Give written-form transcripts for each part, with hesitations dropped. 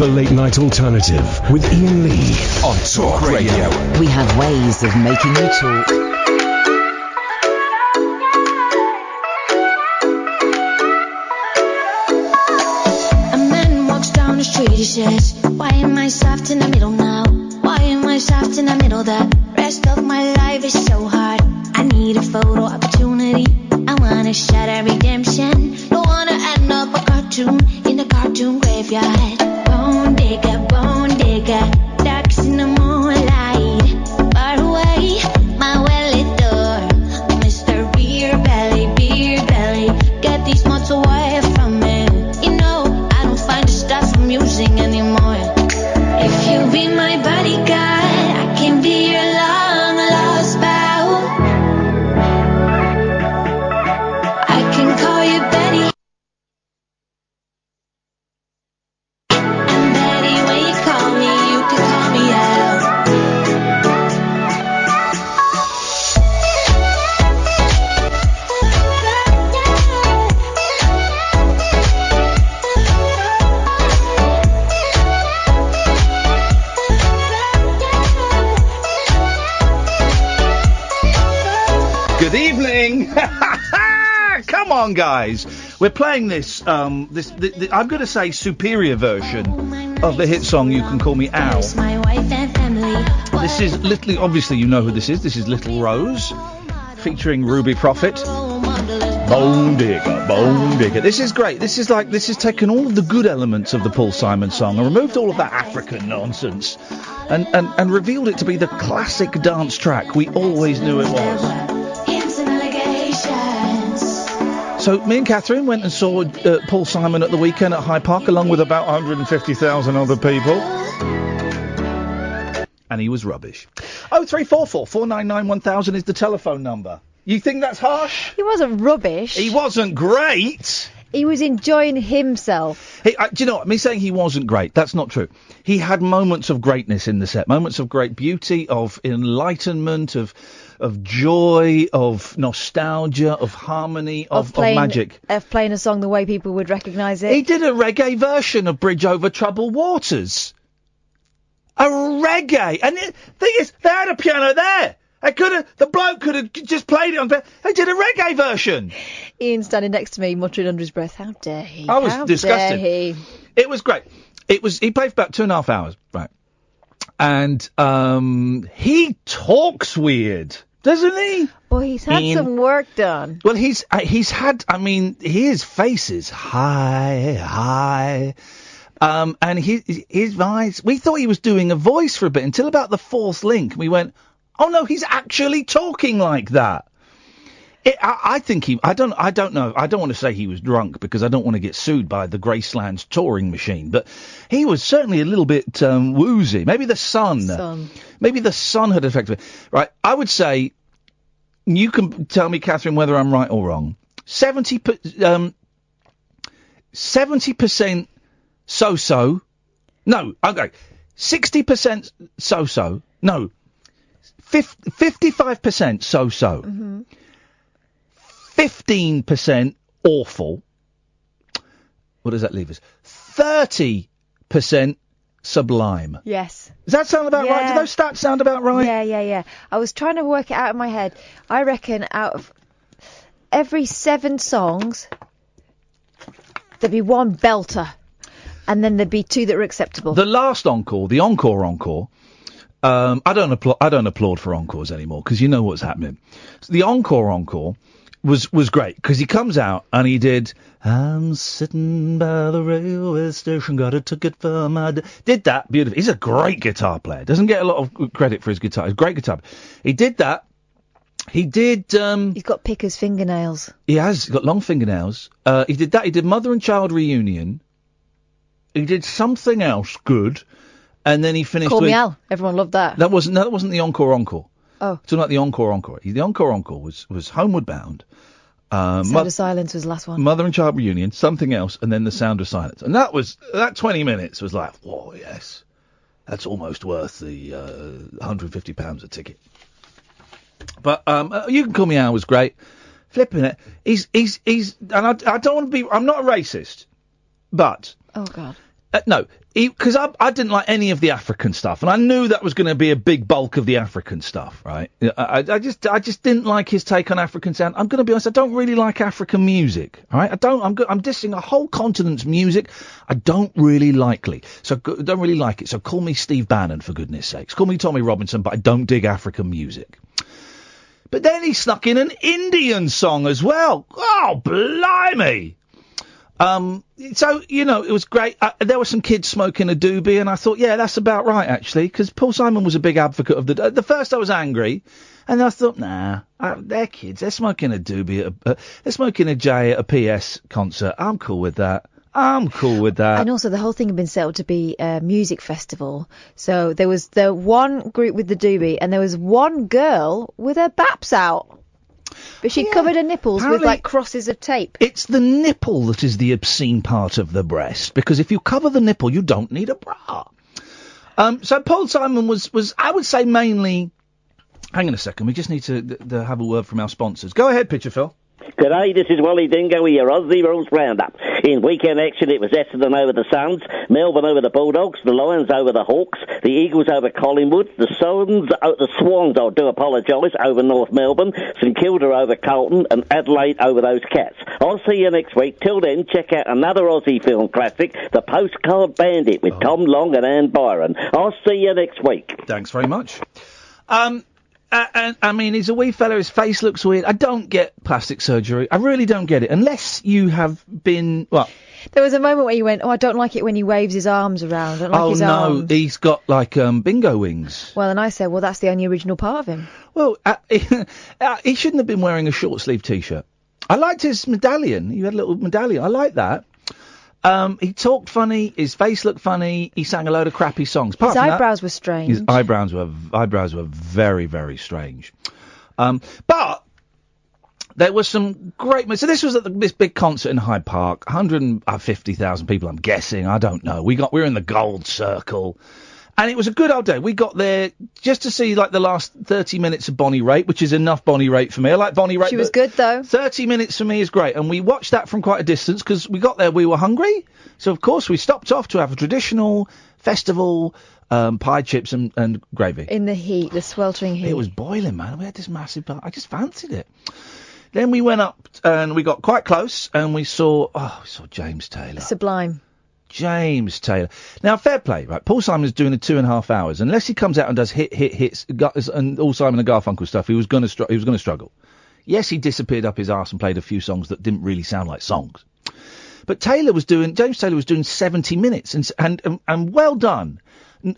The Late Night Alternative with Iain Lee on Talk Radio. We have ways of making you talk. A man walks down the street, he says, why am I soft in the middle now? Why am I soft in the middle? The rest of my life is so hard. I need a photo opportunity. I want a shot at redemption. Don't wanna end up a cartoon in the cartoon graveyard. Bone digger, ducks in the moonlight. Far away, my well-lit door. Mr. Beer Belly, get these moths away from me. You know, I don't find the stuff amusing anymore. If you be my bodyguard, I can be your long-lost pal. I can call you Betty. And Betty, when you call me, you can call me out. Good evening. Come on, guys. We're playing this, I'm going to say superior version of the hit song You Can Call Me Al. Here's my wife and family. This is Little, obviously you know who this is. This is Little Rose, featuring Ruby Prophet. Bone digger. This is great. This is taken all of the good elements of the Paul Simon song and removed all of that African nonsense and revealed it to be the classic dance track we always knew it was. Hints and allegations. So me and Katherine went and saw Paul Simon at the weekend at Hyde Park along with about 150,000 other people. And he was rubbish. 0344 499 1000 is the telephone number. You think that's harsh? He wasn't rubbish. He wasn't great. He was enjoying himself. Hey, do you know what? Me saying he wasn't great, that's not true. He had moments of greatness in the set, moments of great beauty, of enlightenment, of joy, of nostalgia, of harmony, of magic. Of playing a song the way people would recognise it. He did a reggae version of Bridge Over Troubled Waters. A reggae. And the thing is, they had a piano there. The bloke could have just played it on. They did a reggae version. Ian standing next to me, muttering under his breath, "How dare he? I was disgusted. Dare he?" It was great. He played for about 2.5 hours, right? And he talks weird, doesn't he? Well, he's had some work done. Well, he's had. I mean, his face is high. And his voice. We thought he was doing a voice for a bit until about the fourth link. We went, oh no, he's actually talking like that. I think he. I don't know. I don't want to say he was drunk because I don't want to get sued by the Graceland's touring machine. But he was certainly a little bit woozy. Maybe the sun. Maybe the sun had affected him. Right. I would say you can tell me, Katherine, whether I'm right or wrong. 70% so-so. No. Okay. 60% so-so. No. 55% so-so. Mm-hmm. 15% awful. What does that leave us? 30% sublime. Yes. Does that sound about right? Do those stats sound about right? Yeah. I was trying to work it out in my head. I reckon out of every 7 songs, there'd be one belter. And then there'd be 2 that were acceptable. The last encore, the encore. I don't applaud for encores anymore because you know what's happening. So the encore was great because he comes out and he did I'm sitting by the railway station, got a ticket for my did that beautifully. He's a great guitar player. Doesn't get a lot of credit for his guitar. He's a great guitar player. He did that. He did. He's got picker's fingernails. He has got long fingernails. He did that. He did Mother and Child Reunion. He did something else good. And then he finished Call with... Me Al. Everyone loved that. That wasn't the encore. Oh. Talking about the encore. The encore was Homeward Bound. Sound of Silence was the last one. Mother and Child Reunion, something else, and then The Sound of Silence. And that 20 minutes was like, whoa, yes. That's almost worth the £150 a ticket. But You Can Call Me Al was great. Flipping it. He's and I don't want to be... I'm not a racist, but... Oh, God. No, because I didn't like any of the African stuff, and I knew that was going to be a big bulk of the African stuff, right? I just didn't like his take on African sound. I'm going to be honest, I don't really like African music, all right? I'm dissing a whole continent's music. I don't really like it. So call me Steve Bannon, for goodness sakes. Call me Tommy Robinson, but I don't dig African music. But then he snuck in an Indian song as well. Oh, blimey! So, it was great. There were some kids smoking a doobie, and I thought, yeah, that's about right, actually, because Paul Simon was a big advocate of the first I was angry, and then I thought, nah, they're kids. They're smoking a doobie, they're smoking a J at a PS concert. I'm cool with that. And also, the whole thing had been set up to be a music festival. So there was the one group with the doobie, and there was one girl with her baps out. But she covered her nipples with, like, crosses of tape. It's the nipple that is the obscene part of the breast, because if you cover the nipple, you don't need a bra. So Paul Simon was I would say, mainly... Hang on a second, we just need to have a word from our sponsors. Go ahead, Picture Phil. G'day, this is Wally Dingo with your Aussie Rules Roundup. In weekend action, it was Essendon over the Suns, Melbourne over the Bulldogs, the Lions over the Hawks, the Eagles over Collingwood, the Swans, I do apologise, over North Melbourne, St Kilda over Carlton, and Adelaide over those Cats. I'll see you next week. Till then, check out another Aussie film classic, The Postcard Bandit, with Tom Long and Anne Byron. I'll see you next week. Thanks very much. I mean, he's a wee fella, his face looks weird. I don't get plastic surgery. I really don't get it. Unless you have been, well... There was a moment where you went, I don't like it when he waves his arms around. I don't like his arms. Oh, no, he's got, like, bingo wings. Well, and I said, well, that's the only original part of him. Well, he shouldn't have been wearing a short-sleeve T-shirt. I liked his medallion. He had a little medallion. I like that. He talked funny, his face looked funny, he sang a load of crappy songs. His eyebrows were strange. His eyebrows were very, very strange. But there was some great... So this was at this big concert in Hyde Park, 150,000 people, I'm guessing, I don't know. We were in the Gold Circle, and it was a good old day. We got there just to see, like, the last 30 minutes of Bonnie Raitt, which is enough Bonnie Raitt for me. I like Bonnie Raitt. She was good, though. 30 minutes for me is great. And we watched that from quite a distance because we got there, we were hungry. So, of course, we stopped off to have a traditional festival, pie, chips and gravy. In the heat, the sweltering heat. It was boiling, man. We had this massive pie. I just fancied it. Then we went up and we got quite close and we saw James Taylor. Sublime. James Taylor. Now, fair play, right? Paul Simon's doing 2.5 hours. Unless he comes out and does hits, and all Simon and Garfunkel stuff, he was going to struggle. Yes, he disappeared up his arse and played a few songs that didn't really sound like songs. But James Taylor was doing 70 minutes, and well done.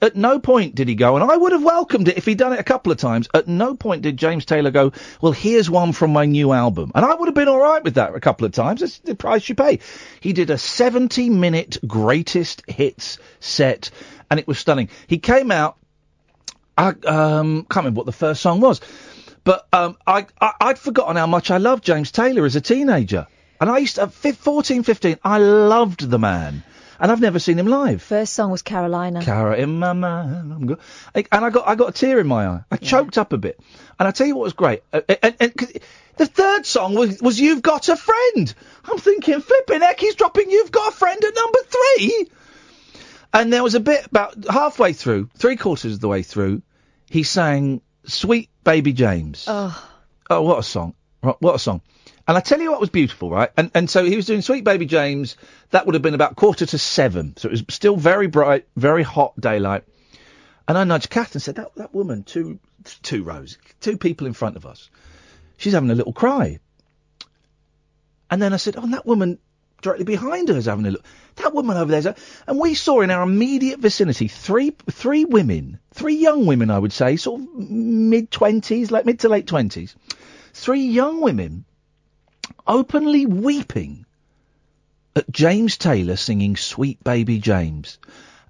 At no point did he go, and I would have welcomed it if he'd done it a couple of times. At no point did James Taylor go, well, here's one from my new album. And I would have been all right with that a couple of times. That's the price you pay. He did a 70-minute greatest hits set, and it was stunning. He came out, I can't remember what the first song was, but I'd forgotten how much I loved James Taylor as a teenager. And I used to, 14, 15, I loved the man. And I've never seen him live. First song was Carolina. Cara in my mind. I'm good. And I got a tear in my eye. I choked up a bit. And I tell you what was great. And the third song was You've Got a Friend. I'm thinking, flipping heck, he's dropping You've Got a Friend at number 3. And there was a bit about halfway through, 3/4 of the way through, he sang Sweet Baby James. Oh, what a song. What a song. And I tell you what was beautiful, right? And so he was doing Sweet Baby James. That would have been about 6:45. So it was still very bright, very hot daylight. And I nudged Kath and said, that woman, two rows, 2 people in front of us, she's having a little cry. And then I said, and that woman directly behind her is having a look. That woman over there. And we saw in our immediate vicinity three women, 3 young women, I would say, sort of mid-20s, like mid to late 20s. 3 young women openly weeping at James Taylor singing Sweet Baby James.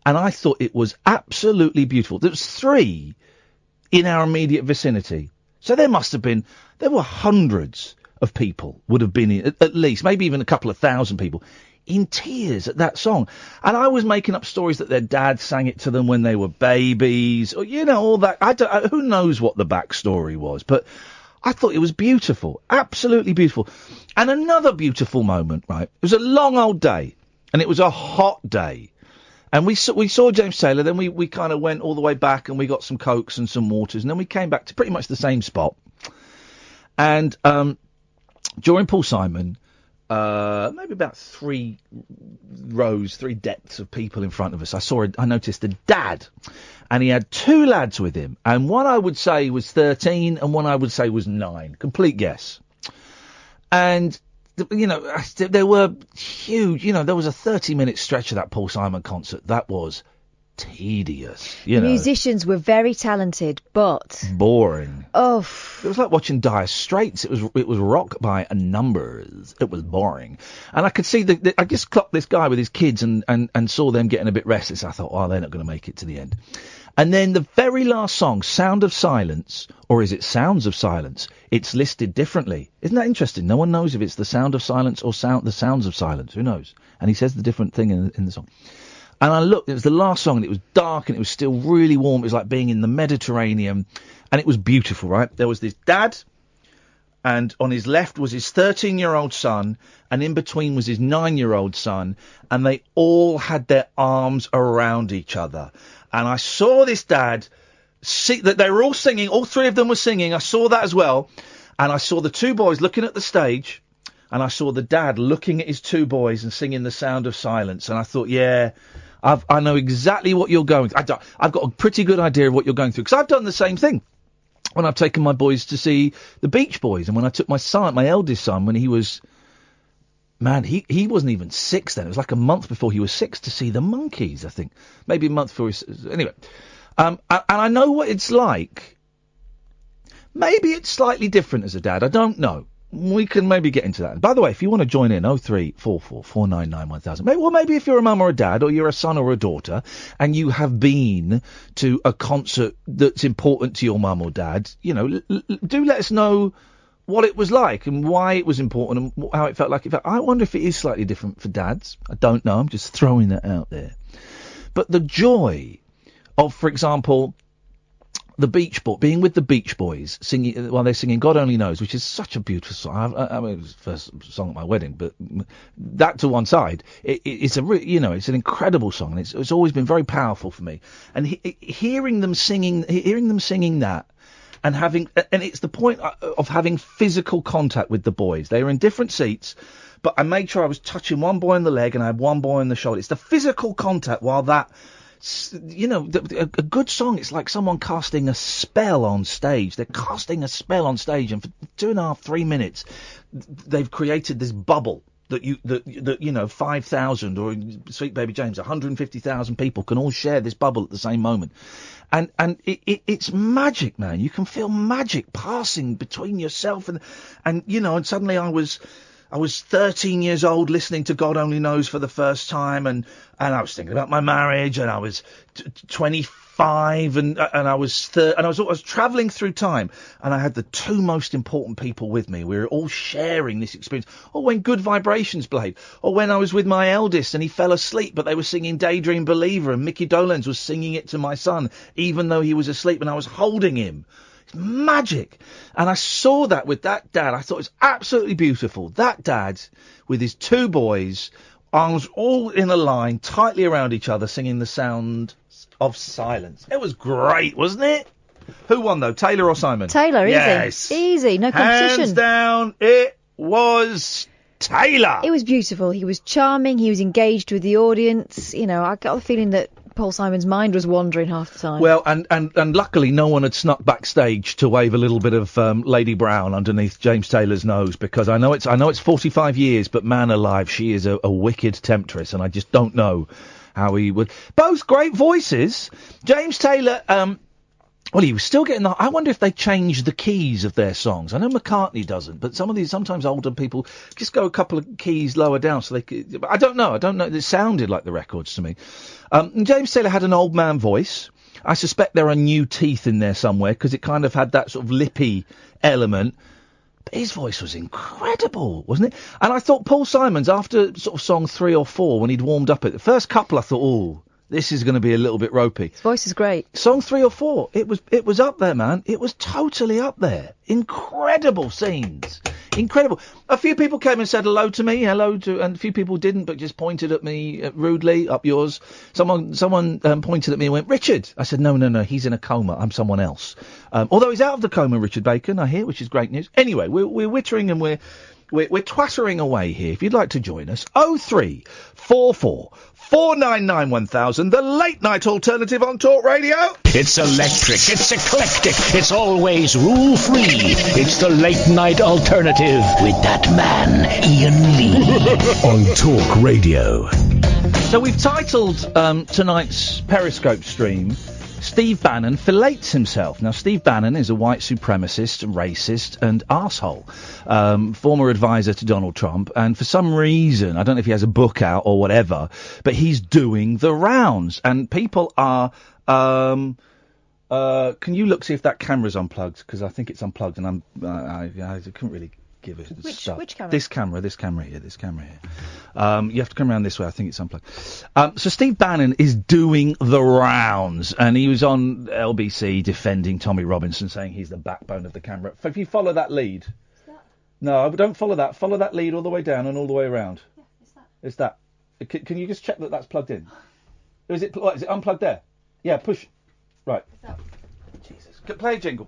And I thought it was absolutely beautiful. There was 3 in our immediate vicinity. So there were hundreds of people would have been in, at least, maybe even a couple of thousand people in tears at that song. And I was making up stories that their dad sang it to them when they were babies, or, all that. Who knows what the backstory was, but I thought it was beautiful, absolutely beautiful. And another beautiful moment, right? It was a long old day, and it was a hot day. And we saw James Taylor, then we kind of went all the way back and we got some Cokes and some waters, and then we came back to pretty much the same spot. And during Paul Simon, maybe about 3 depths of people in front of us, I noticed a dad, and he had 2 lads with him, and one I would say was 13 and one I would say was 9. Complete guess. And there were huge, there was a 30-minute stretch of that Paul Simon concert. That was tedious. The musicians were very talented, but boring. Oh, it was like watching Dire Straits. It was rock by numbers. It was boring. And I could see I just clocked this guy with his kids and saw them getting a bit restless. I thought, oh, they're not going to make it to the end. And then the very last song, Sound of Silence, or is it Sounds of Silence? It's listed differently. Isn't that interesting? No one knows if it's the Sound of Silence or the Sounds of Silence. Who knows? And he says the different thing in the song. And I looked, it was the last song, and it was dark, and it was still really warm. It was like being in the Mediterranean, and it was beautiful, right? There was this dad, and on his left was his 13-year-old son, and in between was his 9-year-old son, and they all had their arms around each other. And I saw this dad, see that they were all singing, all 3 of them were singing, I saw that as well, and I saw the 2 boys looking at the stage, and I saw the dad looking at his 2 boys and singing The Sound of Silence, and I thought, yeah, I know exactly what you're going through. I've got a pretty good idea of what you're going through, because I've done the same thing when I've taken my boys to see the Beach Boys, and when I took my eldest son, when he was, he wasn't even 6 then. It was like a month before he was 6 to see the Monkees, I think. Maybe a month before anyway. And I know what it's like. Maybe it's slightly different as a dad. I don't know. We can maybe get into that. And by the way, if you want to join in, 0344 499 1000. Maybe if you're a mum or a dad, or you're a son or a daughter, and you have been to a concert that's important to your mum or dad, do let us know what it was like and why it was important and how it felt like it felt. I wonder if it is slightly different for dads. I don't know. I'm just throwing that out there. But the joy of, for example, being with the Beach Boys, singing while they're singing God Only Knows, which is such a beautiful song. I mean, it was the first song at my wedding, but that to one side, it's it's an incredible song, and it's always been very powerful for me. And hearing them singing that, and it's the point of having physical contact with the boys. They were in different seats, but I made sure I was touching one boy on the leg and I had one boy on the shoulder. It's the physical contact while that. A good song, it's like someone casting a spell on stage. They're casting a spell on stage, and for 2.5, 3 minutes, they've created this bubble that 5,000, or Sweet Baby James, 150,000 people can all share this bubble at the same moment. And it's magic, man. You can feel magic passing between yourself and suddenly I was 13 years old listening to God Only Knows for the first time, and I was thinking about my marriage, and I was 25, and I was travelling through time, and I had the 2 most important people with me. We were all sharing this experience. Or when Good Vibrations played, or when I was with my eldest and he fell asleep, but they were singing Daydream Believer, and Mickey Dolenz was singing it to my son, even though he was asleep, and I was holding him. Magic. And I saw that with that dad. I thought it was absolutely beautiful. That dad with his 2 boys, arms all in a line, tightly around each other, singing The Sound of Silence. It was great, wasn't it? Who won, though? Taylor or Simon? Taylor, yes. Easy, no competition. Hands down, it was Taylor. It was beautiful. He was charming. He was engaged with the audience. I got the feeling that Paul Simon's mind was wandering half the time. Well, and luckily no one had snuck backstage to wave a little bit of Lady Brown underneath James Taylor's nose, because I know it's 45 years, but man alive, she is a wicked temptress, and I just don't know how he would. Both great voices. James Taylor, he was still getting I wonder if they changed the keys of their songs. I know McCartney doesn't, but sometimes older people just go a couple of keys lower down, so they could, I don't know. It sounded like the records to me. James Taylor had an old man voice. I suspect there are new teeth in there somewhere, because it kind of had that sort of lippy element. But his voice was incredible, wasn't it? And I thought Paul Simon's, after sort of song 3 or 4, when he'd warmed up it, the first couple I thought, This is going to be a little bit ropey. His voice is great. Song 3 or 4. It was up there, man. It was totally up there. Incredible scenes. Incredible. A few people came and said hello to me, and a few people didn't, but just pointed at me rudely, up yours. Someone pointed at me and went, Richard. I said, no, he's in a coma. I'm someone else. Although he's out of the coma, Richard Bacon, I hear, which is great news. Anyway, we're wittering and we're twattering away here. If you'd like to join us, 0344 499 1000, the late night alternative on Talk Radio. It's electric, it's eclectic, it's always rule-free. It's the late night alternative with that man, Iain Lee. On Talk Radio. So we've titled tonight's Periscope stream, Steve Bannon felates himself. Now, Steve Bannon is a white supremacist, racist, and arsehole. Former advisor to Donald Trump, and for some reason, I don't know if he has a book out or whatever, but he's doing the rounds, and people are. Can you look see if that camera's unplugged? Because I think it's unplugged, and I couldn't really give it stuff. Which camera? This camera here. You have to come around this way. I think it's unplugged. So Steve Bannon is doing the rounds, and he was on LBC defending Tommy Robinson, saying he's the backbone of the camera. If you follow that lead. No, don't follow that. Follow that lead all the way down and all the way around. Yeah, it's that. Can you just check that that's plugged in? Is it unplugged there? Yeah, push. Right. Jesus. Play a jingle.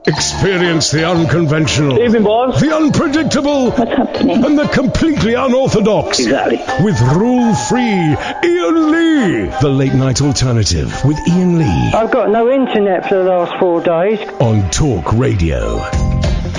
Experience the unconventional, Evening, boys. the unpredictable, and the completely unorthodox. Exactly. With rule-free Iain Lee. The late night alternative with Iain Lee. I've got no internet for the last 4 days. On Talk Radio.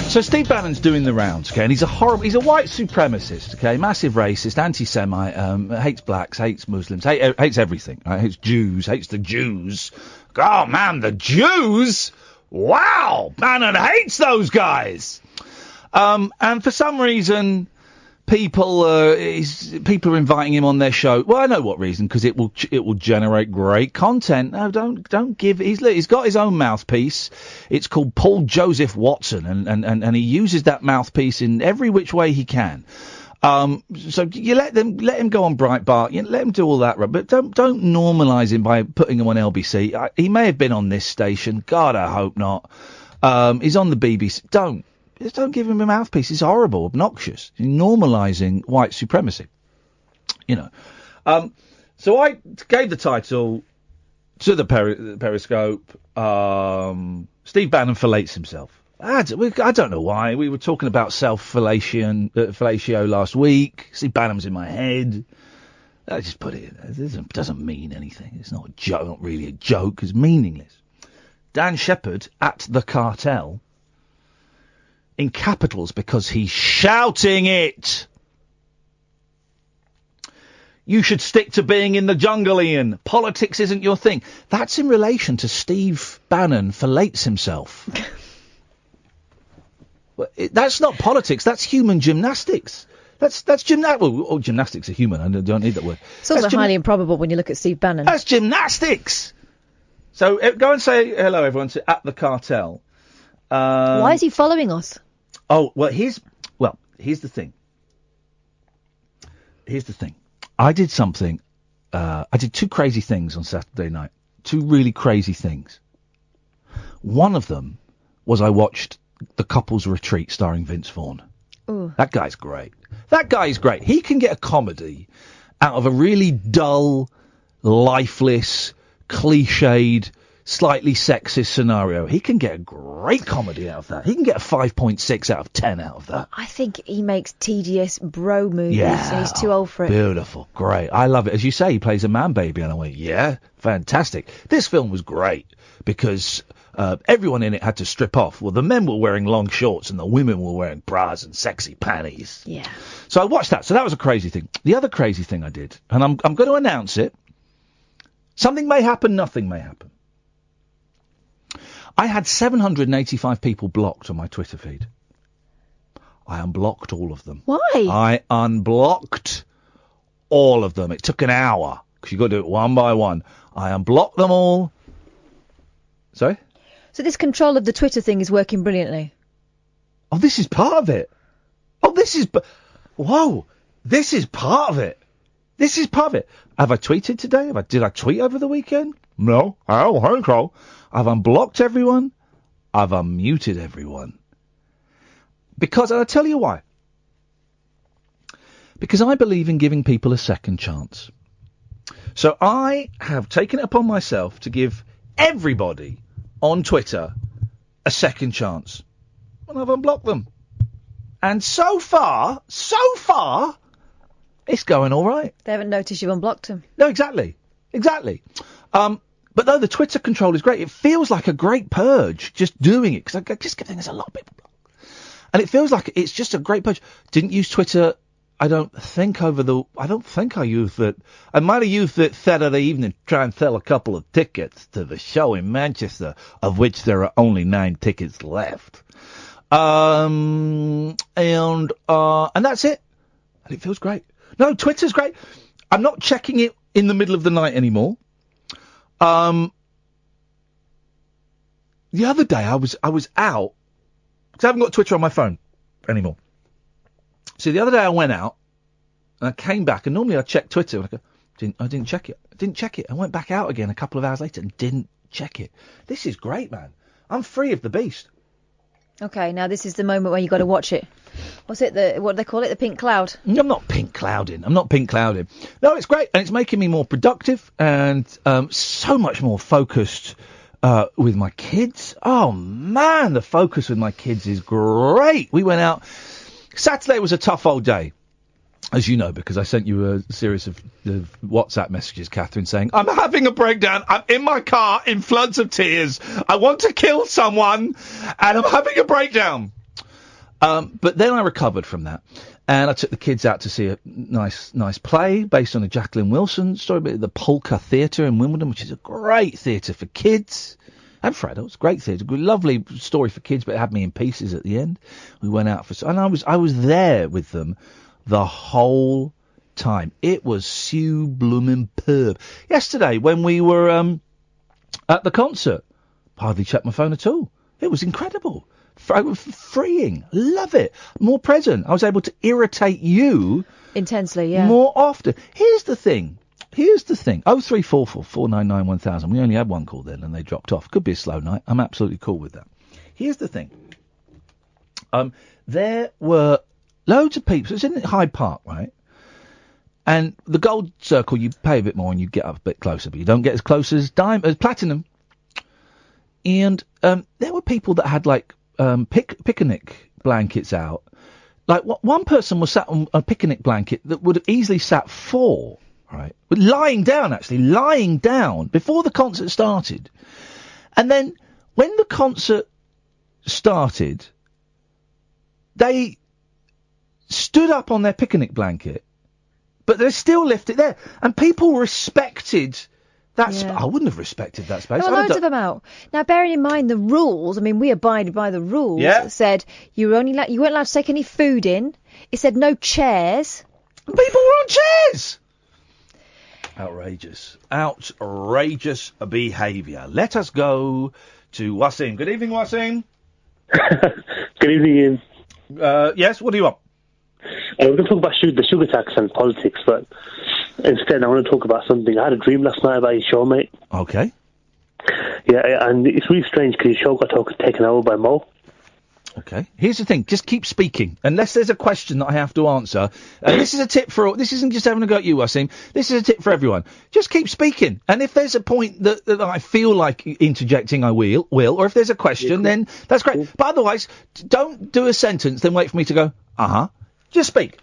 So Steve Bannon's doing the rounds, okay, and he's a white supremacist, okay, massive racist, anti-Semite, hates blacks, hates Muslims, hates everything, right? Hates Jews, hates the Jews. Oh man, the Jews! Wow, Bannon hates those guys. And for some reason, people are inviting him on their show. Well, I know what reason, because it will generate great content. No, don't give. He's got his own mouthpiece. It's called Paul Joseph Watson, and he uses that mouthpiece in every which way he can. So you let him go on Breitbart, let him do all that, but don't normalise him by putting him on LBC. He may have been on this station. God, I hope not. He's on the BBC. Just don't give him a mouthpiece. It's horrible, obnoxious. He's normalising white supremacy. So I gave the title to the Periscope. Steve Bannon felates himself. I don't know why. We were talking about fellatio last week. Steve Bannon was in my head. I just put it in. It doesn't mean anything. It's not a joke. Not really a joke. It's meaningless. Dan Shepherd at the Cartel in capitals because he's shouting it. You should stick to being in the jungle, Ian. Politics isn't your thing. That's in relation to Steve Bannon felates himself. That's not politics. That's human gymnastics. That's gymnastics. Well, gymnastics are human. I don't need that word. It's also highly improbable when you look at Steve Bannon. That's gymnastics. So go and say hello, everyone, to at the Cartel. Why is he following us? Oh, well, here's the thing. I did something. I did 2 crazy things on Saturday night. 2 really crazy things. One of them was I watched The Couple's Retreat starring Vince Vaughn. Ooh. That guy's great. He can get a comedy out of a really dull, lifeless, cliched, slightly sexist scenario. He can get a great comedy out of that. He can get a 5.6 out of 10 out of that. I think he makes tedious bro movies and he's too old for it. Beautiful. Great. I love it. As you say, he plays a man baby, and I went, yeah, fantastic. This film was great because everyone in it had to strip off. Well, the men were wearing long shorts and the women were wearing bras and sexy panties. Yeah. So I watched that. So that was a crazy thing. The other crazy thing I did, and I'm going to announce it. Something may happen, nothing may happen. I had 785 people blocked on my Twitter feed. I unblocked all of them. Why? I unblocked all of them. It took an hour, because you've got to do it one by one. I unblocked them all. Sorry? So this control of the Twitter thing is working brilliantly. Oh, this is part of it. Whoa, this is part of it. This is part of it. Have I tweeted today? Did I tweet over the weekend? No, I don't think so. I've unblocked everyone. I've unmuted everyone. Because, and I'll tell you why. Because I believe in giving people a second chance. So I have taken it upon myself to give everybody on Twitter a second chance. And I've unblocked them. And so far, it's going all right. They haven't noticed you've unblocked them. No, exactly. But though the Twitter control is great, it feels like a great purge just doing it, because I just think there's a lot of people blocked. And it feels like it's just a great purge. Didn't use Twitter, I don't think I used it. I might have used it Saturday evening to try and sell a couple of tickets to the show in Manchester, of which there are only 9 tickets left. And that's it. And it feels great. No, Twitter's great. I'm not checking it in the middle of the night anymore. The other day I was out, because I haven't got Twitter on my phone anymore. So the other day I went out and I came back, and normally I check Twitter. And I didn't check it. I went back out again a couple of hours later and didn't check it. This is great, man. I'm free of the beast. Okay, now this is the moment where you got to watch it. What's it? What do they call it? The pink cloud? I'm not pink clouding. No, it's great, and it's making me more productive and so much more focused with my kids. Oh man, the focus with my kids is great. We went out. Saturday was a tough old day, as you know, because I sent you a series of WhatsApp messages, Catherine, saying, I'm having a breakdown. I'm in my car in floods of tears. I want to kill someone, and I'm having a breakdown. But then I recovered from that, and I took the kids out to see a nice play based on a Jacqueline Wilson story, at the Polka Theatre in Wimbledon, which is a great theatre for kids and for adults. Great theatre, lovely story for kids, but it had me in pieces at the end. We went out and I was there with them the whole time. It was Sue Bloomin' Perb. Yesterday, when we were at the concert, hardly checked my phone at all. It was incredible. Freeing. Love it. More present. I was able to irritate you intensely, yeah, more often. Here's the thing. 0344 499 1000. We only had one call then and they dropped off. Could be a slow night. I'm absolutely cool with that. Here's the thing. There were loads of people. It's in Hyde Park, right? And the gold circle, you pay a bit more and you get up a bit closer, but you don't get as close as platinum. And there were people that had like picnic blankets out. Like one person was sat on a picnic blanket that would have easily sat 4, right? But lying down before the concert started. And then when the concert started, they stood up on their picnic blanket, but they still left it there. And people respected that I wouldn't have respected that space. There were loads of them out. Now, bearing in mind the rules, I mean, we abided by the rules. Yeah. It said you weren't allowed to take any food in. It said no chairs. People were on chairs. Outrageous behaviour. Let us go to Wasim. Good evening, Wasim. Good evening, Ian. Yes, what do you want? We're going to talk about the sugar tax and politics, but instead I want to talk about something. I had a dream last night about your show, mate. Okay. Yeah, and it's really strange because your show got taken over by Mo. Okay. Here's the thing. Just keep speaking. Unless there's a question that I have to answer. This is a tip for all. This isn't just having a go at you, Wasim. This is a tip for everyone. Just keep speaking. And if there's a point that I feel like interjecting, I will. Or if there's a question, then that's great. Cool. But otherwise, don't do a sentence, then wait for me to go, uh-huh. Just speak.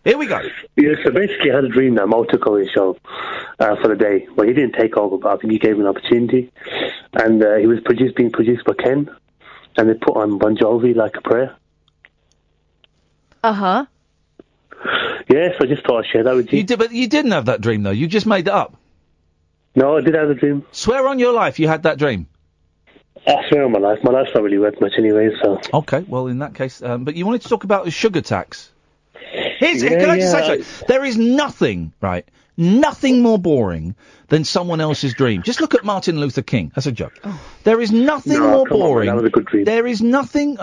Here we go. Yeah, so basically I had a dream that Mo took over his show for the day. Well, he didn't take over, but I think he gave him an opportunity. And he was being produced by Ken. And they put on Bon Jovi, Like a Prayer. Uh-huh. Yeah, so I just thought I'd share that with you. But you didn't have that dream, though. You just made it up. No, I did have a dream. Swear on your life you had that dream. I swear on my life. My life's not really worth much anyway, so... Okay, well, in that case... but you wanted to talk about the sugar tax. Can I just say something? There is nothing, right? nothing more boring than someone else's dream. Just look at Martin Luther King. That's a joke. There is nothing more boring. That was a good dream. There is nothing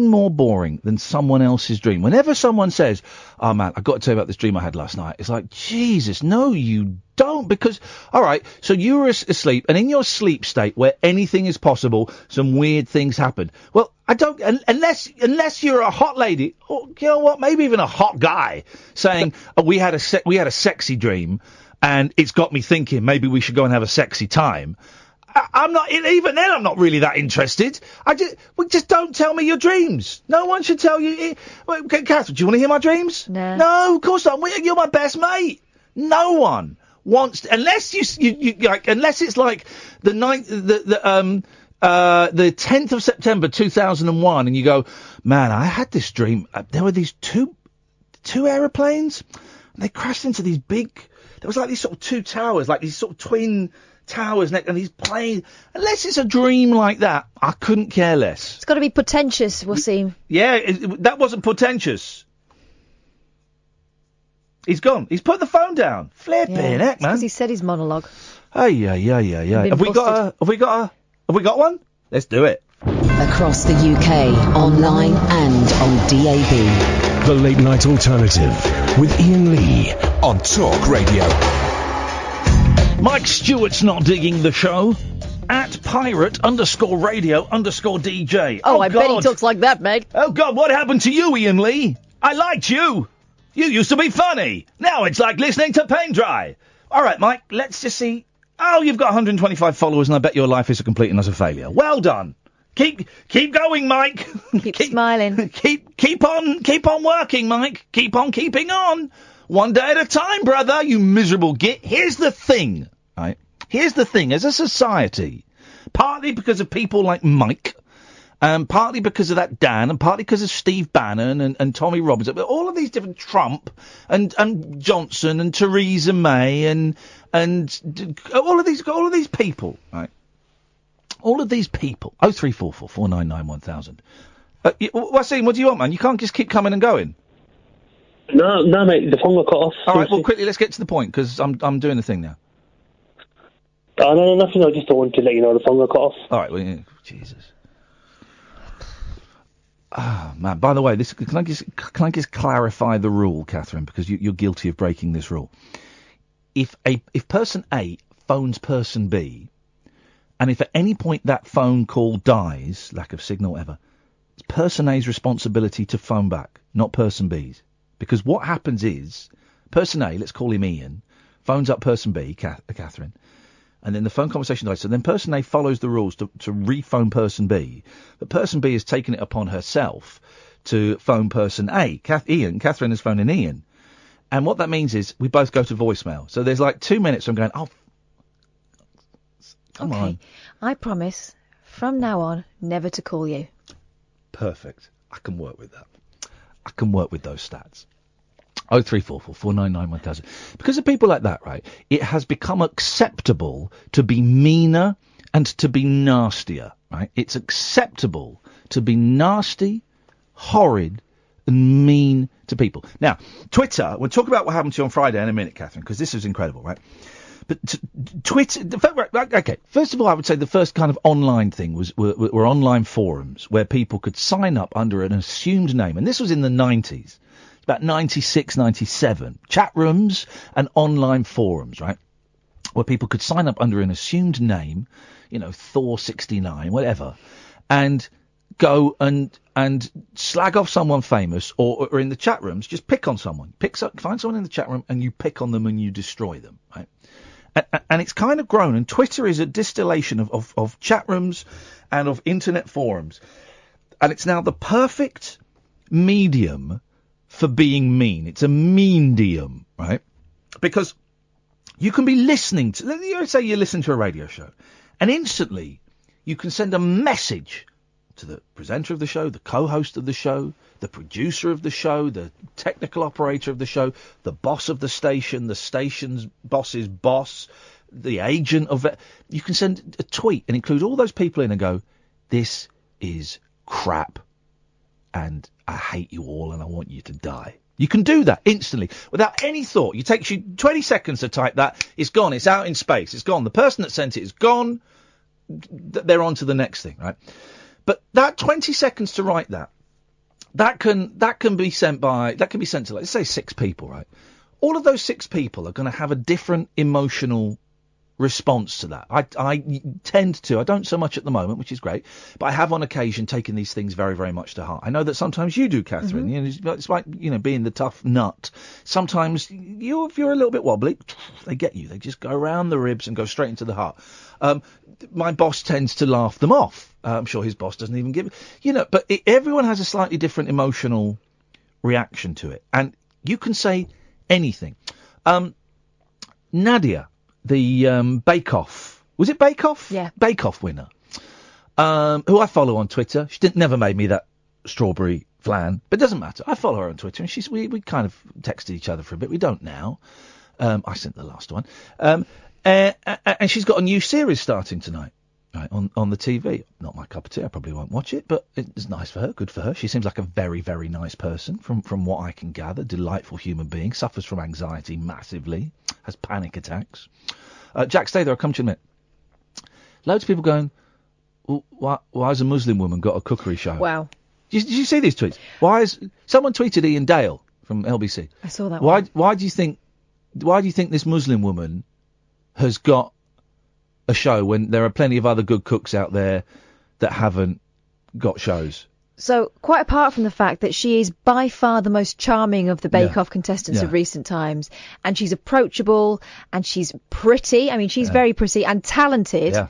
more boring than someone else's dream. Whenever someone says, "Oh man, I've got to tell you about this dream I had last night," it's like, Jesus, no, you don't. Because, all right, so you were asleep, and in your sleep state, where anything is possible, some weird things happen. Well, I don't, unless you're a hot lady, or you know what, maybe even a hot guy, saying, "Oh, we had a sexy dream, and it's got me thinking maybe we should go and have a sexy time." I'm not, even then I'm not really that interested. Just don't tell me your dreams. No one should tell you. Catherine, do you want to hear my dreams? No, of course not. You're my best mate. No one wants to, unless you like, unless it's like the 10th of September 2001, and you go, man, I had this dream. There were these two aeroplanes, and they crashed into these big. There was like these sort of two towers, like these sort of twin towers, and these planes. Unless it's a dream like that, I couldn't care less. It's got to be pretentious, Wasim. Yeah, that wasn't pretentious. He's gone. He's put the phone down. Flipping heck, man. Because he said his monologue. Yeah. Have we got one? Let's do it. Across the UK, online and on DAB. The Late Night Alternative with Iain Lee on Talk Radio. Mike Stewart's not digging the show. At pirate_radio_DJ. Oh, I bet he talks like that, Meg. Oh, God, what happened to you, Iain Lee? I liked you. You used to be funny. Now it's like listening to paint dry. All right, Mike, let's just see. Oh, you've got 125 followers, and I bet your life is a complete and utter failure. Well done. Keep going, Mike. Keep smiling. Keep on working, Mike. Keep on keeping on. One day at a time, brother, you miserable git. Here's the thing, right? Here's the thing. As a society, partly because of people like Mike, partly because of that Dan, and partly because of Steve Bannon and Tommy Robinson, but all of these different Trump and Johnson and Theresa May and all of these people, right? All of these people. 0344 499 1000. Wasim, what do you want, man? You can't just keep coming and going. No, mate, the phone got cut off. All right, well, quickly, let's get to the point, because I'm doing the thing now. Oh, no, nothing. I just don't want to let you know the phone got cut off. All right, well, yeah, Jesus. Ah, man. By the way, can I just clarify the rule, Catherine, because you're guilty of breaking this rule. If person A phones person B, and if at any point that phone call dies, lack of signal, whatever, it's person A's responsibility to phone back, not person B's. Because what happens is, person A, let's call him Ian, phones up person B, Catherine, and then the phone conversation dies. So then person A follows the rules to rephone person B, but person B has taken it upon herself to phone person A. Catherine is phoning Ian. And what that means is we both go to voicemail. So there's like 2 minutes I'm going, come on. I promise, from now on, never to call you. Perfect. I can work with that. I can work with those stats. 0344 499 1000. Because of people like that, right, it has become acceptable to be meaner and to be nastier, right? It's acceptable to be nasty, horrid, and mean to people. Now, Twitter, we'll talk about what happened to you on Friday in a minute, Catherine, because this is incredible, right? But Twitter, okay, first of all, I would say the first kind of online thing were online forums where people could sign up under an assumed name. And this was in the 90s, about 96, 97. Chat rooms and online forums, right? Where people could sign up under an assumed name, you know, Thor69, whatever, and go and slag off someone famous, or in the chat rooms, just pick on someone. Find someone in the chat room and you pick on them and you destroy them, right? And it's kind of grown, and Twitter is a distillation of chat rooms and of internet forums. And it's now the perfect medium for being mean. It's a mean-dium, right? Because you can be listening to, let's say you listen to a radio show, and instantly you can send a message to the presenter of the show, the co-host of the show, the producer of the show, the technical operator of the show, the boss of the station's boss's boss, the agent of it. You can send a tweet and include all those people in and go, this is crap, and I hate you all and I want you to die, You can do that instantly, without any thought. It takes you 20 seconds to type that. It's gone. It's out in space. It's gone. The person that sent it is gone. They're on to the next thing, right? But that 20 seconds to write that can be sent to, let's say, 6 people, right? All of those 6 people are going to have a different emotional response to that. I tend to, I don't so much at the moment, which is great, but I have on occasion taken these things very, very much to heart. I know that sometimes you do, Catherine. You know, it's like, being the tough nut. Sometimes if you're a little bit wobbly, they get you. They just go around the ribs and go straight into the heart. My boss tends to laugh them off. I'm sure his boss doesn't even give, but everyone has a slightly different emotional reaction to it. And you can say anything. Nadia, the Bake Off. Was it Bake Off? Yeah. Bake Off winner. Who I follow on Twitter. She never made me that strawberry flan, but it doesn't matter. I follow her on Twitter, and we kind of texted each other for a bit. We don't now. I sent the last one. And she's got a new series starting tonight, right, on the TV. Not my cup of tea. I probably won't watch it, but it's nice for her. Good for her. She seems like a very, very nice person from what I can gather. Delightful human being. Suffers from anxiety massively. Has panic attacks. Jack, stay there. I'll come to you in a minute. Loads of people going, why has a Muslim woman got a cookery show? Wow. Did you see these tweets? Someone tweeted Ian Dale from LBC. I saw that. Why do you think this Muslim woman has got a show when there are plenty of other good cooks out there that haven't got shows? So, quite apart from the fact that she is by far the most charming of the Bake Off contestants of recent times, and she's approachable, and she's pretty. I mean, she's very pretty and talented. Yeah.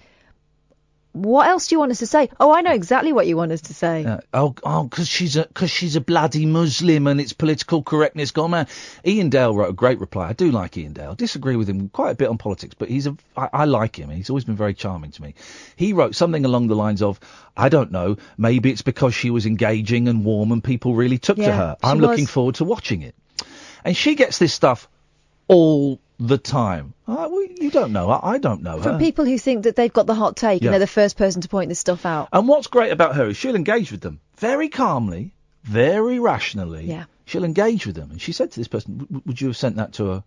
What else do you want us to say? Oh, I know exactly what you want us to say. Because she's a bloody Muslim and it's political correctness gone man. Ian Dale wrote a great reply. I do like Ian Dale. I disagree with him quite a bit on politics, but I like him. He's always been very charming to me. He wrote something along the lines of, I don't know, maybe it's because she was engaging and warm and people really took to her. I'm looking forward to watching it. And she gets this stuff all the time. You don't know her. I don't know her. From people who think that they've got the hot take and they're the first person to point this stuff out. And what's great about her is she'll engage with them very calmly, very rationally. Yeah. She'll engage with them. And she said to this person, would you have sent that to a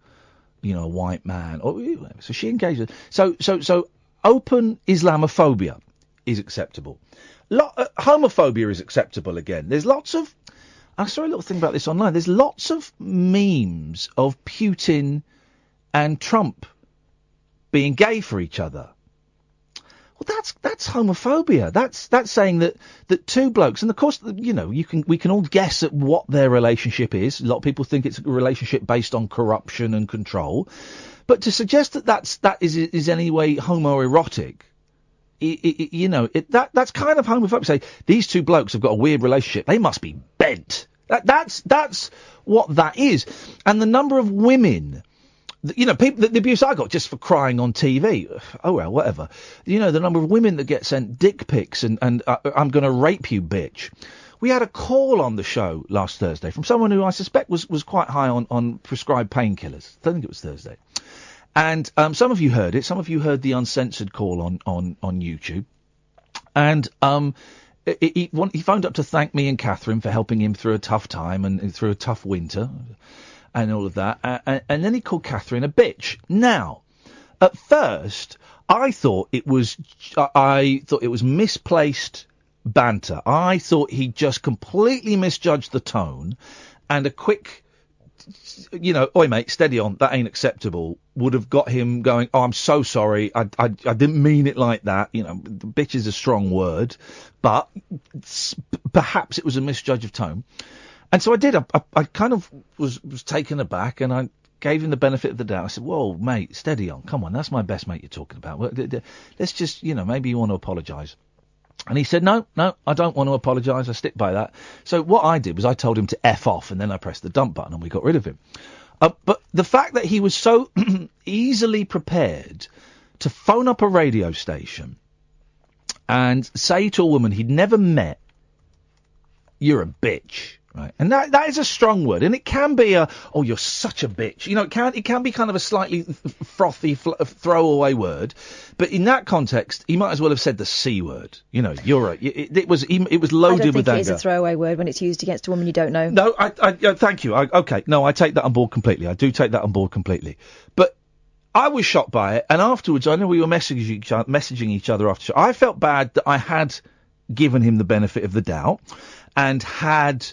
white man? Or so she engaged with them. So open Islamophobia is acceptable. Homophobia is acceptable again. There's lots of... I saw a little thing about this online. There's lots of memes of Putin and Trump being gay for each other. Well, that's homophobia. That's saying that two blokes, and of course, we can all guess at what their relationship is. A lot of people think it's a relationship based on corruption and control, but to suggest that is any way homoerotic, that's kind of homophobic. Say these two blokes have got a weird relationship. They must be bent. That's what that is. And the number of women, people, the abuse I got just for crying on TV. Oh well, whatever. The number of women that get sent dick pics and I'm going to rape you, bitch. We had a call on the show last Thursday from someone who I suspect was quite high on prescribed painkillers. I think it was Thursday. And some of you heard it. Some of you heard the uncensored call on YouTube. And he phoned up to thank me and Catherine for helping him through a tough time and through a tough winter and all of that. And then he called Catherine a bitch. Now, at first, I thought it was misplaced banter. I thought he just completely misjudged the tone, and a quick, oi mate, steady on, that ain't acceptable, would have got him going, oh, I'm so sorry, I didn't mean it like that. Bitch is a strong word, but perhaps it was a misjudge of tone. And so I did. I kind of was taken aback, and I gave him the benefit of the doubt. I said, whoa, mate, steady on. Come on, that's my best mate you're talking about. Let's just, maybe you want to apologise. And he said, no, I don't want to apologise. I stick by that. So what I did was I told him to F off, and then I pressed the dump button and we got rid of him. But the fact that he was so easily prepared to phone up a radio station and say to a woman he'd never met, you're a bitch, right? And that is a strong word, and it can be oh, you're such a bitch. You know, it can be kind of a slightly frothy, throwaway word, but in that context, he might as well have said the C word. You know, you're right. It was loaded with anger. I don't think it is a throwaway word when it's used against a woman you don't know. No, thank you. Okay, no, I take that on board completely. I do take that on board completely. But I was shocked by it, and afterwards, I know we were messaging each other after. I felt bad that I had given him the benefit of the doubt and had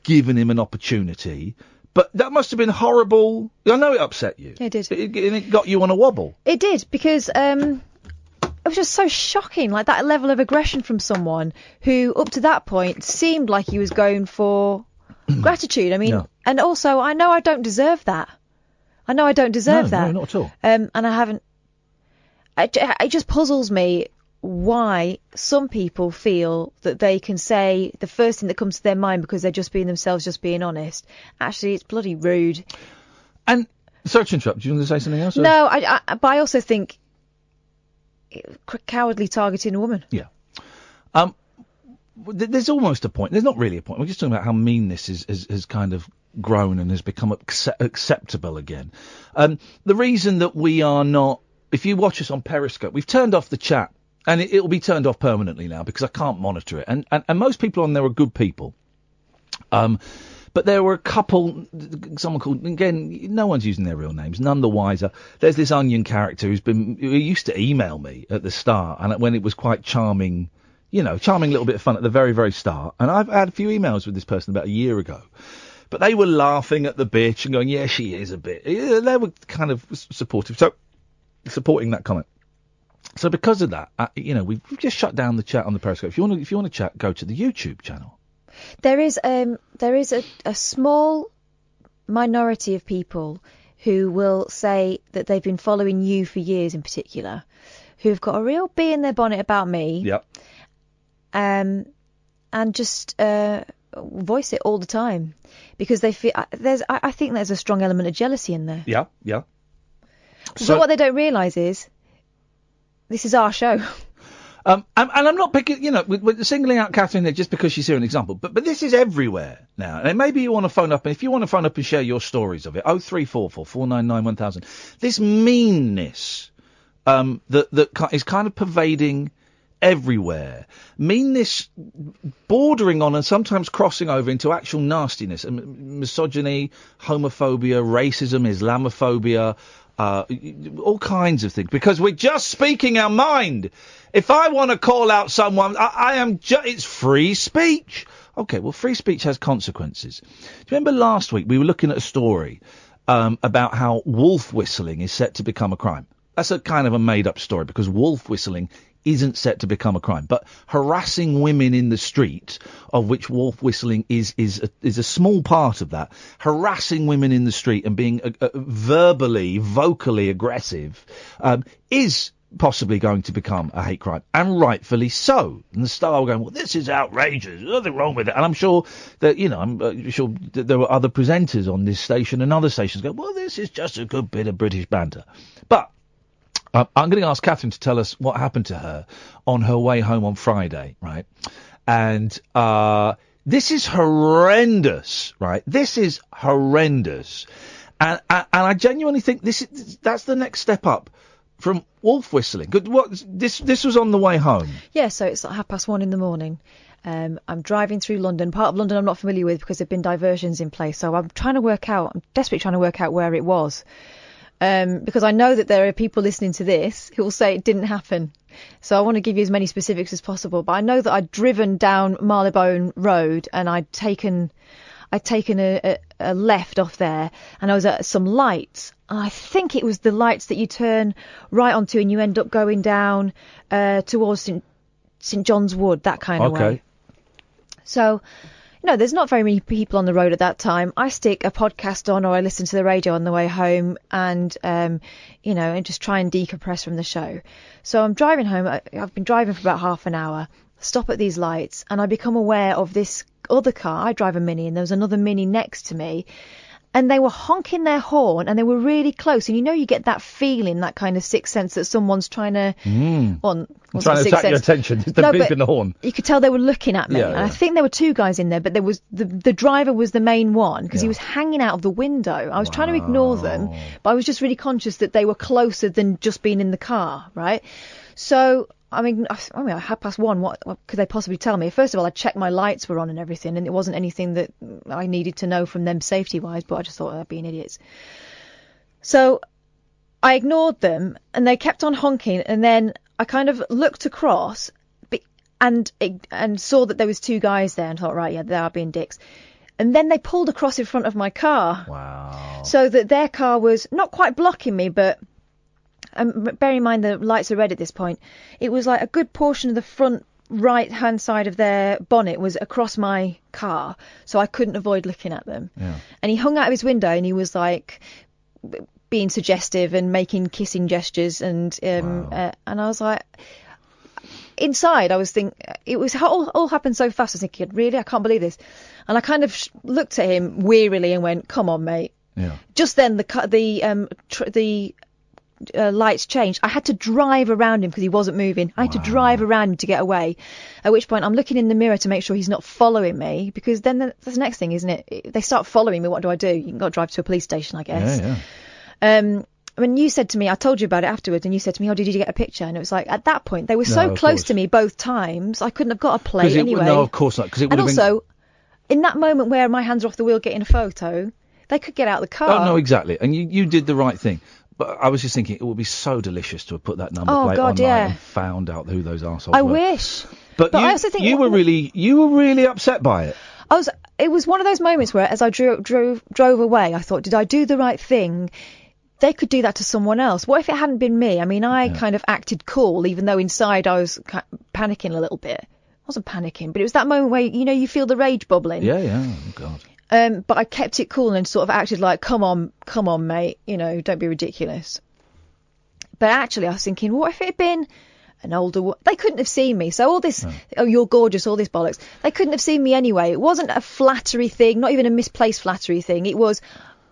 given him an opportunity. But that must have been horrible. I know it upset you. It did. It got you on a wobble. It did, because it was just so shocking, like that level of aggression from someone who, up to that point, seemed like he was going for gratitude. I mean, No. And also, I know I don't deserve that. I know I don't deserve that. No, not at all. And I haven't. It just puzzles me why some people feel that they can say the first thing that comes to their mind because they're just being themselves, just being honest. Actually, it's bloody rude. And sorry to interrupt. Do you want to say something else? No, but I also think cowardly targeting a woman. Yeah. There's almost a point. There's not really a point. We're just talking about how mean this has kind of grown and has become acceptable again. The reason that we are not, if you watch us on Periscope, we've turned off the chat, and it'll be turned off permanently now because I can't monitor it. And most people on there are good people. But there were a couple, someone called, again, no one's using their real names, none the wiser. There's this Onion character who used to email me at the start, and when it was quite charming, charming little bit of fun at the very, very start. And I've had a few emails with this person about a year ago. But they were laughing at the bitch and going, yeah, she is a bit. They were kind of supportive. So, supporting that comment. So because of that, we've just shut down the chat on the Periscope. If you want to chat, go to the YouTube channel. There is a small minority of people who will say that they've been following you for years in particular, who've got a real bee in their bonnet about me. Yep. And just voice it all the time because they feel I think there's a strong element of jealousy in there. Yeah, yeah. But what they don't realise is this is our show. And I'm not picking, we're singling out Katherine there just because she's here an example, but this is everywhere now. And maybe you want to phone up, and if you want to phone up and share your stories of it, 0344 499 1000. This meanness that is kind of pervading everywhere. Meanness bordering on and sometimes crossing over into actual nastiness, misogyny, homophobia, racism, Islamophobia, all kinds of things, because we're just speaking our mind. If I want to call out someone, it's free speech. Okay, well, free speech has consequences. Do you remember last week we were looking at a story about how wolf whistling is set to become a crime? That's a kind of a made-up story because wolf whistling isn't set to become a crime, but harassing women in the street, of which wolf whistling is a small part of that, harassing women in the street and being vocally aggressive, is possibly going to become a hate crime, and rightfully so. And the Star were going, well, this is outrageous, there's nothing wrong with it. And I'm sure that, I'm sure that there were other presenters on this station and other stations going, well, this is just a good bit of British banter. But I'm going to ask Katherine to tell us what happened to her on her way home on Friday, right? And this is horrendous, right? This is horrendous. And I genuinely think that's the next step up from wolf whistling. This was on the way home. Yeah, so it's like 1:30 in the I'm driving through London, part of London I'm not familiar with because there have been diversions in place. So I'm desperately trying to work out where it was. Because I know that there are people listening to this who will say it didn't happen. So I want to give you as many specifics as possible. But I know that I'd driven down Marylebone Road and I'd taken a left off there, and I was at some lights. And I think it was the lights that you turn right onto and you end up going down towards St John's Wood, that kind of way. So, there's not very many people on the road at that time. I stick a podcast on or I listen to the radio on the way home and, and just try and decompress from the show. So I'm driving home. I've been driving for about half an hour, stop at these lights, and I become aware of this other car. I drive a Mini and there was another Mini next to me. and they were honking their horn, and they were really close. And you get that feeling, that kind of sixth sense that someone's trying to... trying to attract your attention. It's the beep in the horn. You could tell they were looking at me. Yeah, and I think there were two guys in there, but there was the driver was the main one, because he was hanging out of the window. I was trying to ignore them, but I was just really conscious that they were closer than just being in the car, right? So... I mean, at 1:30, what could they possibly tell me? First of all, I checked my lights were on and everything, and it wasn't anything that I needed to know from them safety-wise, but I just thought they're being idiots. So I ignored them, and they kept on honking, and then I kind of looked across and saw that there was two guys there, and thought, right, yeah, they are being dicks. And then they pulled across in front of my car. Wow. So that their car was not quite blocking me, but... bear in mind the lights are red at this point. It was like a good portion of the front right-hand side of their bonnet was across my car, so I couldn't avoid looking at them. Yeah. And he hung out of his window, and he was like being suggestive and making kissing gestures, and and I was like, inside I was thinking, it was all happened so fast. I was thinking, really, I can't believe this. And I kind of looked at him wearily and went, come on, mate. Yeah. Just then the lights changed. I had to drive around him because he wasn't moving. I had to drive around him to get away. At which point I'm looking in the mirror to make sure he's not following me, because then that's the next thing, isn't it? They start following me. What do? You can go drive to a police station, I guess. Yeah. When you said to me, I told you about it afterwards, and you said to me, oh, did you get a picture? And it was like, at that point, they were so close to me both times, I couldn't have got a plate anyway. No, of course not. Because it would and have also, in that moment where my hands are off the wheel getting a photo, they could get out of the car. Oh, no, exactly. And you did the right thing. But I was just thinking, it would be so delicious to have put that number plate online and found out who those arseholes were. I wish. But I also think you were really upset by it. It was one of those moments where, as I drove away, I thought, did I do the right thing? They could do that to someone else. What if it hadn't been me? I mean, I kind of acted cool, even though inside I was panicking a little bit. I wasn't panicking, but it was that moment where, you feel the rage bubbling. Yeah. Oh, God. But I kept it cool and sort of acted like, come on, mate, don't be ridiculous. But actually, I was thinking, what if it had been an older woman? They couldn't have seen me. So all this, oh, you're gorgeous, all this bollocks. They couldn't have seen me anyway. It wasn't a flattery thing, not even a misplaced flattery thing. It was,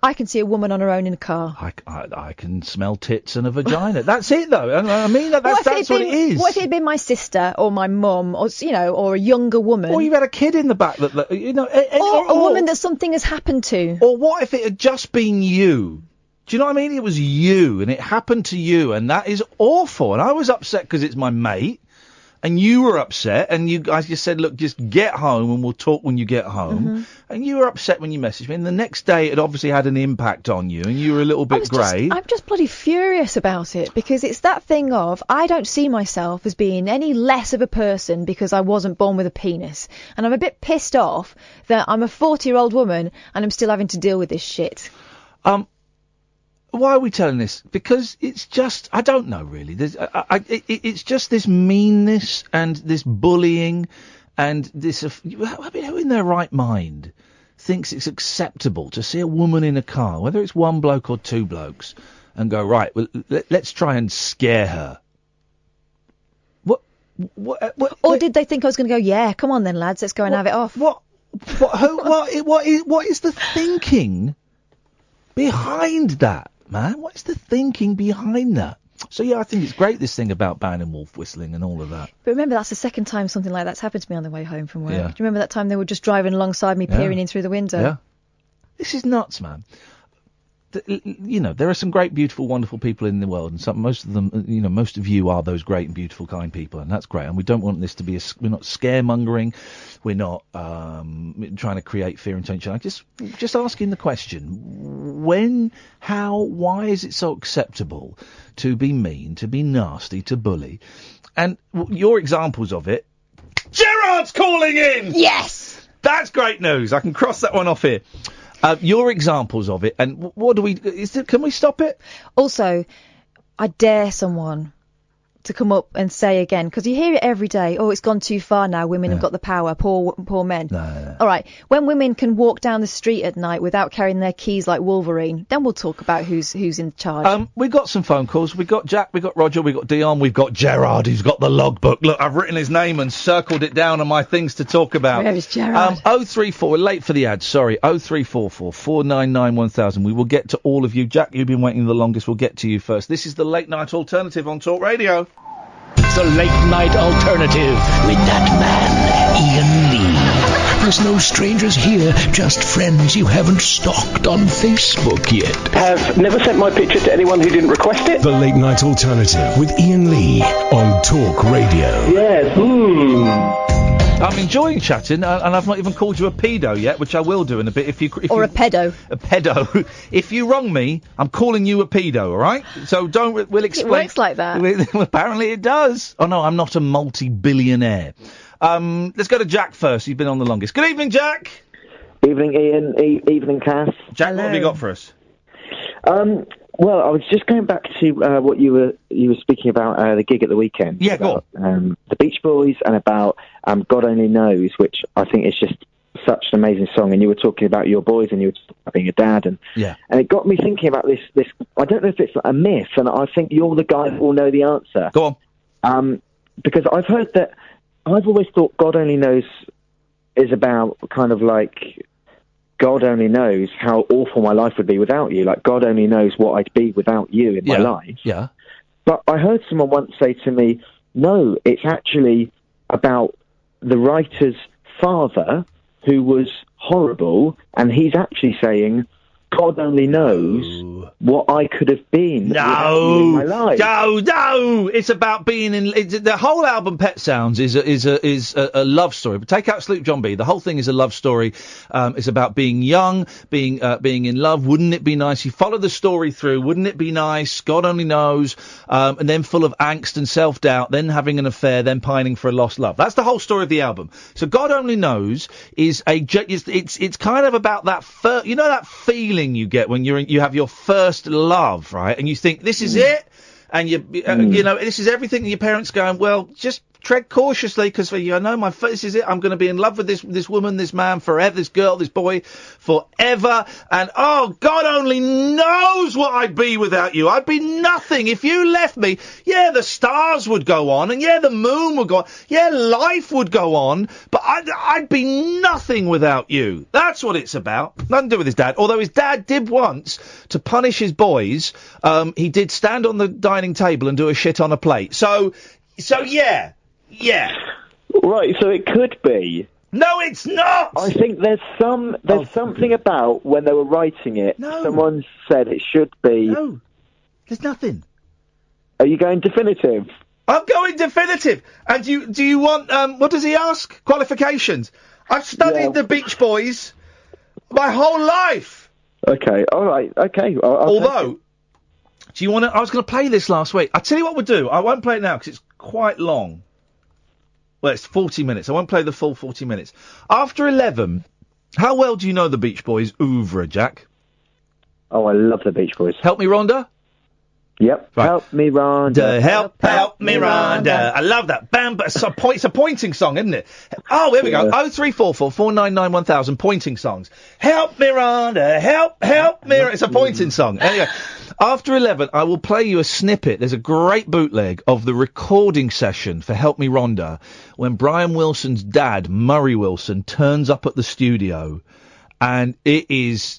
I can see a woman on her own in a car. I can smell tits and a vagina. That's it, though. I mean, that's what it is. What if it had been my sister or my mum, or or a younger woman? Or you've had a kid in the back that or a woman that something has happened to. Or what if it had just been you? Do you know what I mean? It was you, and it happened to you, and that is awful. And I was upset because it's my mate. And you were upset, and you guys just said, look, just get home and we'll talk when you get home. Mm-hmm. And you were upset when you messaged me. And the next day it obviously had an impact on you, and you were a little bit grey. I'm just bloody furious about it, because it's that thing of, I don't see myself as being any less of a person because I wasn't born with a penis. And I'm a bit pissed off that I'm a 40-year-old woman and I'm still having to deal with this shit. Why are we telling this? Because it's just, I don't know really. It's just this meanness and this bullying and this, I mean, who in their right mind thinks it's acceptable to see a woman in a car, whether it's one bloke or two blokes, and go, right, well, let's try and scare her. What? Or did they think I was going to go, yeah, come on then lads, let's go and have it off? What is the thinking behind that? Man, what's the thinking behind that? So, yeah, I think it's great, this thing about Bannon wolf whistling and all of that. But remember, that's the second time something like that's happened to me on the way home from work. Yeah. Do you remember that time they were just driving alongside me, peering in through the window? Yeah. This is nuts, man. There are some great, beautiful, wonderful people in the world, and most of them, most of you are those great and beautiful, kind people, and that's great. And we don't want this to be we're not scaremongering, we're not trying to create fear and tension. I'm just asking the question: when, how, why is it so acceptable to be mean, to be nasty, to bully? And your examples of it. Gerard's calling in. Yes, that's great news. I can cross that one off here. Your examples of it, and what do we... can we stop it? Also, I dare someone to come up and say again, because you hear it every day. Oh, it's gone too far now. Women have got the power. Poor men. No. All right. When women can walk down the street at night without carrying their keys like Wolverine, then we'll talk about who's in charge. We've got some phone calls. We've got Jack, we've got Roger, we've got Dion, we've got Gerard, who's got the logbook. Look, I've written his name and circled it down on my things to talk about. Where is Gerard? 034, we're late for the ads, sorry. 0344 499 1000. We will get to all of you. Jack, you've been waiting the longest. We'll get to you first. This is the Late Night Alternative on Talk Radio. The Late Night Alternative with that man, Iain Lee. There's no strangers here, just friends you haven't stalked on Facebook yet. Have never sent my picture to anyone who didn't request it. The Late Night Alternative with Iain Lee on Talk Radio. Yes. I'm enjoying chatting, and I've not even called you a pedo yet, which I will do in a bit. A pedo. A pedo. If you wrong me, I'm calling you a pedo, all right? So we'll explain. It works like that. Apparently it does. Oh, no, I'm not a multi-billionaire. Let's go to Jack first. He's been on the longest. Good evening, Jack. Evening, Ian. Evening, Cass. Jack, What have you got for us? Well, I was just going back to what you were speaking about the gig at the weekend. Yeah, about, go on. The Beach Boys and about God Only Knows, which I think is just such an amazing song. And you were talking about your boys and you were talking about being a dad, and it got me thinking about this. I don't know if it's a myth, and I think you're the guy that will know the answer. Go on. Because I've heard that. I've always thought God Only Knows is about kind of like, God only knows how awful my life would be without you. Like, God only knows what I'd be without you in my life. Yeah. But I heard someone once say to me, no, it's actually about the writer's father who was horrible, and he's actually saying, God only knows what I could have been without you in my life. No, it's about being in. The whole album, Pet Sounds, is a love story. But take out Sloop John B. The whole thing is a love story. It's about being young, being in love. Wouldn't it be nice? You follow the story through. Wouldn't it be nice? God only knows. And then full of angst and self-doubt. Then having an affair. Then pining for a lost love. That's the whole story of the album. So God Only Knows is it's kind of about that that feeling you get when you have your first love, right? And you think this is it, and this is everything. And your parents going, well, just tread cautiously, because this is it. I'm going to be in love with this woman, this man forever, this girl, this boy forever. And oh, God only knows what I'd be without you. I'd be nothing if you left me. Yeah, the stars would go on, and yeah, the moon would go on. Yeah, life would go on, but I'd be nothing without you. That's what it's about. Nothing to do with his dad. Although his dad did once, to punish his boys, he did stand on the dining table and do a shit on a plate. So yeah. Yeah. Right, so it could be. No, it's not! I think there's something about when they were writing it, someone said it should be... No, there's nothing. Are you going definitive? I'm going definitive. And do you want, what does he ask? Qualifications. I've studied the Beach Boys my whole life. Okay, alright, okay. Although, do you want to... I was going to play this last week. I'll tell you what we'll do. I won't play it now because it's quite long. Well, it's 40 minutes. I won't play the full 40 minutes. After 11, how well do you know the Beach Boys' oeuvre, Jack? Oh, I love the Beach Boys. Help Me Rhonda? Yep. Right. Help me, Rhonda. Help me, Rhonda. I love that. Bam, but it's a pointing song, isn't it? Oh, here we go. 0344 499 1000 pointing songs. Help me, Rhonda. Help me. It's a pointing song. Anyway, after 11, I will play you a snippet. There's a great bootleg of the recording session for Help Me, Rhonda, when Brian Wilson's dad, Murry Wilson, turns up at the studio. And it is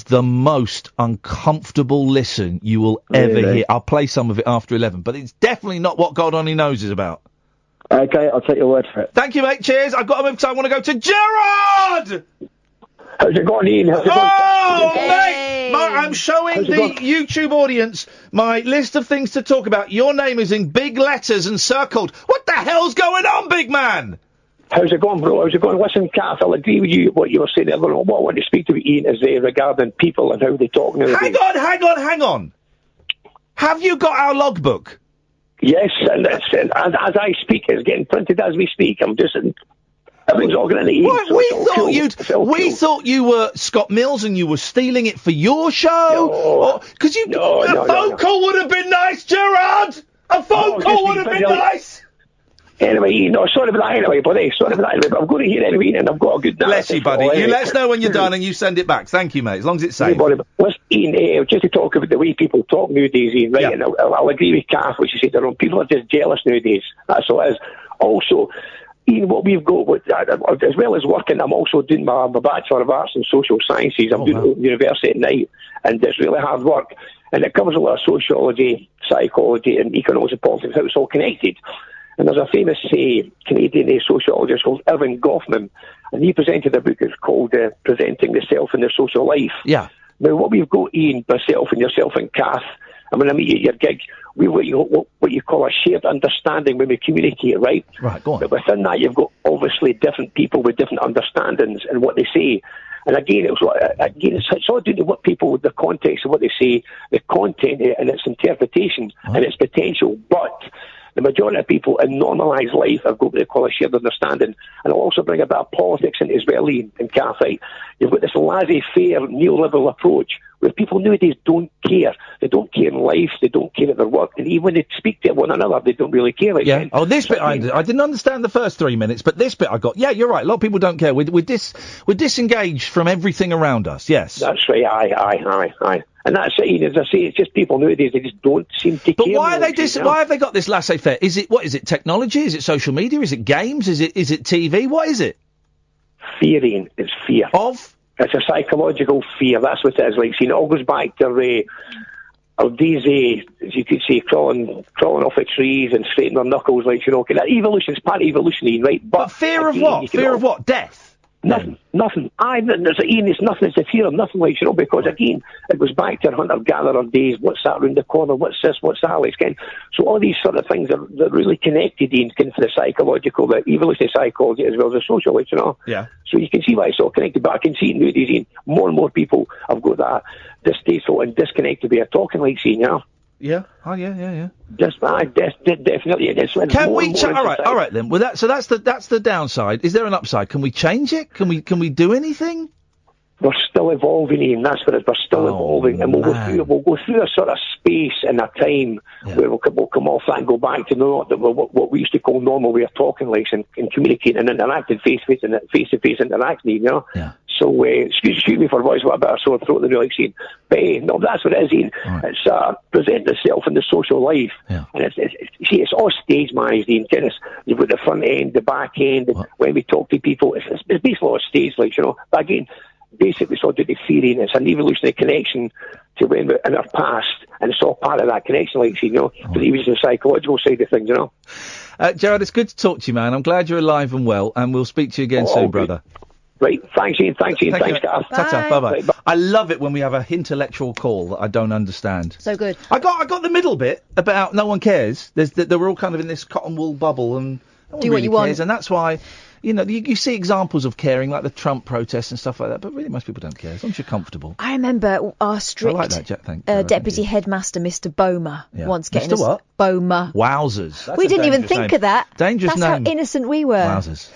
the most uncomfortable listen you will ever hear. I'll play some of it after 11, but it's definitely not what God Only Knows is about. Okay, I'll take your word for it. Thank you, mate. Cheers. I've got to move because I want to go to Gerard! How's it going, Ian? How's it going? Oh, mate! I'm showing the YouTube audience my list of things to talk about. Your name is in big letters and circled. What the hell's going on, big man? How's it going, bro? How's it going? Listen, Kath, I'll agree with you what you were saying. What I want to speak to Ian is regarding people and how they talk nowadays. Hang on. Have you got our logbook? Yes, and as I speak, it's getting printed as we speak. I'm just... Everything's all going to eat. We thought you were Scott Mills and you were stealing it for your show. Because a phone call would have been nice, Gerard. A phone phone call would have been nice. Anyway, Ian, no, sorry about that anyway, buddy. Sorry about that anyway, but I'm going to hear anyway, and I've got a good Bless you, buddy. You let us know when you're done and you send it back. Thank you, mate, as long as it's safe. Listen, Ian, just to talk about the way people talk nowadays, Ian, right? Yeah. And I'll agree with Kath, what she said earlier on. People are just jealous nowadays. That's all it is. Also, Ian, what we've got, as well as working, I'm also doing my Bachelor of Arts in Social Sciences. I'm doing Open University at night, and it's really hard work. And it covers a lot of sociology, psychology, and economics and politics, how it's all connected. And there's a famous Canadian sociologist called Irving Goffman, and he presented a book that's called Presenting the Self in Their Social Life. Yeah. Now, what we've got, Ian, myself and yourself and Kath, and when I meet you at your gig, we what you call a shared understanding when we communicate, right? Right, go on. But within that, you've got obviously different people with different understandings and what they say. And again, it's all due to what people, the context of what they say, the content and its interpretation and its potential. But the majority of people in normalised life have got what they call a shared understanding. And I'll also bring a bit of politics into as well, Ian and Kath, right? You've got this laissez-faire neoliberal approach where people nowadays don't care. They don't care in life, they don't care at their work, and even when they speak to one another, they don't really care. Yeah. Oh, this bit I didn't understand the first 3 minutes, but this bit I got. Yeah, you're right. A lot of people don't care. We're disengaged from everything around us. Yes. That's right. Aye. And that's it. As I say, it's just people nowadays, they just don't seem to care. But why are they why have they got this laissez-faire? Is it technology? Is it social media? Is it games? Is it TV? What is it? Fear, Ian. It's fear. Of? It's a psychological fear. That's what it is. Like, it all goes back to these, as you could say, crawling off of trees and straightening their knuckles, like, evolution is part of evolution, Ian, right? But fear of what? Fear of what? Death? Nothing. Ian, it's nothing. It's a fear of nothing, like, because again, it goes back to our hunter-gatherer days. What's that around the corner? What's this? What's that? Like, so all these sort of things they're really connected, Ian, for the psychological, the evolutionary psychology as well as the social, like, Yeah. So you can see why it's all connected. But I can see nowadays, Ian, more and more people have got that distasteful and disconnected way of talking, like, seeing, Yeah. Oh, yeah. Definitely. Can we? All right then. Well, that's the downside. Is there an upside? Can we change it? Can we do anything? We're still evolving, Ian. That's what it is. We're still evolving, and we'll go through a sort of space and a time where we'll come off that and go back to what we used to call normal way of talking, like, and communicating and interacting face-to-face interaction, Yeah. So, excuse me for voice, what a bit of sore throat than really saying. But no, that's what it is, Ian. Right. It's present itself in the social life, and it's all stage managed, Ian. You've got the front end, the back end, and when we talk to people, it's basically all stage, like, But again, basically, it's all due to theory, and it's an evolutionary connection to when we're in our past, and it's all part of that connection, like, to the psychological side of things, Gerard, it's good to talk to you, man. I'm glad you're alive and well, and we'll speak to you again soon, brother. Right, thanks, Ian. Thanks, Kath. Ta-ta, bye-bye. I love it when we have a intellectual call that I don't understand. So good. I got the middle bit about no one cares. They were all kind of in this cotton wool bubble, and no one do what really you cares, want. and that's why. You see examples of caring, like the Trump protests and stuff like that, but really most people don't care, as long as you're comfortable. I remember our strict I like that, Jack, thank you. deputy headmaster, Mr. Bomer, once getting Mr. what? Bomer. Wowzers. We didn't even think of that. Dangerous That's name. how innocent we were. Wowzers.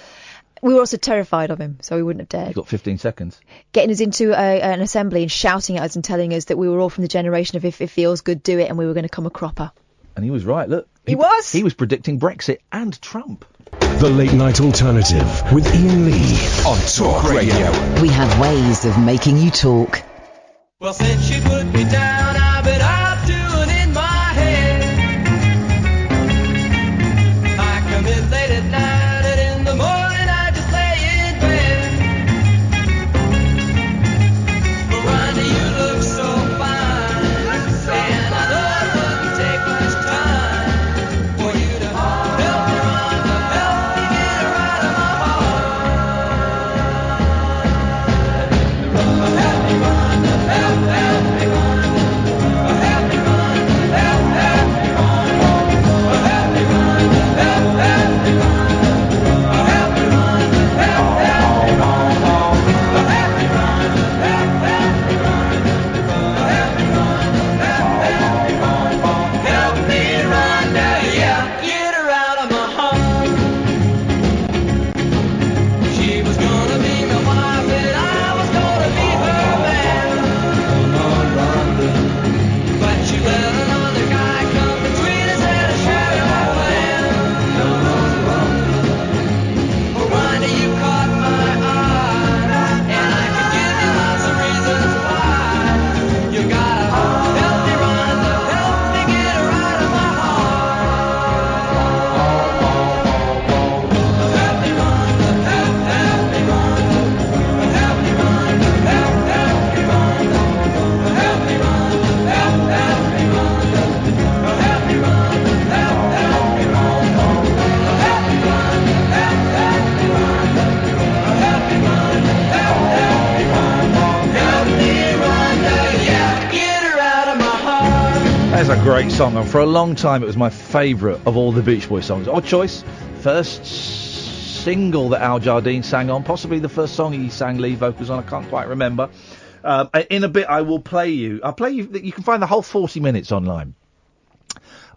We were also terrified of him, so we wouldn't have dared. You've got 15 seconds. Getting us into an assembly and shouting at us and telling us that we were all from the generation of if it feels good, do it, and we were going to come a cropper. And he was right, look. He was. He was predicting Brexit and Trump. The Late Night Alternative with Iain Lee on Talk Radio. We have ways of making you talk. Well, since she put me down, I've been up to and in my head. I come in late at night and in the morning I just lay in bed. Miranda, you look so fine, and I know it wouldn't take much time for you to help me, Miranda, help me get her out of my heart. Help me, Miranda, help me, Miranda, help great song, and for a long time it was my favourite of all the Beach Boys songs. Odd choice. First single that Al Jardine sang on, possibly the first song he sang lead vocals on, I can't quite remember. In a bit I'll play you, you can find the whole 40 minutes online.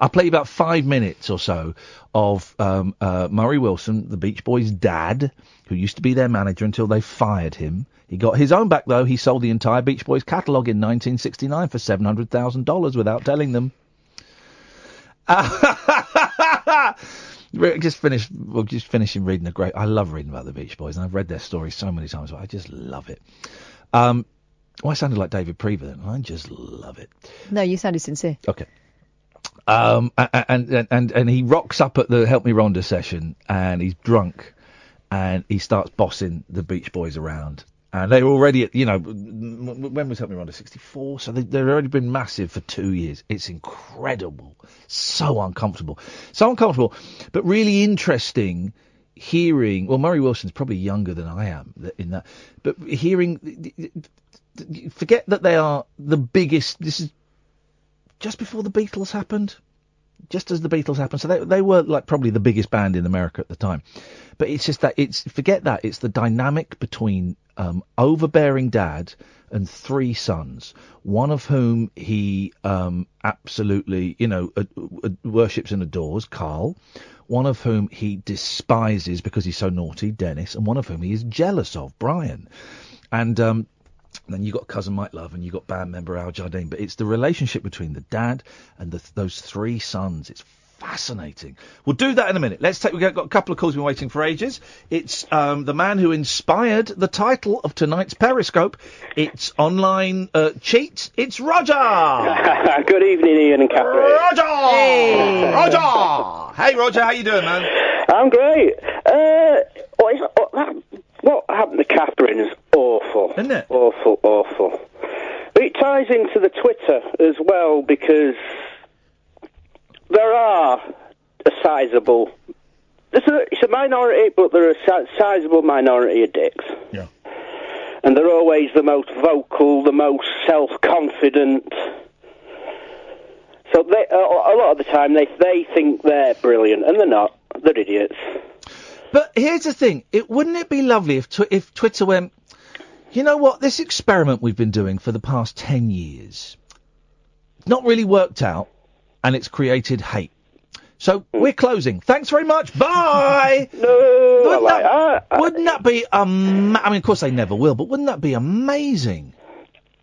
I'll play you about 5 minutes or so of Murry Wilson, the Beach Boys' dad, who used to be their manager until they fired him. He got his own back, though. He sold the entire Beach Boys catalogue in 1969 for $700,000 without telling them. Just finishing reading I love reading about the Beach Boys, and I've read their stories so many times, but I just love it. I sounded like David Prever then. I just love it. No, you sounded sincere. Okay. And he rocks up at the Help Me Rhonda session, and he's drunk, and he starts bossing the Beach Boys around. And they're already, when was Help Me Rhonda? 64? So they've already been massive for 2 years. It's incredible. So uncomfortable. But really interesting hearing, well, Murry Wilson's probably younger than I am in that, but hearing, forget that they are the biggest, this is just before the Beatles happened. Just as the Beatles happened. So they were like probably the biggest band in America at the time. But it's just that it's the dynamic between overbearing dad and 3 sons, one of whom he absolutely, worships and adores, Carl, one of whom he despises because he's so naughty, Dennis, and one of whom he is jealous of, Brian. And then you've got Cousin Mike Love and you've got band member Al Jardine. But it's the relationship between the dad and those 3 sons. It's fascinating. We'll do that in a minute. We've got a couple of calls we've been waiting for ages. It's the man who inspired the title of tonight's Periscope. It's online cheat. It's Roger! Good evening, Iain and Katherine. Roger! Hey! Roger! Hey, Roger, how you doing, man? I'm great. What happened to Katherine is awful. Isn't it? Awful. But it ties into the Twitter as well, because there are it's a minority, but there are a sizable minority of dicks. Yeah. And they're always the most vocal, the most self-confident. So a lot of the time they think they're brilliant, and they're not. They're idiots. But here's the thing. Wouldn't it be lovely if Twitter went, you know what, this experiment we've been doing for the past 10 years, not really worked out, and it's created hate. So we're closing. Thanks very much. Bye. Wouldn't that be? I mean, of course they never will, but wouldn't that be amazing?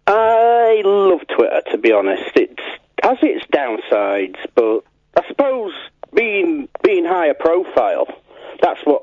I love Twitter, to be honest. It has its downsides, but I suppose being higher profile, that's where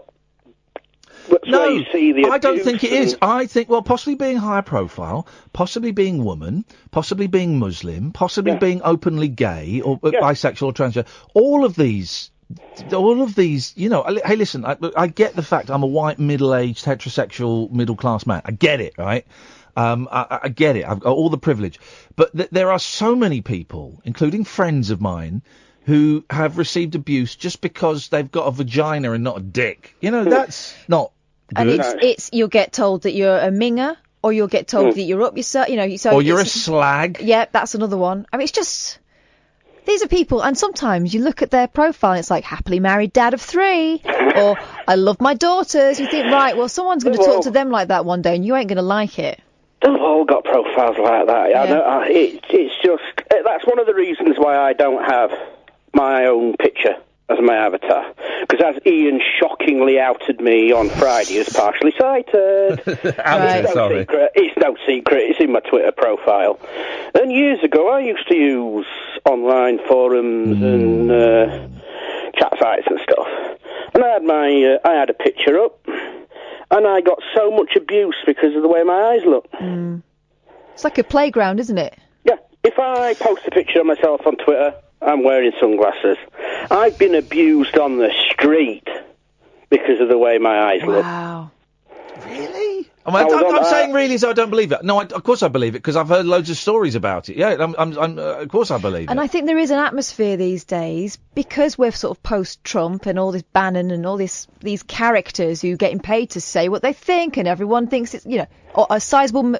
you see the abuse. I don't think it is. I think, well, possibly being higher profile, possibly being woman, possibly being Muslim, possibly being openly gay or bisexual or transgender. All of these, hey, listen, I get the fact I'm a white, middle-aged, heterosexual, middle-class man. I get it, right? I get it. I've got all the privilege. But there are so many people, including friends of mine, who have received abuse just because they've got a vagina and not a dick. That's not good. And it's you'll get told that you're a minger, or you'll get told that you're up yourself, or you're a slag. Yeah, that's another one. I mean, it's just, these are people, and sometimes you look at their profile and it's like, happily married dad of 3, or I love my daughters. You think, right, well, someone's going to talk to them like that one day, and you ain't going to like it. They've all got profiles like that. Yeah. I know, it's just, that's one of the reasons why I don't have my own picture as my avatar, because as Ian shockingly outed me on Friday as partially sighted. It's no secret, it's in my Twitter profile. And years ago I used to use online forums and chat sites and stuff, and I had a picture up, and I got so much abuse because of the way my eyes look. It's like a playground, isn't it? Yeah, if I post a picture of myself on Twitter, I'm wearing sunglasses. I've been abused on the street because of the way my eyes look. Wow. Really? I'm saying really as I don't believe it. No, of course I believe it, because I've heard loads of stories about it. Yeah, of course I believe it. And I think there is an atmosphere these days, because we're sort of post-Trump and all this Bannon and all these characters who are getting paid to say what they think, and everyone thinks it's, or a sizable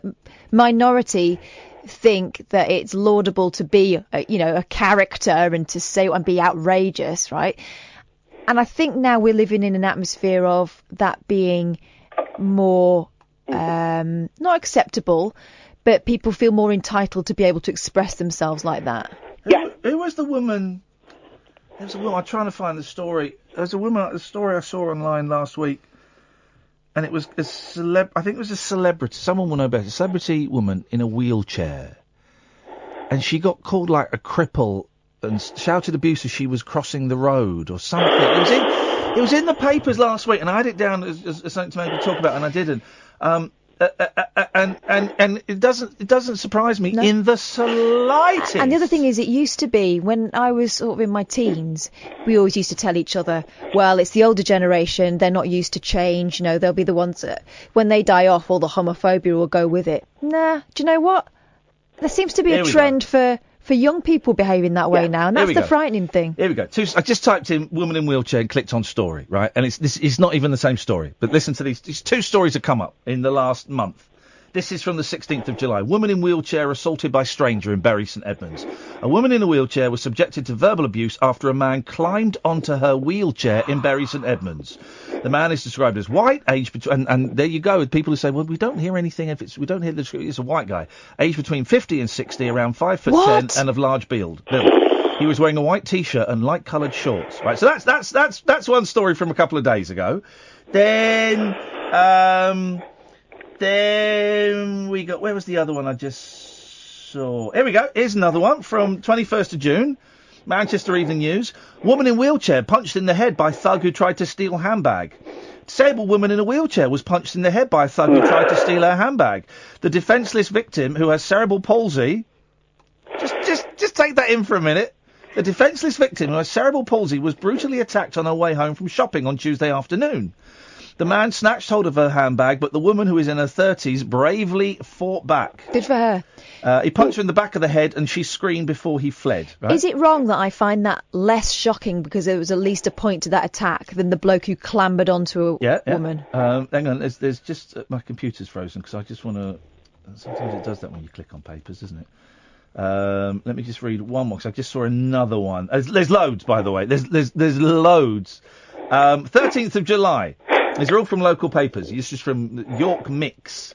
minority think that it's laudable to be, a character and to say and be outrageous, right? And I think now we're living in an atmosphere of that being more not acceptable, but people feel more entitled to be able to express themselves like that. Who was the woman? There was a woman. I'm trying to find the story. There's a woman. The story I saw online last week, and it was a I think it was a celebrity. Someone will know better. A celebrity woman in a wheelchair, and she got called like a cripple and shouted abuse as she was crossing the road or something. It was in the papers last week, and I had it down as something to maybe talk about, and I didn't. And it doesn't surprise me in the slightest. And the other thing is, it used to be when I was sort of in my teens, we always used to tell each other, well, it's the older generation, they're not used to change, they'll be the ones that, when they die off, all the homophobia will go with it. Nah, do you know what? There seems to be a trend for young people behaving that way now, and that's the frightening thing. Here we go. I just typed in woman in wheelchair and clicked on story, right? And it's not even the same story. But listen to these two stories have come up in the last month. This is from the 16th of July. Woman in wheelchair assaulted by stranger in Bury St Edmunds. A woman in a wheelchair was subjected to verbal abuse after a man climbed onto her wheelchair in Bury St Edmunds. The man is described as white, age between, and there you go with people who say, well, we don't hear anything if we don't hear the description. It's a white guy, aged between 50 and 60, around 5'10", and of large build. He was wearing a white t-shirt and light-coloured shorts. Right, so that's one story from a couple of days ago. Then we got, where was the other one I just saw? Here we go. Here's another one from 21st of June. Manchester Evening News. Woman in wheelchair punched in the head by thug who tried to steal handbag. Disabled woman in a wheelchair was punched in the head by a thug who tried to steal her handbag. The defenceless victim, who has cerebral palsy... Just take that in for a minute. The defenceless victim, who has cerebral palsy, was brutally attacked on her way home from shopping on Tuesday afternoon. The man snatched hold of her handbag, but the woman, who is in her 30s, bravely fought back. Good for her. He punched her in the back of the head, and she screamed before he fled. Right? Is it wrong that I find that less shocking because there was at least a point to that attack than the bloke who clambered onto a woman? Hang on, there's just... my computer's frozen, because I just want to... Sometimes it does that when you click on papers, doesn't it? Let me just read one more, because I just saw another one. There's loads, by the way. There's loads. 13th of July. These are all from local papers. This is from York Mix.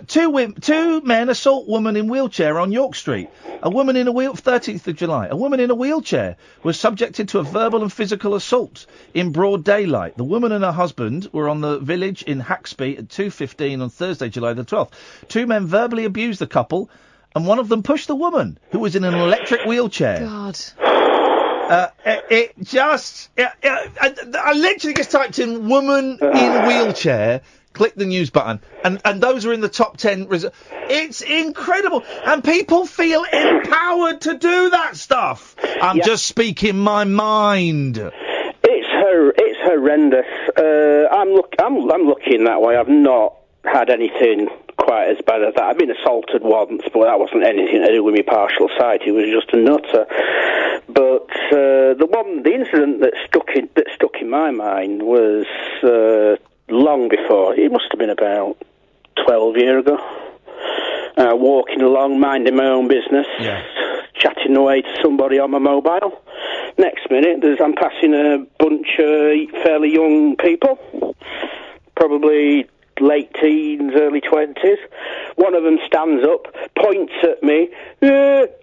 Two men assault woman in wheelchair on York Street. 13th of July. A woman in a wheelchair was subjected to a verbal and physical assault in broad daylight. The woman and her husband were on the village in Haxby at 2:15 on Thursday, July the 12th. Two men verbally abused the couple, and one of them pushed the woman, who was in an electric wheelchair. God. I literally just typed in woman in wheelchair, click the news button, and those are in the top 10 It's incredible, and people feel empowered to do that stuff. I'm just speaking my mind. It's horrendous. I'm looking that way. I've not had anything quite as bad as that. I've been assaulted once, but that wasn't anything to do with my partial sight. He was just a nutter. But the incident that stuck in my mind was long before. It must have been about 12 years ago. Walking along, minding my own business, chatting away to somebody on my mobile. Next minute, I'm passing a bunch of fairly young people, probably late teens, early 20s. One of them stands up, points at me.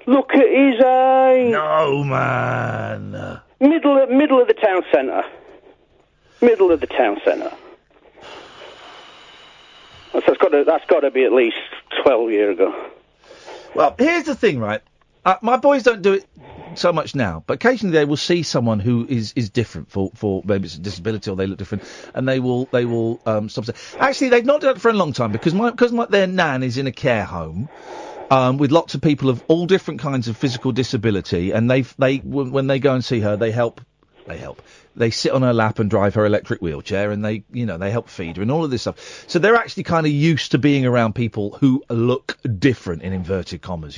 Look at his eye. No, man. Middle of the town centre. Middle of the town centre. That's got to be at least 12 years ago. Well, here's the thing, right? My boys don't do it so much now, but occasionally they will see someone who is different for maybe it's a disability or they look different, and they will stop. Actually, they've not done it for a long time because their nan is in a care home with lots of people of all different kinds of physical disability, and when they go and see her, they help. They sit on her lap and drive her electric wheelchair, and they help feed her and all of this stuff. So they're actually kind of used to being around people who look different, in inverted commas,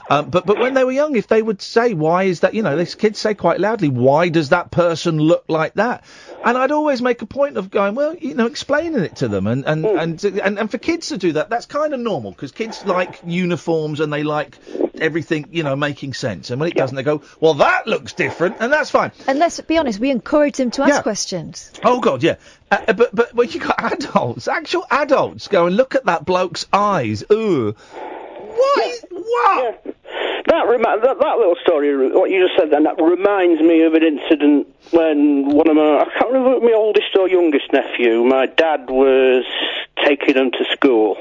But when they were young, if they would say, why is that, these kids say quite loudly, why does that person look like that? And I'd always make a point of going, well, explaining it to them. And for kids to do that, that's kind of normal, because kids like uniforms and they like everything, making sense. And when it doesn't, they go, well, that looks different, and that's fine. And let's be honest, we encourage them to ask questions. Oh, God, yeah. But when you got actual adults go and look at that bloke's eyes, ugh. What? Yeah. That little story, what you just said then, that reminds me of an incident when I can't remember my oldest or youngest nephew, my dad was taking him to school,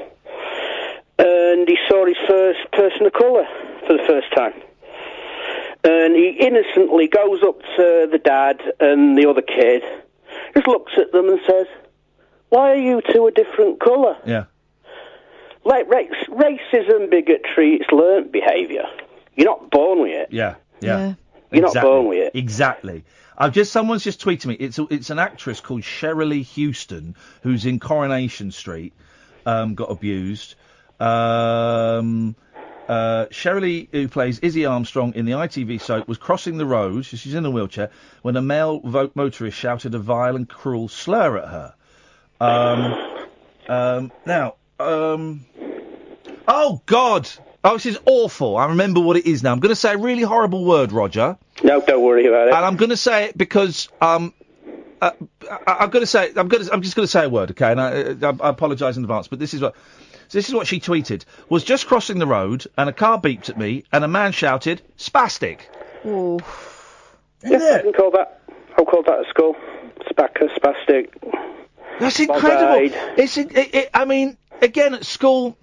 and he saw his first person of colour for the first time. And he innocently goes up to the dad and the other kid, just looks at them and says, why are you two a different colour? Yeah. Like racism, bigotry, it's learnt behaviour. You're not born with it. Yeah. You're not born with it. Exactly. Someone's just tweeted me. It's an actress called Shirley Houston who's in Coronation Street, got abused. Shirley, who plays Izzy Armstrong in the ITV soap, was crossing the road, she's in a wheelchair, when a male motorist shouted a vile and cruel slur at her. Oh, God! Oh, this is awful. I remember what it is now. I'm going to say a really horrible word, Roger. No, don't worry about it. And I'm going to say it because I'm just going to say a word, okay? And I apologise in advance, but this is what she tweeted. Was just crossing the road, and a car beeped at me, and a man shouted, "Spastic." Ooh. Yeah, I'll call that at school. Spastic. That's incredible. I mean, again, at school.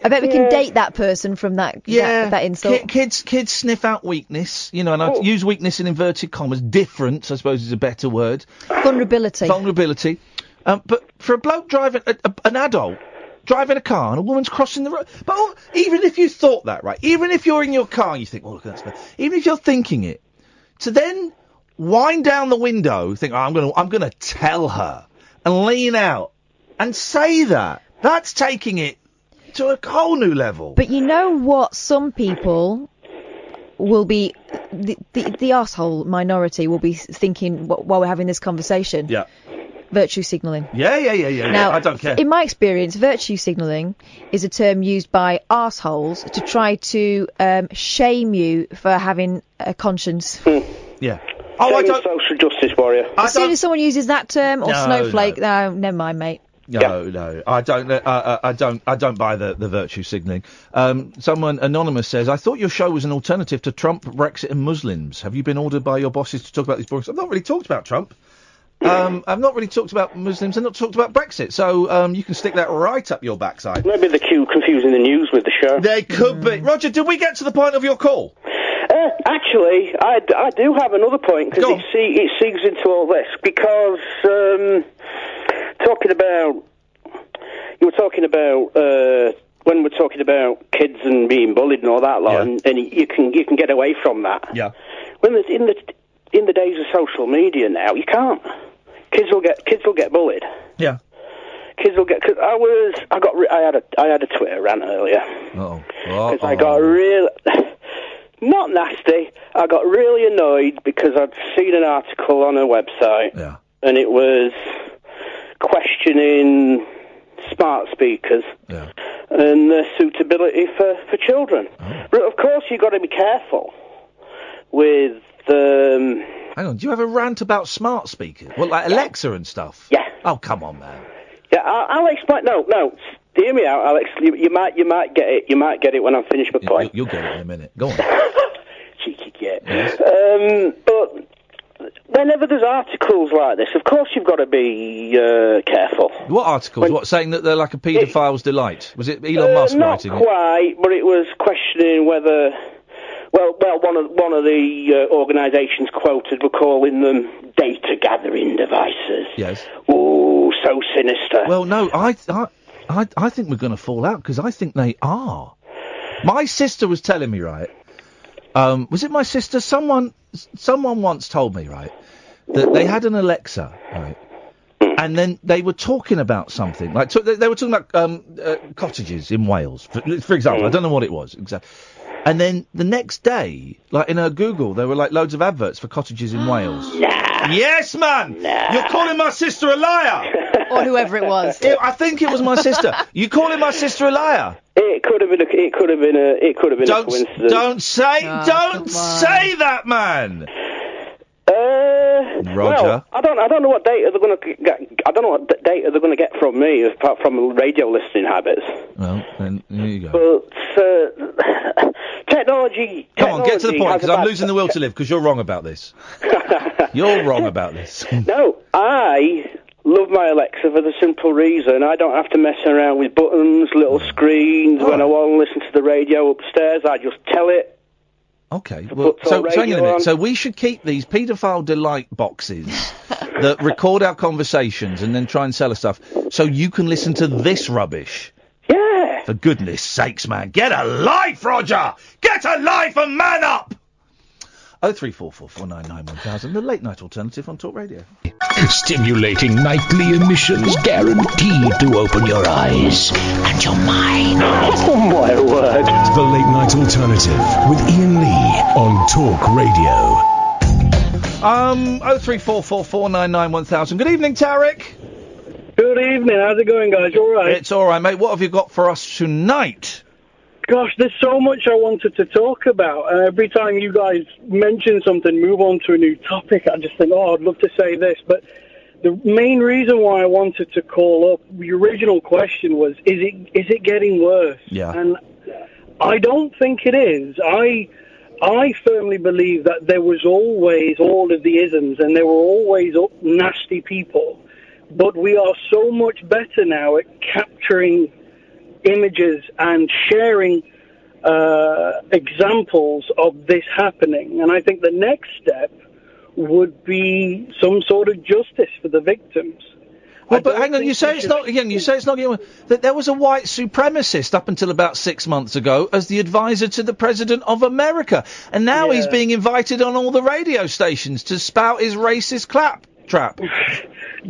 I bet we can date that person from that insult. Kids sniff out weakness, and I use weakness in inverted commas. Difference, I suppose, is a better word. Vulnerability. But for a bloke driving, an adult driving a car and a woman's crossing the road. But even if you thought that, right? Even if you're in your car and you think, look, that's bad. Even if you're thinking it, to then wind down the window, think, I'm gonna tell her, and lean out and say that. That's taking it to a whole new level. But you know what? Some people will be the arsehole minority will be thinking while we're having this conversation. Yeah. Virtue signalling. Yeah. Now, I don't care. In my experience, virtue signalling is a term used by arseholes to try to shame you for having a conscience. Yeah. Social justice warrior. As soon as someone uses that term or snowflake, no, never mind, mate. No, I don't buy the virtue signalling. Someone anonymous says, I thought your show was an alternative to Trump, Brexit, and Muslims. Have you been ordered by your bosses to talk about these boring? I've not really talked about Trump. I've not really talked about Muslims. I've not talked about Brexit. So you can stick that right up your backside. Maybe the Q confusing the news with the show. They could be. Roger, did we get to the point of your call? Actually, I do have another point because it segues into all this because. You were talking about when we're talking about kids and being bullied and all that lot, and you can get away from that. Yeah. When in the days of social media now, you can't. Kids will get bullied. Yeah. Kids will get. Cause I had a Twitter rant earlier. Because I got real. Not nasty. I got really annoyed because I'd seen an article on a website. Yeah. And it was questioning smart speakers and their suitability for children. But of course, you've got to be careful with. Hang on, do you have a rant about smart speakers? Well, like Alexa and stuff. Yeah. Oh, come on, man. Yeah, I'll explain. No. Hear me out, Alex. You might get it. You might get it when I'm finished my point. You'll get it in a minute. Go on. Cheeky git. Yes. But whenever there's articles like this, of course you've got to be careful. What articles? What, saying that they're like a paedophile's delight? Was it Elon Musk writing it? Not quite, but it was questioning whether. Well, one of the organisations quoted were calling them data gathering devices. Yes. Ooh, so sinister. Well, no, I think we're going to fall out because I think they are. My sister was telling me, right? Was it my sister? Someone once told me, right, that they had an Alexa, right, and then they were talking about something. Like, they were talking about cottages in Wales, for example. I don't know what it was exactly. And then the next day, like in Google, there were like loads of adverts for cottages in Wales. Yes, man! You're calling my sister a liar! Or whoever it was. I think it was my sister. You calling my sister a liar? It could have been a coincidence. Don't say that, man! Roger. Well, I don't know what data they're going to get. I don't know what data they're going to get from me apart from radio listening habits. Well, then here you go. But technology. Come on, get to the point, because I'm losing the will to live. Because you're wrong about this. You're wrong about this. No, I love my Alexa for the simple reason I don't have to mess around with buttons, little screens. When I want to listen to the radio upstairs, I just tell it. Okay, well, so hang on a minute. So we should keep these paedophile delight boxes that record our conversations and then try and sell us stuff, so you can listen to this rubbish. Yeah. For goodness sakes, man, get a life, Roger! Get a life and man up! 03444991000, the late night alternative on Talk Radio. Stimulating nightly emissions guaranteed to open your eyes and your mind. Oh my word. The late night alternative with Iain Lee on Talk Radio. 03444991000. Good evening, Tarek. Good evening. How's it going, guys? You all right? It's all right, mate. What have you got for us tonight? Gosh, there's so much I wanted to talk about. Every time you guys mention something, move on to a new topic, I just think, I'd love to say this. But the main reason why I wanted to call up, the original question was, is it getting worse? Yeah. And I don't think it is. I firmly believe that there was always all of the isms, and there were always nasty people. But we are so much better now at capturing images and sharing examples of this happening. And I think the next step would be some sort of justice for the victims. Well, but hang on, you say it's not getting that there was a white supremacist up until about 6 months ago as the advisor to the President of America. And now he's being invited on all the radio stations to spout his racist trap.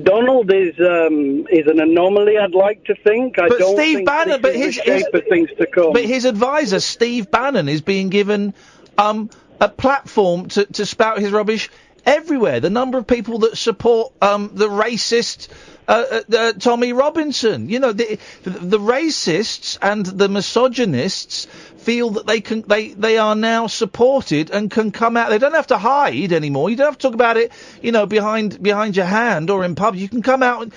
Donald is an anomaly, I'd like to think. But Steve Bannon, but his things to come. But his advisor, Steve Bannon, is being given a platform to spout his rubbish everywhere. The number of people that support the racist Tommy Robinson, the racists and the misogynists feel that they are now supported and can come out. They don't have to hide anymore. You don't have to talk about it, behind your hand or in pubs. You can come out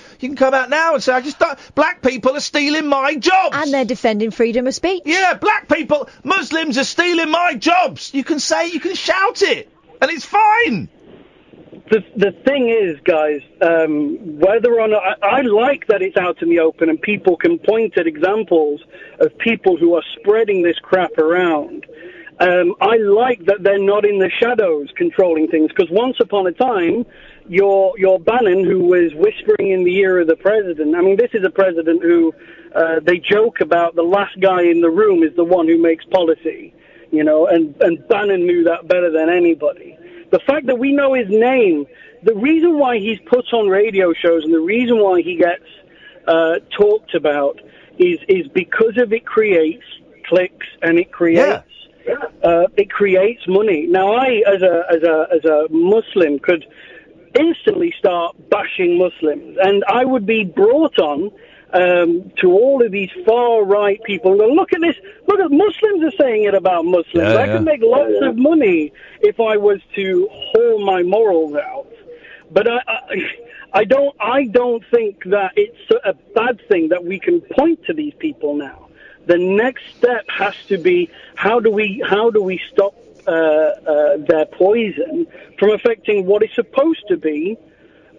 now and say, black people are stealing my jobs. And they're defending freedom of speech. Yeah, black people, Muslims are stealing my jobs. You can shout it, and it's fine. The thing is, guys, whether or not I like that it's out in the open and people can point at examples of people who are spreading this crap around. I like that they're not in the shadows controlling things, because once upon a time, your Bannon, who was whispering in the ear of the president. I mean, this is a president who they joke about the last guy in the room is the one who makes policy, and Bannon knew that better than anybody. The fact that we know his name, the reason why he's put on radio shows and the reason why he gets talked about is because of it creates clicks and it creates money. Now, I, as a Muslim, could instantly start bashing Muslims, and I would be brought on to all of these far-right people and go, look at this, look at Muslims are saying it about Muslims. I could make lots of money if I was to haul my morals out. But I don't think that it's a bad thing that we can point to these people now. The next step has to be, how do we stop their poison from affecting what is supposed to be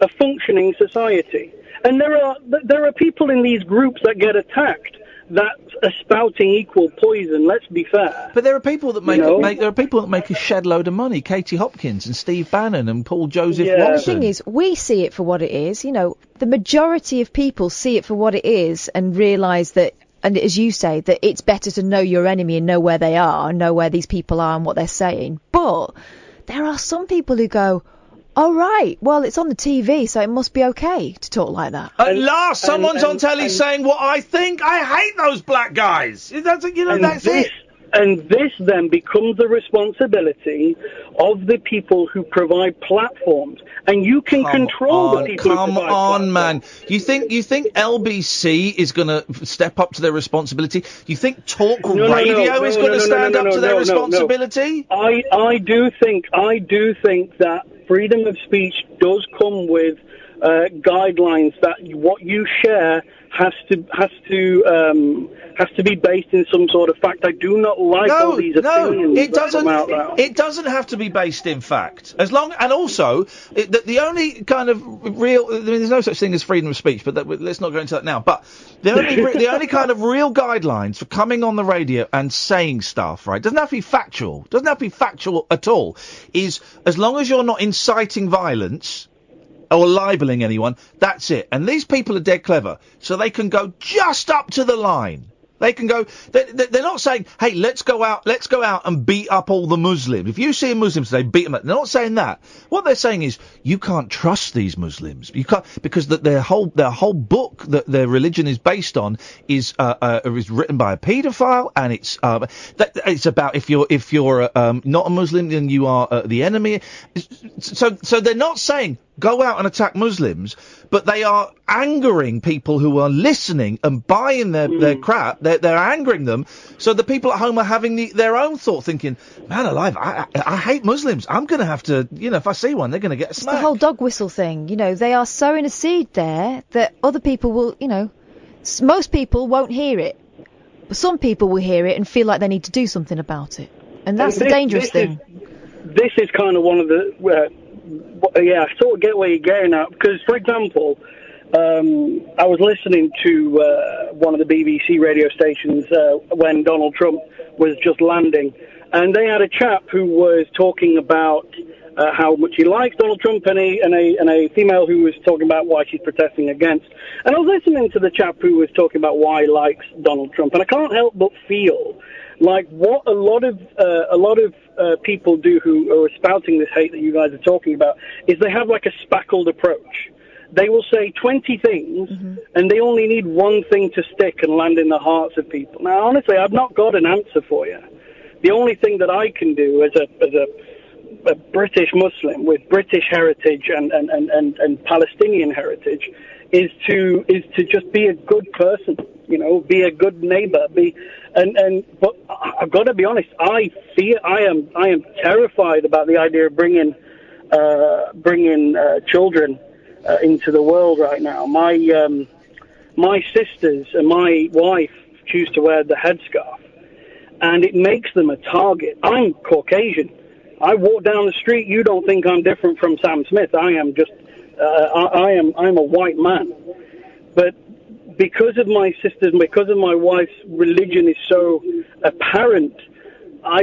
a functioning society? And there are people in these groups that get attacked that are spouting equal poison. Let's be fair. But there are people that make a shed load of money. Katie Hopkins and Steve Bannon and Paul Joseph Watson. The thing is, we see it for what it is. The majority of people see it for what it is and realise that, and as you say, that it's better to know your enemy and know where they are and know where these people are and what they're saying. But there are some people who go, Oh, right. Well, it's on the TV, so it must be okay to talk like that. At last, someone's on telly saying what I think. I hate those black guys. That's it. And this then becomes the responsibility of the people who provide platforms, and you can control the people who Come provide on, man. You think LBC is going to step up to their responsibility? You think Talk Radio is going to stand up to their responsibility? I do think that freedom of speech does come with guidelines that what you share has to be based in some sort of fact. I do not like all these opinions. It doesn't have to be based in fact. And also, the only kind of real. I mean, there's no such thing as freedom of speech, but let's not go into that now. But the only kind of real guidelines for coming on the radio and saying stuff, right? Doesn't have to be factual. Doesn't have to be factual at all. Is as long as you're not inciting violence or libeling anyone, that's it. And these people are dead clever, so they can go just up to the line. They can go. They're not saying, "Hey, let's go out and beat up all the Muslims." If you see a Muslim today, beat them up. They're not saying that. What they're saying is, you can't trust these Muslims. You can't, because their whole book that their religion is based on is written by a paedophile, and it's about if you're not a Muslim, then you are the enemy. So they're not saying go out and attack Muslims, but they are angering people who are listening and buying their crap. They're angering them, so the people at home are having their own thought, thinking, man alive, I hate Muslims. I'm going to have to, if I see one, they're going to get It's smacked. the whole dog whistle thing. They are sowing a seed there that other people will, most people won't hear it. But some people will hear it and feel like they need to do something about it. And that's the dangerous thing. This is kind of one of the... I sort of get where you're getting at, because, for example, I was listening to one of the BBC radio stations when Donald Trump was just landing, and they had a chap who was talking about how much he likes Donald Trump, and a female who was talking about why she's protesting against. And I was listening to the chap who was talking about why he likes Donald Trump, and I can't help but feel like what a lot of people do who are spouting this hate that you guys are talking about is they have like a spackled approach. They will say 20 things, and they only need one thing to stick and land in the hearts of people. Now, honestly, I've not got an answer for you. The only thing that I can do as a British Muslim with British heritage and Palestinian heritage is to just be a good person, be a good neighbor, but I've got to be honest, I am terrified about the idea of bringing children into the world right now. My sisters and my wife choose to wear the headscarf, and it makes them a target. I'm Caucasian. I walk down the street, you don't think I'm different from Sam Smith. I am just, I'm a white man. But because of my sisters, because of my wife's religion is so apparent,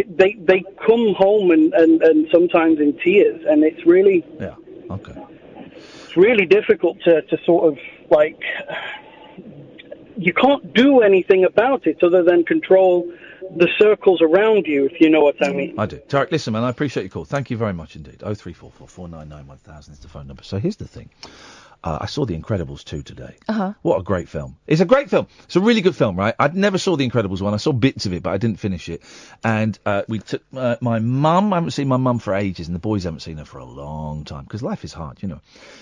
they come home and sometimes in tears, and it's really... Yeah, okay. It's really difficult to sort of, like... You can't do anything about it other than control the circles around you, if you know what I mean. I do. Tarek, listen, man, I appreciate your call. Thank you very much indeed. 0344 499 1000 is the phone number. So here's the thing. I saw The Incredibles 2 today. What a great film. It's a great film. It's a really good film, right? I never saw The Incredibles 1. I saw bits of it, but I didn't finish it. And we took my mum. I haven't seen my mum for ages, and the boys haven't seen her for a long time, because life is hard,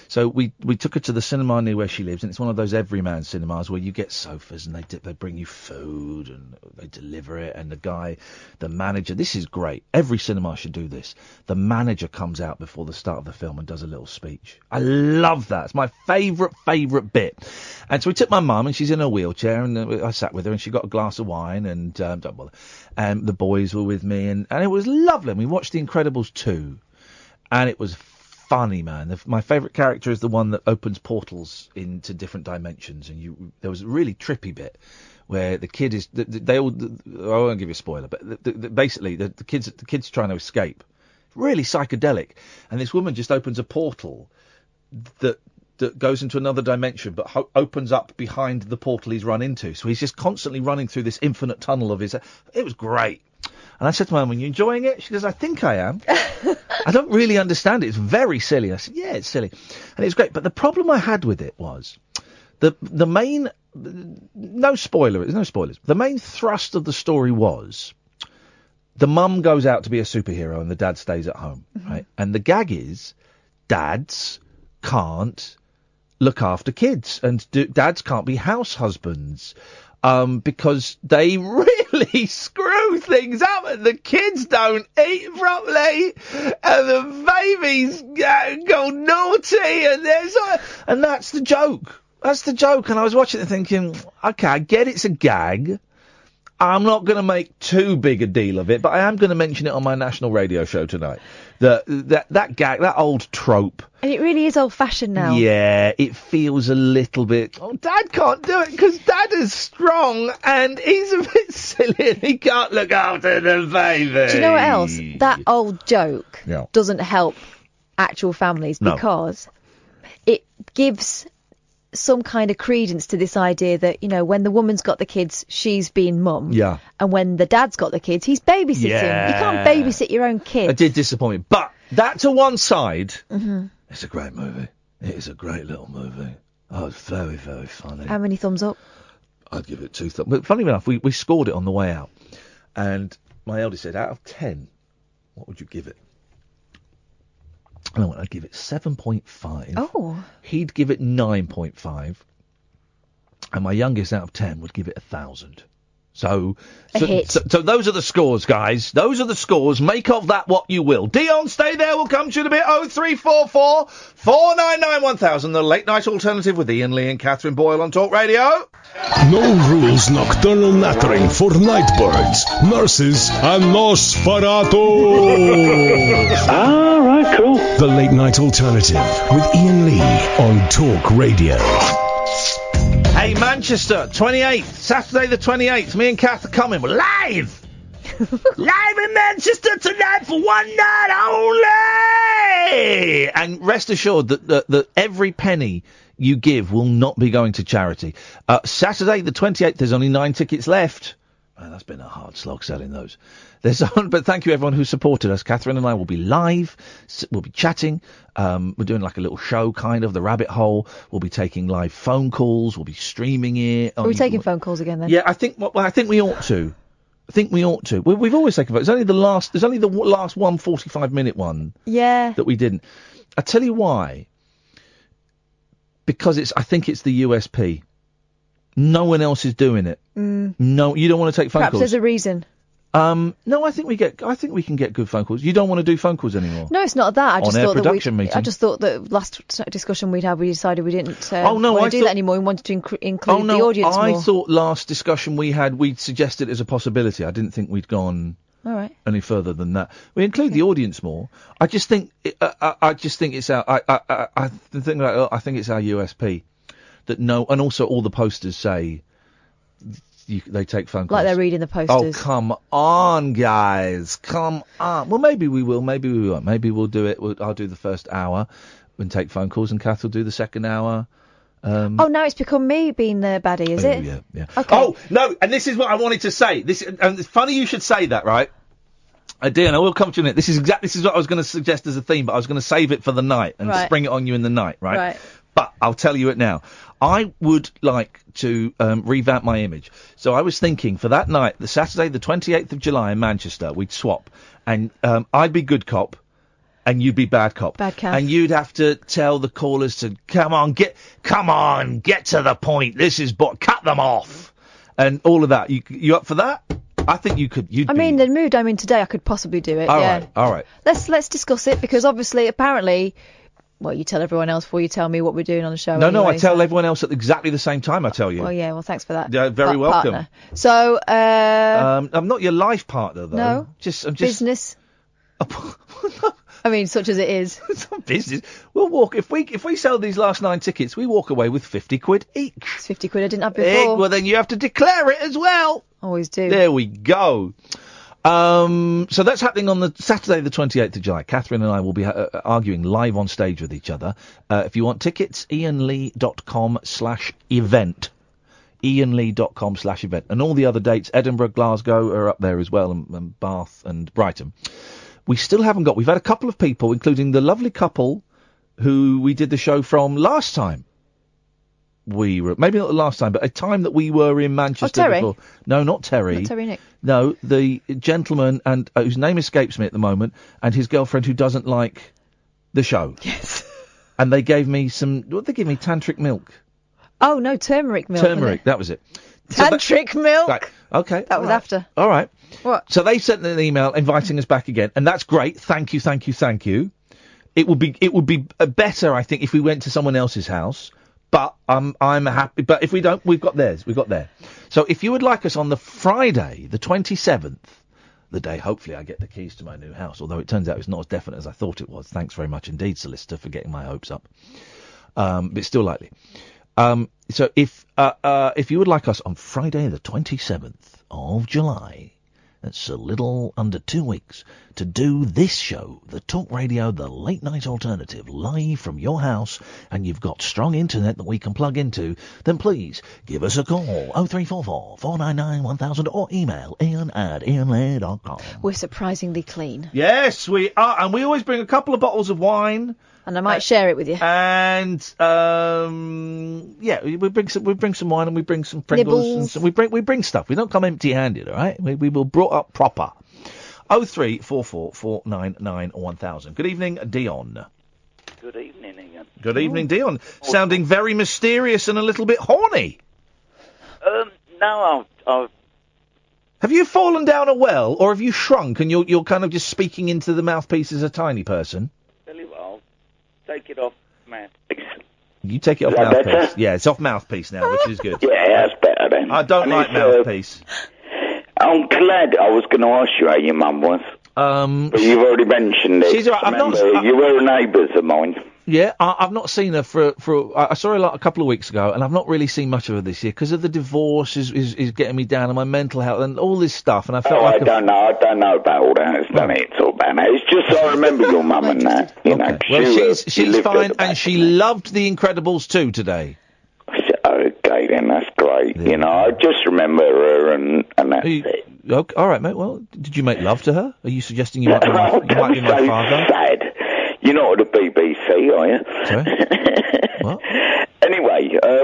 So we took her to the cinema near where she lives, and it's one of those everyman cinemas where you get sofas, and they bring you food, and they deliver it, and the manager, this is great. Every cinema should do this. The manager comes out before the start of the film and does a little speech. I love that. It's my favourite bit. And so we took my mum, and she's in a wheelchair, and I sat with her, and she got a glass of wine, and don't bother. And the boys were with me, and it was lovely. And we watched The Incredibles 2, and it was funny, man. My favourite character is the one that opens portals into different dimensions, and there was a really trippy bit where the kid is, I won't give you a spoiler, but basically the kid's trying to escape. Really psychedelic. And this woman just opens a portal that goes into another dimension, but opens up behind the portal he's run into. So he's just constantly running through this infinite tunnel of his... It was great. And I said to my mum, "Are you enjoying it?" She goes, "I think I am." I don't really understand it. It's very silly. I said, "Yeah, it's silly," and it's great. But the problem I had with it was the main. No spoilers. The main thrust of the story was the mum goes out to be a superhero and the dad stays at home, right? And the gag is dads can't look after kids and dads can't be house husbands because they really screw things up and the kids don't eat properly and the babies go naughty and that's the joke. That's the joke, and I was watching it thinking, okay, I get it's a gag. I'm not going to make too big a deal of it, but I am going to mention it on my national radio show tonight. That gag, that old trope. And it really is old-fashioned now. Yeah, it feels a little bit, Dad can't do it because Dad is strong and he's a bit silly and he can't look after the baby. Do you know what else? That old joke Yeah. doesn't help actual families No. because it gives some kind of credence to this idea that, you know, when the woman's got the kids, she's being mum. Yeah. And when the dad's got the kids, he's babysitting. Yeah. You can't babysit your own kids. It did disappoint me. But that to one side, Mhm. it's a great movie. It is a great little movie. Oh, it's very, very funny. How many thumbs up? I'd give it 2 thumbs. But funny enough, we scored it on the way out. And my eldest said, out of 10, what would you give it? And I went, I'd give it 7.5. Oh. He'd give it 9.5. And my youngest out of 10 would give it 1,000. So those are the scores, guys. Those are the scores. Make of that what you will. Dion, stay there. We'll come to you in a bit. 0344 499 1000. The late night alternative with Iain Lee and Katherine Boyle on Talk Radio. No rules nocturnal nattering for nightbirds, nurses, and Nosferatu. All right, cool. The Late Night Alternative with Iain Lee on Talk Radio. Hey, Manchester, 28th, Saturday the 28th. Me and Kath are coming. We're live! Live in Manchester tonight for one night only! And rest assured that every penny you give will not be going to charity. Saturday the 28th, there's only 9 tickets left. Man, that's been a hard slog selling those. But thank you everyone who supported us. Katherine and I will be live. We'll be chatting. We're doing like a little show, kind of, the rabbit hole. We'll be taking live phone calls. We'll be streaming it. Are we taking phone calls again then? Yeah, I think we ought to. We've always taken phone. There's only the last 45-minute one. Yeah. That we didn't. I tell you why. Because I think it's the USP. No one else is doing it. No, you don't want to take phone Perhaps calls. there's a reason. No, I think we can get good phone calls. You don't want to do phone calls anymore. No, it's not that. I just thought production meeting. I just thought that last discussion we decided we didn't want to do that anymore. We wanted to include the audience more. I thought last discussion we'd suggested it as a possibility. I didn't think we'd gone All right. any further than that. We include the audience more. I just think it's our. I think it's our USP that and also all the posters say. They take phone calls. Like they're reading the posters. Oh, come on, guys. Come on. Well, maybe we will. Maybe we won't. Maybe we'll do it. I'll do the first hour and take phone calls, and Kath will do the second hour. Oh, now it's become me being the baddie, is it? Yeah. Okay. Oh, no, and this is what I wanted to say. And it's funny you should say that, right? Dear, I will come to you in a minute. This is what I was going to suggest as a theme, but I was going to save it for the night and spring it on you in the night, right? Right. But I'll tell you it now. I would like to revamp my image. So I was thinking for that night, the Saturday, the 28th of July in Manchester, we'd swap. And I'd be good cop and you'd be bad cop. Bad cop. And you'd have to tell the callers to, come on, get to the point. Cut them off. And all of that. You up for that? I think you could. I mean, the mood I'm in today, I could possibly do it. All yeah. right. Let's discuss it because obviously, apparently, well, you tell everyone else before you tell me what we're doing on the show. No, I tell everyone else at exactly the same time. I tell you. Well, yeah. Well, thanks for that. Yeah, very welcome. Partner. So, I'm not your life partner though. No. I'm just business. I mean, such as it is. It's not business. We'll walk if we sell these last 9 tickets, we walk away with 50 quid each. It's 50 quid I didn't have before. Well, then you have to declare it as well. Always do. There we go. So that's happening on the Saturday, the 28th of July. Katherine and I will be arguing live on stage with each other. If you want tickets, iainlee.com/event. iainlee.com/event. And all the other dates, Edinburgh, Glasgow are up there as well, and Bath and Brighton. We still haven't got... We've had a couple of people, including the lovely couple who we did the show from last time. We were... Maybe not the last time, but a time that we were in Manchester Terry? before. No, not Terry. Not Terry Nick. No, the gentleman and whose name escapes me at the moment, and his girlfriend who doesn't like the show. Yes. And they gave me some... What did they give me? Tantric milk. Oh, no, turmeric milk. wasn't Turmeric, it? that was it. Tantric milk. Right, okay. That was after. All right. What? So they sent an email inviting us back again, and that's great. Thank you, thank you, thank you. It would be better, I think, if we went to someone else's house. But I'm happy. But if we don't, we've got theirs. We've got there. So if you would like us on the Friday, the 27th, the day hopefully I get the keys to my new house, although it turns out it's not as definite as I thought it was. Thanks very much indeed, solicitor, for getting my hopes up. But it's still likely. So if you would like us on Friday the 27th of July, that's a little under 2 weeks, to do this show, the Talk Radio, the Late Night Alternative, live from your house, and you've got strong internet that we can plug into, then please give us a call, 0344 499 1000, or email ian@ianlee.com. We're surprisingly clean. Yes, we are, and we always bring a couple of bottles of wine. And I might share it with you. And yeah, we bring some wine, and we bring some Pringles, and we bring stuff. We don't come empty-handed, all right? We will brought up proper. 0344 499 1000. Good evening, Dion. Good evening, Ian. Good evening, Dion. Sounding very mysterious and a little bit horny. No, I've Have you fallen down a well, or have you shrunk and you're kind of just speaking into the mouthpiece as a tiny person? tell you what, I'll take it off mouthpiece. You take it off Is that mouthpiece. better? Yeah, it's off mouthpiece now, which is good. Yeah, that's better then. I don't And like it's, mouthpiece. I'm glad. I was going to ask you how your mum was. But you've already mentioned it. She's all right. Remember, you were neighbours of mine. Yeah, I've not seen her I saw her a couple of weeks ago, and I've not really seen much of her this year because of the divorce is getting me down, and my mental health and all this stuff. And I felt I don't know about all that. It's none of it all about that. It's just I remember your mum and that. You know, Well, she she's lived fine, at the and she loved The Incredibles 2 today. Okay, then that's great. You know, I just remember her, and that's it. Okay, all right, mate. Well, did you make love to her? Are you suggesting you might be my so father? Sad. You're not at the BBC, are you? Sorry? What? Anyway, I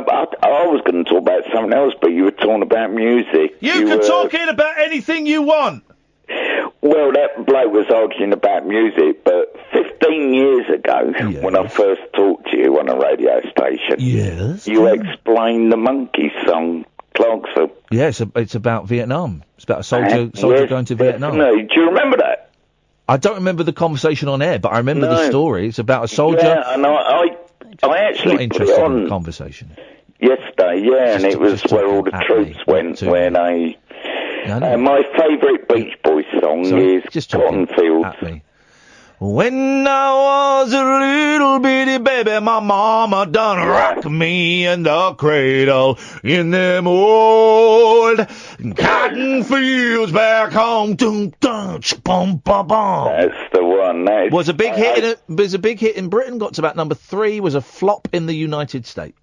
was going to talk about something else, but you were talking about music. You can talk in about anything you want. Well, that bloke was arguing about music, but 15 years ago, when I first talked to you on a radio station, you explained the Monkey song, Clarkson. Yeah, it's about Vietnam. It's about a soldier going to Vietnam. No, do you remember that? I don't remember the conversation on air, but I remember the story. It's about a soldier. Yeah, and I actually not put interested it in on the conversation. yesterday, and it was where all the troops went when they... my favourite Beach Boys song is Cotton Fields. When I was a little bitty baby, my mama done rock me in the cradle in them old cotton fields back home. Dum, dum, bum, bum, bum. That's the one. Was a big hit. Was a big hit in Britain. Got to about number 3. Was a flop in the United States.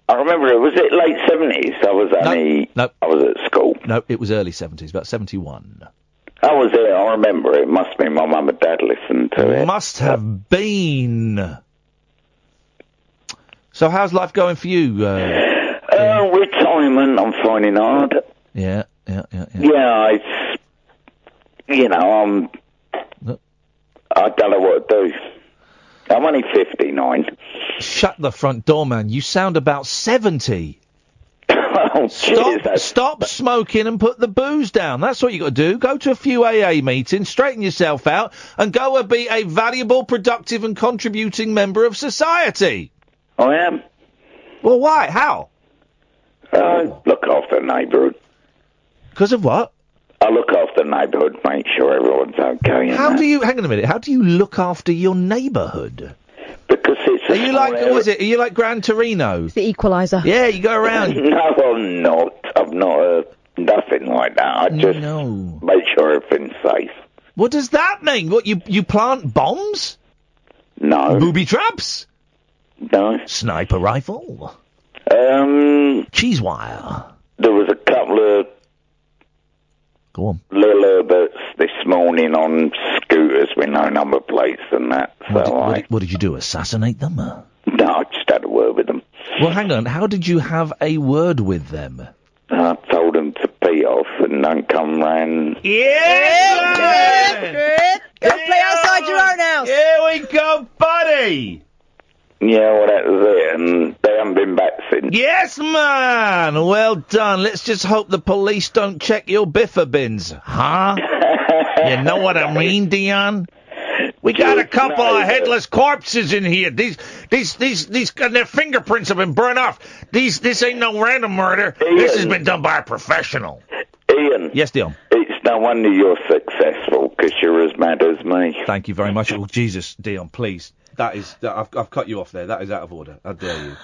I remember it. Was it late 70s? I was only... No. I was at school. No, it was early 70s, about 71. I was there. I remember it. Must have been my mum and dad listened to it. Must have been. So how's life going for you? Retirement, I'm finding hard. Yeah. Yeah, it's... You know, I don't know what to do. I'm only 59. Shut the front door, man. You sound about 70. Oh, Stop smoking and put the booze down. That's what you got to do. Go to a few AA meetings, straighten yourself out, and go and be a valuable, productive, and contributing member of society. I am. Well, why? How? Look after the neighbourhood. Because of what? I look after the neighbourhood, make sure everyone's okay. Hang on a minute, how do you look after your neighbourhood? Because it's... Are you like Gran Torino? It's the equaliser. Yeah, you go around. No, I'm not. I'm not nothing like that. I just make sure everything's safe. What does that mean? What, you plant bombs? No. Booby traps? No. Sniper rifle? Cheese wire. There was a couple of little Herberts this morning on scooters with no number plates and that. So What did you do? Assassinate them? No, I just had a word with them. Well, hang on. How did you have a word with them? I told them to pee off and don't come round. Good. Go play outside your own house. Here we go, buddy. Yeah, well, that was it, and they haven't been back since. Yes, man. Well done. Let's just hope the police don't check your biffer bins, huh? You know what I mean, Dion? We got a couple of headless corpses in here. These, and their fingerprints have been burnt off. This ain't no random murder. This has been done by a professional. Ian. Yes, Dion. It's no wonder you're successful, because you're as mad as me. Thank you very much. Oh, Jesus, Dion, please. I've cut you off there. That is out of order. How dare you?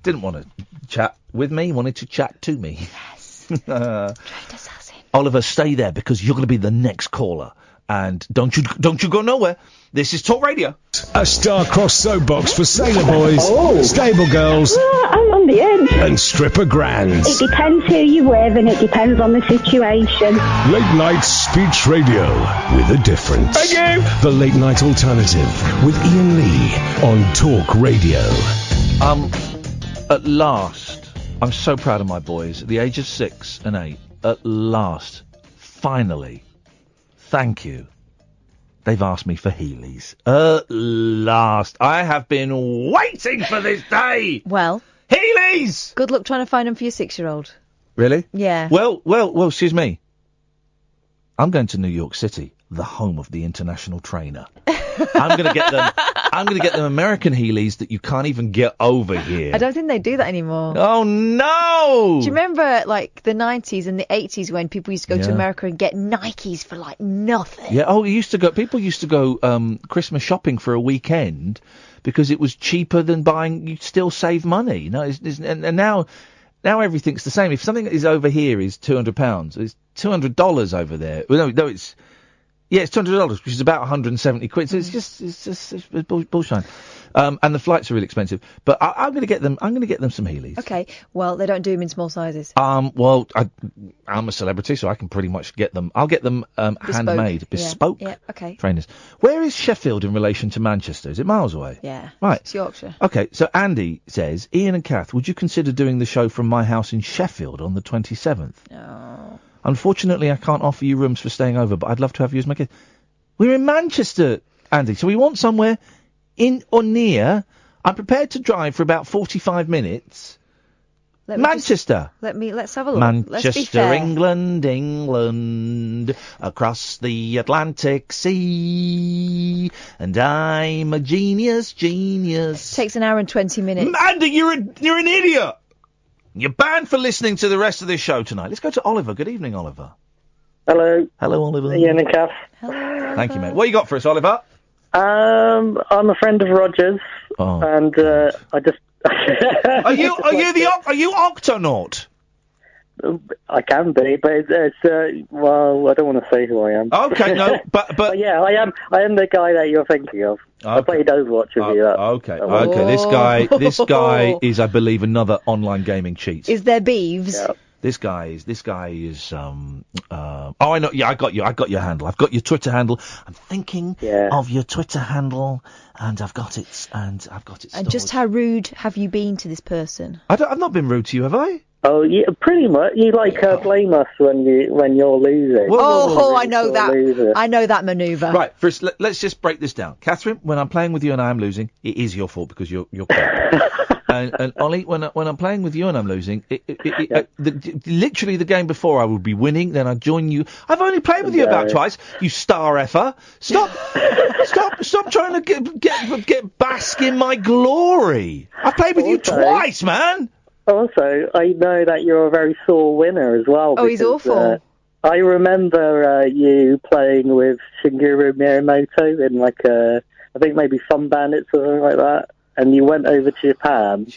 Didn't want to chat with me. Wanted to chat to me. Yes. Trade assassin. Oliver, stay there because you're going to be the next caller. And don't you go nowhere. This is Talk Radio. A star-crossed soapbox for sailor boys, stable girls, I'm on the edge. and stripper grands. It depends who you're with and it depends on the situation. Late night speech radio with a difference. Thank you. The Late Night Alternative with Ian Lee on Talk Radio. At last, I'm so proud of my boys. At the age of 6 and 8, at last, finally, thank you. They've asked me for Heelys. At last. I have been waiting for this day. Well. Heelys! Good luck trying to find them for your 6-year-old. Really? Yeah. Well, excuse me. I'm going to New York City, the home of the international trainer. I'm going to get them American Heelys that you can't even get over here. I don't think they do that anymore. Oh, no! Do you remember, like, the 90s and the 80s when people used to go to America and get Nikes for, like, nothing? Yeah, people used to go Christmas shopping for a weekend because it was cheaper than buying, you'd still save money. No, and now everything's the same. If something is over here is £200, it's $200 over there. No, it's $200, which is about 170 quid. So it's just bullshit. And the flights are really expensive. But I'm going to get them some Heelys. Okay. Well, they don't do them in small sizes. Well, I'm a celebrity, so I can pretty much get them. I'll get them handmade, bespoke Yeah. Okay. trainers. Where is Sheffield in relation to Manchester? Is it miles away? Yeah. Right. It's Yorkshire. Okay. So Andy says, Ian and Kath, would you consider doing the show from my house in Sheffield on the 27th? No. Unfortunately, I can't offer you rooms for staying over, but I'd love to have you as my kid. We're in Manchester, Andy, so we want somewhere in or near. I'm prepared to drive for about 45 minutes. Manchester. Let's have a look. Manchester, Let's be fair. England, across the Atlantic Sea, and I'm a genius. Takes an hour and 20 minutes. Andy, you're an idiot. You're banned for listening to the rest of this show tonight. Let's go to Oliver. Good evening, Oliver. Hello. Hello, Oliver. Ian and Kath. Thank you, mate. What you got for us, Oliver? I'm a friend of Roger's, and I just. Are you Octonaut? I can be, but it's well, I don't want to say who I am. Okay, no, but yeah, I am the guy that you're thinking of. I played Overwatch with you. Okay. This guy is, I believe, another online gaming cheat. Is there beeves? Yeah. This guy is oh, I know. Yeah, I got your handle. I've got your Twitter handle. I'm thinking of your Twitter handle, and I've got it. And And just how rude have you been to this person? I've not been rude to you, have I? Oh, yeah, pretty much. You blame us when you're losing. I know that. I know that manoeuvre. Right. First, let's just break this down. Catherine, when I'm playing with you and I am losing, it is your fault because you're crap. and Ollie, when I'm playing with you and I'm losing, literally the game before I would be winning, then I'd join you. I've only played with you about twice. You star effer. Stop trying to get bask in my glory. I've played with you twice, man. Also, I know that you're a very sore winner as well. Oh, he's awful. I remember you playing with Shigeru Miyamoto in I think maybe Fun Bandits or something like that, and you went over to Japan,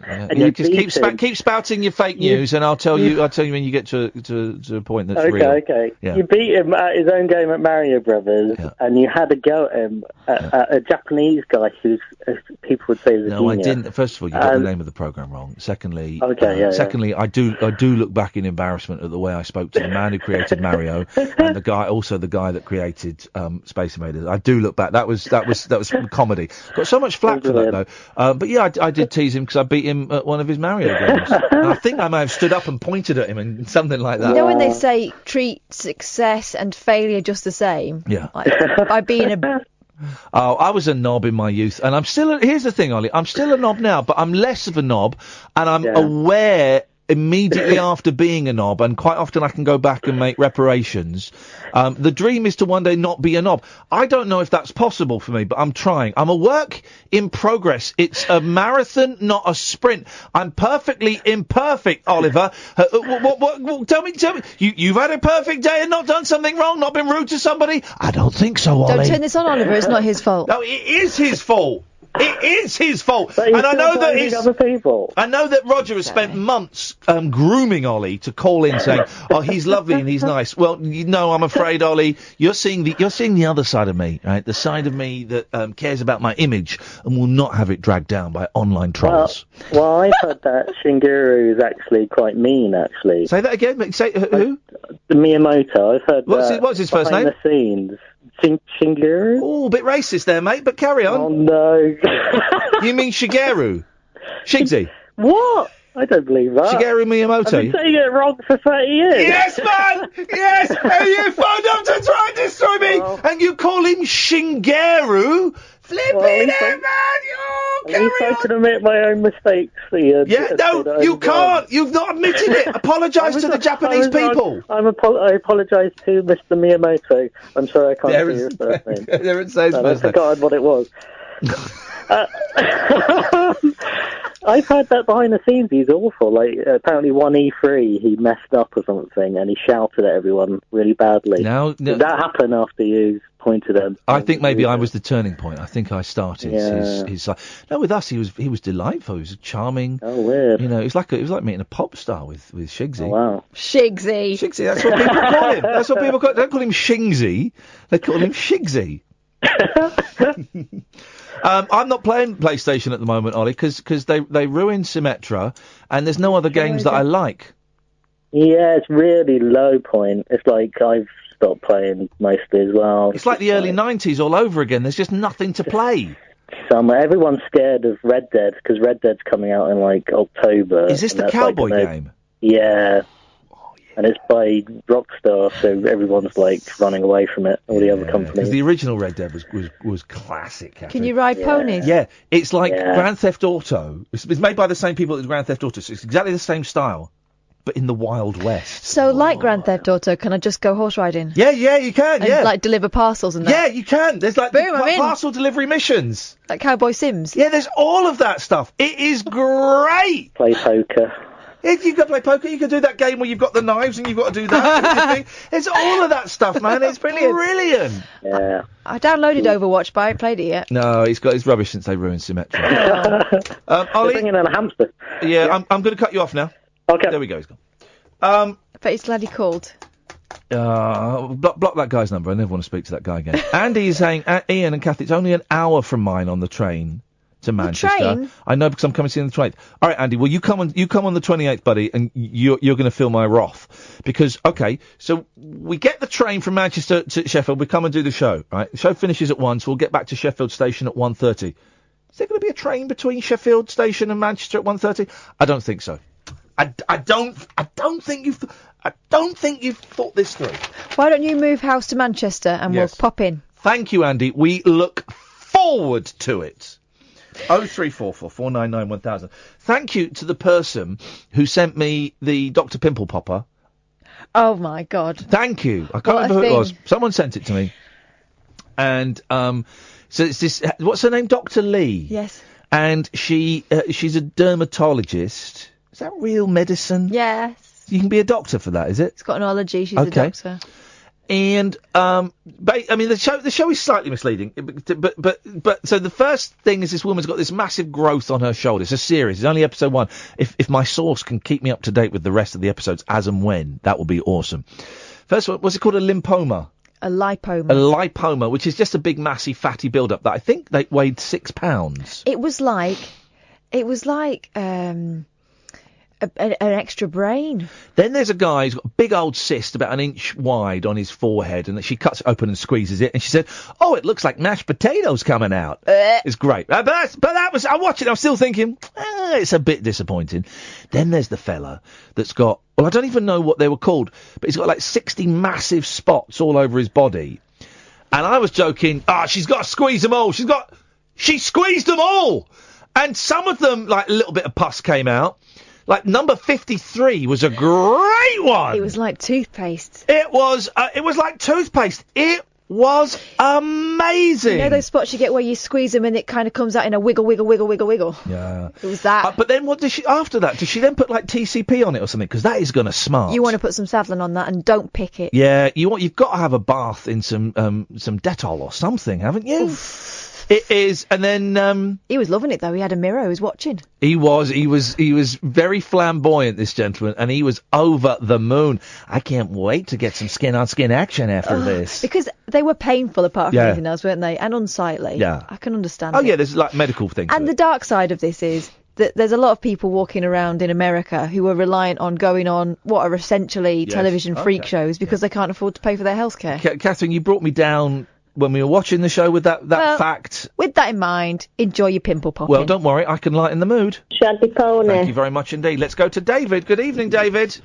And Yeah, you just beat him. keep spouting your fake news, and I'll tell you when you get to a point that's Okay, real. okay. Yeah. You beat him at his own game at Mario Brothers, and you had a go at him, at a Japanese guy who's, people would say, is a No, I genius. didn't. First of all, you got the name of the program wrong. Secondly, Okay, I do look back in embarrassment at the way I spoke to the man who created Mario and the guy that created Space Invaders. I do look back. That was comedy. Got so much flack for that though. But yeah, I did tease him because I beat him at one of his Mario games. And I think I may have stood up and pointed at him and something like that. You know when they say treat success and failure just the same? Yeah. Like, by being a... Oh, I was a knob in my youth, and I'm still. Here's the thing, Ollie. I'm still a knob now, but I'm less of a knob, and I'm aware immediately after being a knob, and quite often I can go back and make reparations. The dream is to one day not be a knob. I don't know if that's possible for me, but I'm trying. I'm a work in progress. It's a marathon, not a sprint. I'm perfectly imperfect, Oliver. What, tell me, you've had a perfect day and not done something wrong, not been rude to somebody? I don't think so, Ollie. Don't turn this on, Oliver. It's not his fault. No, it is his fault. It is his fault. But he's And I still know that blaming other people. I know that Roger has spent months grooming Ollie to call in saying, "Oh, he's lovely and he's nice." Well, I'm afraid, Ollie, you're seeing the other side of me, right? The side of me that cares about my image and will not have it dragged down by online trolls. Well, I've heard that Shigeru is actually quite mean, actually. Say that again. Say who? Miyamoto. I've heard What's his first name? Behind the scenes. Shigeru? Oh, a bit racist there, mate, but carry on. Oh, no. You mean Shigeru? Shigsy? What? I don't believe that. Shigeru Miyamoto? I've been saying it wrong for 30 years. Yes, man! Yes! And you phoned up to try and destroy me! And you call him Shigeru? Flipping it, man! At least I can admit my own mistakes, Ian. Yeah, no, you can't! You've not admitted it! Apologise to the Japanese people! I apologise to Mr. Miyamoto. I'm sorry I can't say your first name. There it says I've forgotten what it was. I've heard that behind the scenes he's awful. Like, apparently one E3 he messed up or something and he shouted at everyone really badly. No. Did that happen after you pointed at him? I think maybe I was the turning point. I think I started his No, with us he was delightful. He was charming. Oh, weird. You know, it was like meeting a pop star with Shigsy. Oh, wow. Shigsy. Shigsy, that's what people call him. That's what people call him. They don't call him Shingsy. They call him Shigsy. I'm not playing PlayStation at the moment, Ollie, because they ruined Symmetra, and there's no other games that I like. Yeah, it's really low point. It's like I've stopped playing mostly as well. It's like the early 90s all over again. There's just nothing to play. Everyone's scared of Red Dead, because Red Dead's coming out in, like, October. Is this the cowboy game? Yeah. And it's by Rockstar, so everyone's, like, running away from it, all the other companies. Because the original Red Dead was classic, Catherine. Can you ride ponies? Yeah, it's like Grand Theft Auto. It's made by the same people as Grand Theft Auto, so it's exactly the same style, but in the Wild West. So, like Grand Theft Auto, can I just go horse riding? Yeah, you can, and, like, deliver parcels and that? Yeah, you can. There's, like, Boom, I'm in. parcel delivery missions. Like Cowboy Sims? Yeah, there's all of that stuff. It is great! Play poker. If you can play poker, you can do that game where you've got the knives and you've got to do that. It's all of that stuff, man. It's brilliant. Yeah. I downloaded Overwatch, but I haven't played it yet. No, it's rubbish since they ruined Symmetra. Ollie, bringing in a hamster. Yeah, I'm going to cut you off now. Okay. There we go. He's gone. But he's glad he called. Block that guy's number. I never want to speak to that guy again. Andy is saying, Ian and Kathy, it's only an hour from mine on the train to Manchester. Train? I know, because I'm coming to see you on the 28th. All right, Andy, well, you come on the 28th, buddy, and you're going to feel my wrath. Because, okay, so we get the train from Manchester to Sheffield, we come and do the show, right? The show finishes at 1, so we'll get back to Sheffield Station at 1:30. Is there going to be a train between Sheffield Station and Manchester at 1:30? I don't think so. I don't think you've thought this through. Why don't you move house to Manchester and we'll pop in? Thank you, Andy. We look forward to it. 0344 499 1000. Thank you to the person who sent me the Dr. Pimple Popper. Oh my God. Thank you. I can't remember who it was. Someone sent it to me. And so it's this, what's her name? Dr. Lee. Yes. And she's a dermatologist. Is that real medicine? Yes. You can be a doctor for that, is it? It's got an ology. She's a doctor. And I mean, the show is slightly misleading, but so the first thing is this woman's got this massive growth on her shoulder. It's a series. It's only episode 1. If my source can keep me up to date with the rest of the episodes as and when, that would be awesome. First one, what's it called? A lymphoma. A lipoma. A lipoma, which is just a big, massive, fatty build-up that I think they weighed 6 pounds. It was like an extra brain. Then there's a guy who's got a big old cyst about an inch wide on his forehead, and she cuts it open and squeezes it, and she said, "Oh, it looks like mashed potatoes coming out." It's great. But that was, I watched it, I'm still thinking, it's a bit disappointing. Then there's the fella that's got, well, I don't even know what they were called, but he's got like 60 massive spots all over his body. And I was joking, she's got to squeeze them all. She squeezed them all! And some of them, like a little bit of pus came out. Like number 53 was a great one. It was like toothpaste. It was like toothpaste. It was amazing. You know those spots you get where you squeeze them and it kind of comes out in a wiggle. Yeah. It was that. But then what does she, after that, does she then put like TCP on it or something? Because that is going to smart. You want to put some Savlon on that and don't pick it. Yeah, you've got to have a bath in some Dettol or something, haven't you? Oof. It is, and then he was loving it though. He had a mirror. He was watching. He was very flamboyant, this gentleman, and he was over the moon. I can't wait to get some skin-on-skin action after this. Because they were painful apart from anything else, weren't they? And unsightly. Yeah. I can understand. Oh yeah, there's like medical things. And the dark side of this is that there's a lot of people walking around in America who are reliant on going on what are essentially television freak shows because they can't afford to pay for their healthcare. Catherine, you brought me down when we were watching the show with that fact. With that in mind, enjoy your pimple popping. Well, don't worry, I can lighten the mood. Shaggy pony. Thank you very much indeed. Let's go to David. Good evening, David.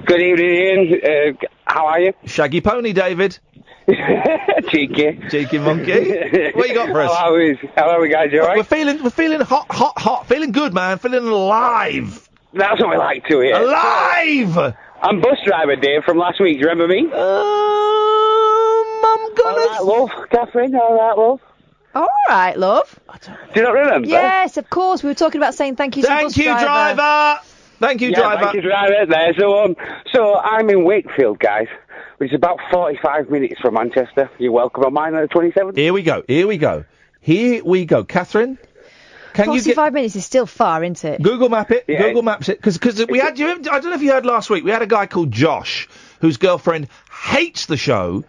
Good evening, Ian. How are you? Shaggy pony, David. Cheeky monkey. What you got for us? How are we, guys? You alright? We're feeling hot. Feeling good, man. Feeling alive. That's what we like to hear. Alive! I'm bus driver Dave from last week. Do you remember me? I'm gonna... All right, love. Catherine, all right, love. All right, love. Do you not remember? Yes, of course. We were talking about saying thank you to the bus driver. Thank you, driver. Thank you, driver. There. So I'm in Wakefield, guys, which is about 45 minutes from Manchester. You're welcome on mine on the 27th. Here we go. Catherine? 45 minutes is still far, isn't it? Google Map it. Yeah. Google Maps it. Because we had, I don't know if you heard last week, we had a guy called Josh, whose girlfriend hates the show,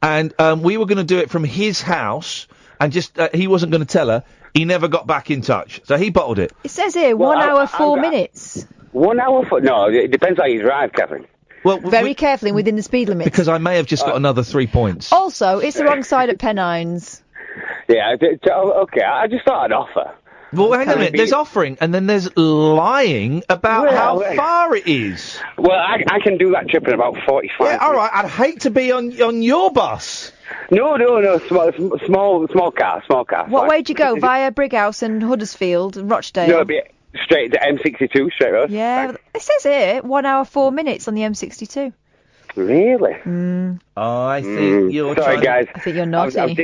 and we were going to do it from his house, and just, he wasn't going to tell her. He never got back in touch, so he bottled it. It says here, 1 hour, 4 minutes. 1 hour, no, it depends how you drive, Catherine. Well, very carefully within the speed limit. Because I may have just got another 3 points. Also, it's the wrong side at Pennines. Yeah, okay, I just thought I'd offer. Well, hang on a minute. There's offering, and then there's lying about how far it is. Well, I can do that trip in about 45 minutes. All right, I'd hate to be on your bus. No, small car. What way do you go? Via Brighouse and Huddersfield and Rochdale? No, it'd be straight to M62, straight road. Yeah, it says here, 1 hour, 4 minutes on the M62. Really? I think you're sorry, guys. I think you're naughty. I've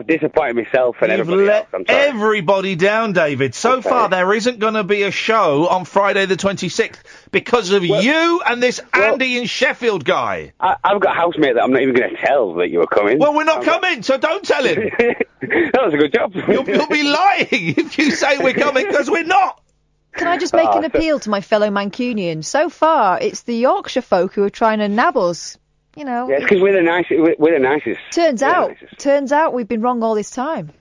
disappointed myself and everybody else. I'm sorry. Everybody down, David. So far, there isn't going to be a show on Friday the 26th because of you and this Andy in Sheffield guy. I've got a housemate that I'm not even going to tell that you were coming. Well, we're not coming, so don't tell him. That was a good job. You'll be lying if you say we're coming, because we're not. Can I just make an appeal to my fellow Mancunians? So far, it's the Yorkshire folk who are trying to nab us. You know. Yeah, it's because we're the nicest. Turns out we've been wrong all this time.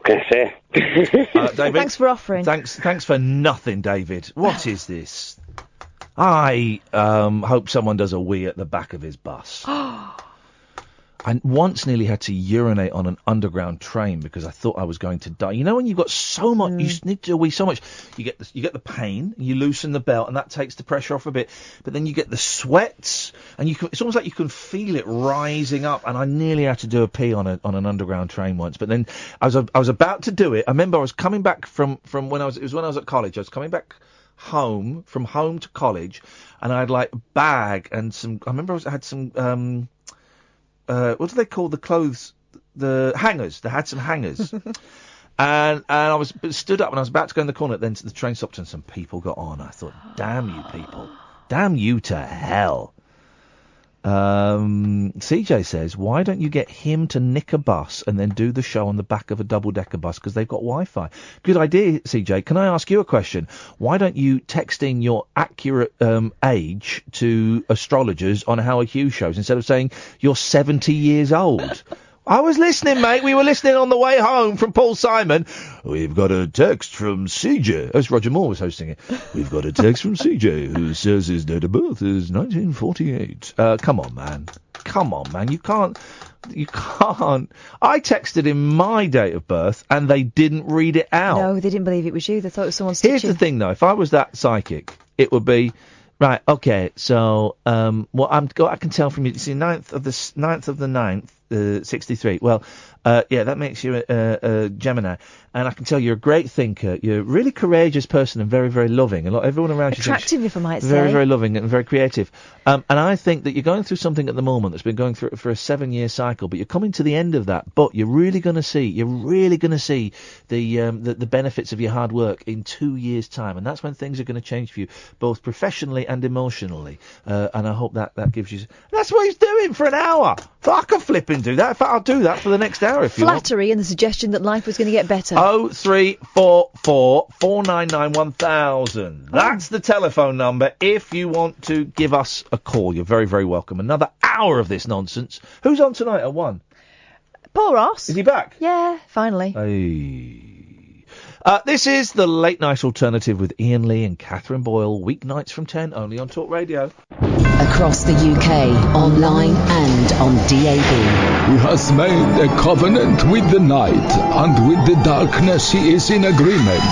Can I say? David, thanks for offering. Thanks for nothing, David. What is this? I hope someone does a wee at the back of his bus. I once nearly had to urinate on an underground train because I thought I was going to die. You know when you've got so much, you need to wee so much. You get the pain, you loosen the belt, and that takes the pressure off a bit. But then you get the sweats, and it's almost like you can feel it rising up. And I nearly had to do a pee on an underground train once. But then I was about to do it. I remember I was coming back from when I was at college. I was coming back from home to college, and I had like a bag and some. I remember I had some. What do they call the clothes? The hangers. They had some hangers. and I was stood up and I was about to go in the corner. Then the train stopped and some people got on. I thought, damn you people. Damn you to hell. CJ says, why don't you get him to nick a bus and then do the show on the back of a double-decker bus because they've got Wi-Fi? Good idea, CJ. Can I ask you a question? Why don't you text in your accurate age to astrologers on Howard Hughes shows instead of saying you're 70 years old? I was listening, mate. We were listening on the way home from Paul Simon. We've got a text from CJ. As Roger Moore was hosting it. We've got a text from CJ who says his date of birth is 1948. Come on, man. Come on, man. You can't. I texted him my date of birth and they didn't read it out. No, they didn't believe it was you. They thought it was someone's Here's the thing, though. If I was that psychic, it would be... Right, okay, so, I can tell from you, see, 9th of the 9th, 63. Well, yeah, that makes you a Gemini. And I can tell you're a great thinker. You're a really courageous person and very, very loving. Everyone around you attractive, if I might say. Very, very loving and very creative. And I think that you're going through something at the moment that's been going through for a 7-year cycle, but you're coming to the end of that. But you're really going to see the benefits of your hard work in 2 years' time. And that's when things are going to change for you, both professionally and emotionally. And I hope that gives you... That's what he's doing for an hour. I can flip do that. In fact, I'll do that for the next hour if you want. Flattery and the suggestion that life was going to get better. 0344 499 1000. That's the telephone number if you want to give us a call. You're very, very welcome. Another hour of this nonsense. Who's on tonight at 1? Paul Ross. Is he back? Yeah, finally. This is the Late Night Alternative with Iain Lee and Catherine Boyle, weeknights from 10, only on Talk Radio. Across the UK, online and on DAB. He has made a covenant with the night, and with the darkness he is in agreement.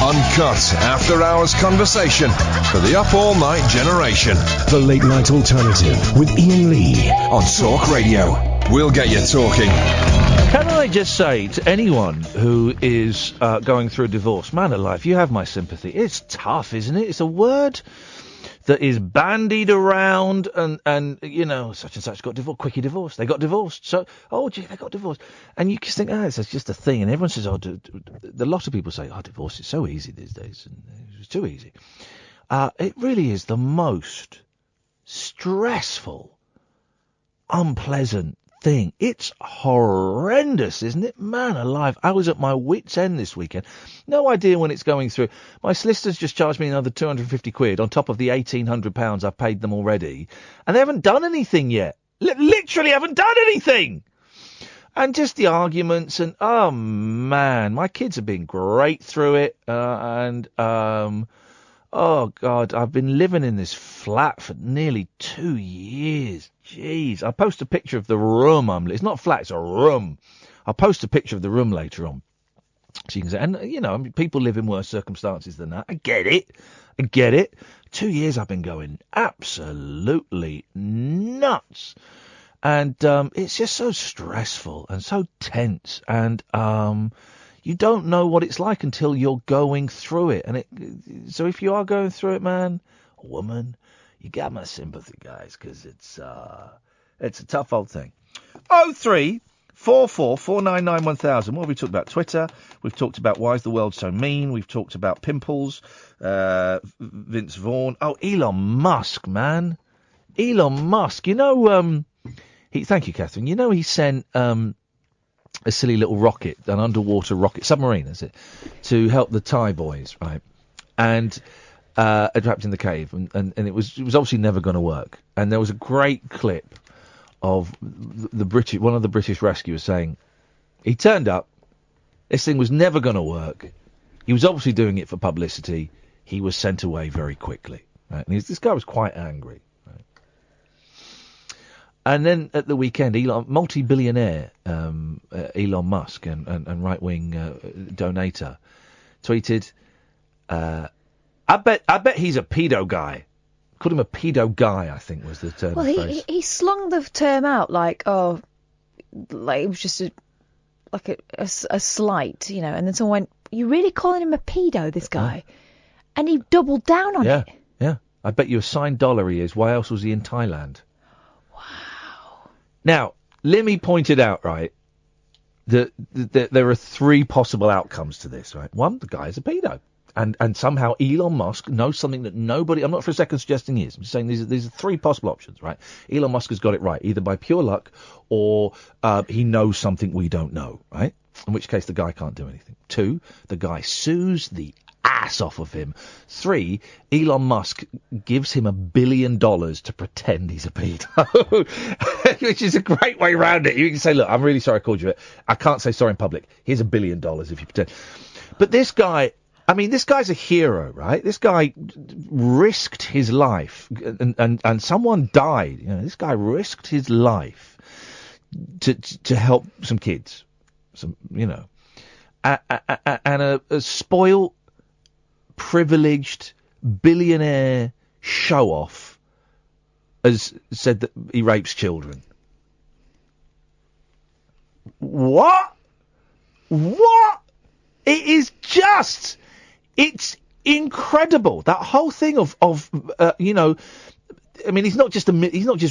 Uncut after-hours conversation for the up-all-night generation. The Late Night Alternative with Iain Lee on Talk Radio. We'll get you talking. Can I just say to anyone who is going through a divorce, man alive, you have my sympathy. It's tough, isn't it? It's a word that is bandied around and you know, such and such got divorced, quickie divorced. They got divorced. So, oh, gee, they got divorced. And you just think, it's just a thing. And everyone says, a lot of people say, divorce is so easy these days. And it's too easy. It really is the most stressful, unpleasant thing. It's horrendous, isn't it? Man alive. I was at my wit's end this weekend. No idea when it's going through. My solicitors just charged me another 250 quid on top of the £1,800 I've paid them already. And they haven't done anything yet. Literally haven't done anything. And just the arguments and, oh man, my kids have been great through it. Oh, God, I've been living in this flat for nearly 2 years. Jeez. I'll post a picture of the room it's not a flat, it's a room. I'll post a picture of the room later on. So you can say, and, you know, people live in worse circumstances than that. I get it. 2 years I've been going absolutely nuts. And it's just so stressful and so tense. And you don't know what it's like until you're going through it. And so if you are going through it, man, or woman, you got my sympathy, guys, because it's a tough old thing. 0344 499 1000. What have we talked about? Twitter. We've talked about why is the world so mean. We've talked about pimples. Vince Vaughn. Oh, Elon Musk, man. Elon Musk. You know, thank you, Catherine. You know, he sent a silly little rocket, an underwater rocket, submarine, is it, to help the Thai boys, right? And trapped in the cave, and it was obviously never going to work. And there was a great clip of one of the British rescuers saying, he turned up, this thing was never going to work. He was obviously doing it for publicity. He was sent away very quickly. Right? And this guy was quite angry. And then at the weekend, multi-billionaire Elon Musk and right-wing donator tweeted, I bet he's a pedo guy. Called him a pedo guy, I think was the term. Well, he slung the term out like it was just a slight, you know. And then someone went, "You really calling him a pedo, this guy?" And he doubled down on it. Yeah. I bet you a signed dollar he is. Why else was he in Thailand? Now, Limmy pointed out, right, that there are three possible outcomes to this, right? One, the guy is a pedo. And somehow Elon Musk knows something that nobody... I'm not for a second suggesting he is. I'm just saying these are three possible options, right? Elon Musk has got it right, either by pure luck or he knows something we don't know, right? In which case the guy can't do anything. 2, the guy sues the ass off of him. 3, Elon Musk gives him $1 billion to pretend he's a pedo, which is a great way around it. You can say, look, I'm really sorry I called you it. I can't say sorry in public. Here's $1 billion if you pretend. But this guy, I mean, this guy's a hero, right? This guy risked his life and someone died. You know, this guy risked his life to help some kids, some, you know, and a spoiled, privileged billionaire show-off has said that he rapes children. What? It is just, it's incredible. That whole thing of you know, I mean, he's not just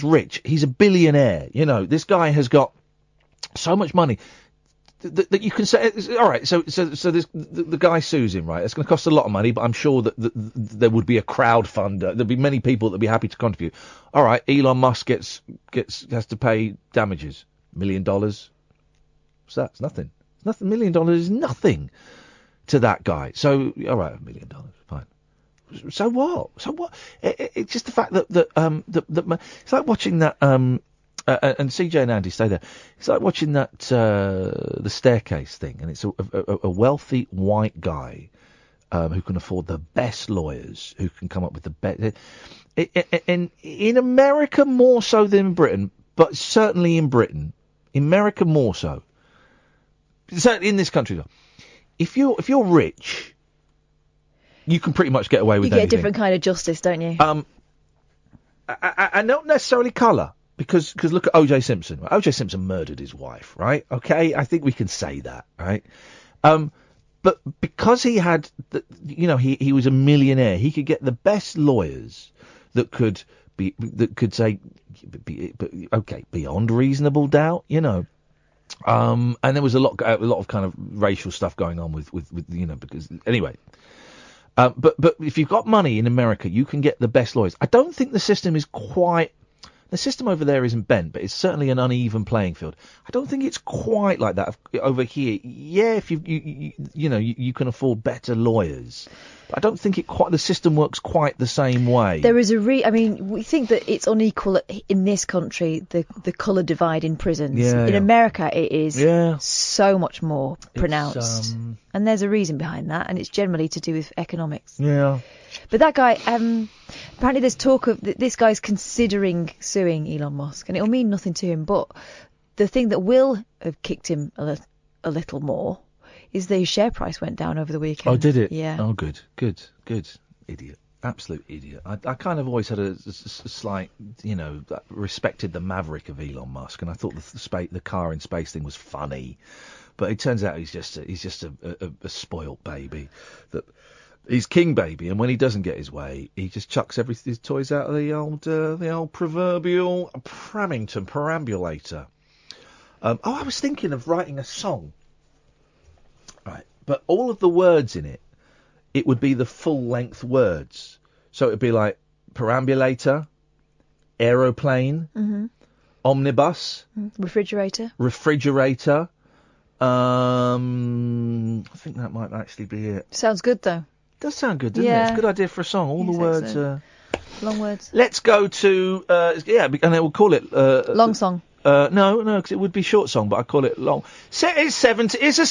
rich. He's a billionaire. You know, this guy has got so much money that you can say, all right, so the guy sues him, right? It's going to cost a lot of money, but I'm sure that there would be a crowdfunder. There'd be many people that'd be happy to contribute. All right, Elon Musk has to pay damages. $1 million. What's that? It's nothing. It's nothing. $1 million is nothing to that guy. So, all right, $1 million, fine. So what? It's just the fact that it's like watching that. And CJ and Andy, stay there. It's like watching that the staircase thing, and it's a wealthy white guy who can afford the best lawyers, who can come up with the best. And in America more so than in Britain, but certainly in Britain, America more so. Certainly in this country, though, if you're rich, you can pretty much get away with anything. You get a different kind of justice, don't you? And not necessarily colour. Because look at O.J. Simpson. O.J. Simpson murdered his wife, right? Okay, I think we can say that, right? But because he had, he was a millionaire, he could get the best lawyers that could say, okay, beyond reasonable doubt, you know. And there was a lot of kind of racial stuff going on with because anyway. But if you've got money in America, you can get the best lawyers. I don't think the system is quite. The system over there isn't bent, but it's certainly an uneven playing field. I don't think it's quite like that over here. Yeah, if you can afford better lawyers, but I don't think the system works quite the same way. There is we think that it's unequal in this country, the colour divide in prisons. Yeah, in yeah. America, it is Yeah. so much more pronounced, and there's a reason behind that, and it's generally to do with economics. Yeah. But that guy, apparently there's talk of this guy's considering suing Elon Musk, and it'll mean nothing to him. But the thing that will have kicked him a little more is that his share price went down over the weekend. Oh, did it? Yeah. Oh, good. Idiot. Absolute idiot. I kind of always had a slight, respected the maverick of Elon Musk, and I thought the car in space thing was funny. But it turns out he's just a spoilt baby that. He's king baby, and when he doesn't get his way, he just chucks his toys out of the old proverbial Pramington perambulator. I was thinking of writing a song, right? But all of the words in it would be the full length words. So it'd be like perambulator, aeroplane, omnibus, refrigerator. I think that might actually be it. Sounds good though. Does sound good, doesn't Yeah. it? It's a good idea for a song. All the words so. Long words. Let's go to and then we'll call it Long song. No, because it would be short song, but I call it long. It's 70. It's a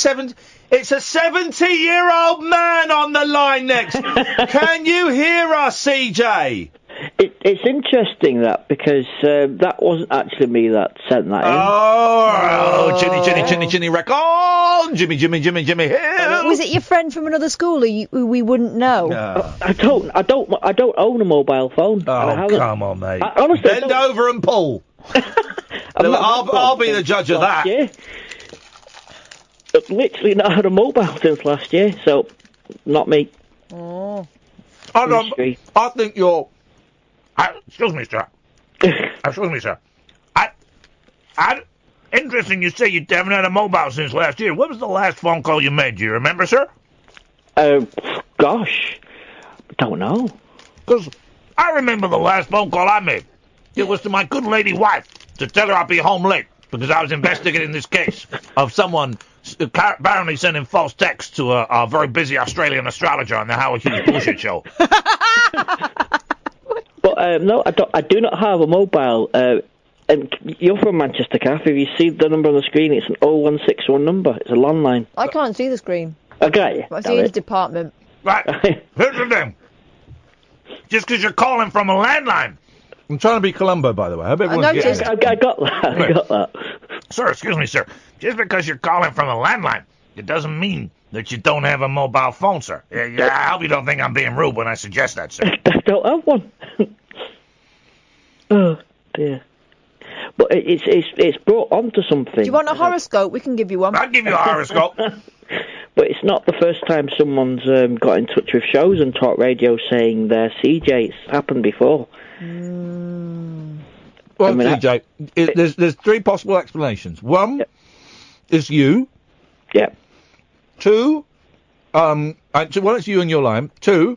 70-year-old man on the line next. Can you hear us, CJ? It's interesting that because that wasn't actually me that sent that in. Oh, Ginny record. Jimmy Hill. Was it your friend from another school who we wouldn't know? I don't own a mobile phone. Oh, come on, mate. Honestly, bend over and pull. I'll be the judge of that. Year. I've literally not had a mobile since last year, so not me. Oh. I think you're. Excuse me, sir. Interesting you say you haven't had a mobile since last year. When was the last phone call you made? Do you remember, sir? God, Gosh, don't know. Because I remember the last phone call I made. It was to my good lady wife to tell her I'd be home late because I was investigating this case of someone apparently sending false texts to a very busy Australian astrologer on the Howard Hughes bullshit show. But no, I do not have a mobile. And you're from Manchester, Kath. If you see the number on the screen, it's an 0161 number. It's a landline. I can't see the screen. Okay. I see his department. Right. Here's the thing. Just because you're calling from a landline. I'm trying to be Columbo, by the way. I hope everyone's getting it. I got that. I got that. Sir, excuse me, sir. Just because you're calling from a landline, it doesn't mean that you don't have a mobile phone, sir. Yeah, I hope you don't think I'm being rude when I suggest that, sir. I don't have one. Oh, dear. But it's brought onto something. Do you want a horoscope? We can give you one. I'll give you a horoscope. But it's not the first time someone's got in touch with shows and talk radio saying they're CJ. It's happened before. Well, CJ, there's three possible explanations. One is you. Yeah. Two, one, it's you and your line. Two,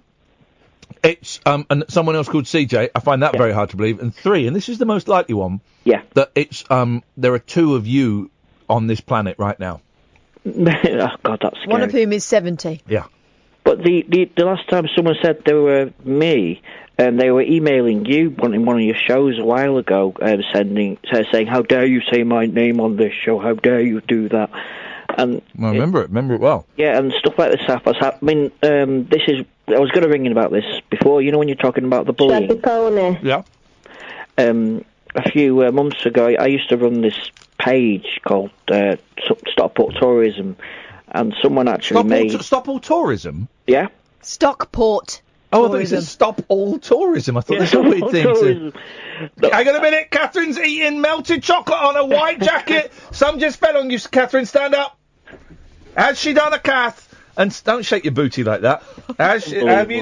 it's and someone else called CJ. I find that very hard to believe. And three, and this is the most likely one. Yeah. That it's there are two of you on this planet right now. Oh God, that's scary. One of whom is 70. Yeah. But the last time someone said they were me, and they were emailing you in one of your shows a while ago, saying, "How dare you say my name on this show? How dare you do that?" And I remember it well. Yeah, and stuff like this happens. I mean, I was going to ring in about this before. You know, when you're talking about the bullying. Yeah. A few months ago, I used to run this page called Stockport Tourism, and someone actually made... Stop all tourism? Yeah. Stockport Oh, I thought you said stop all tourism. I thought that's a weird thing to... Hang on a minute, Catherine's eating melted chocolate on a white jacket. Some just fell on you, Catherine, stand up. Has she done a Kath? And don't shake your booty like that.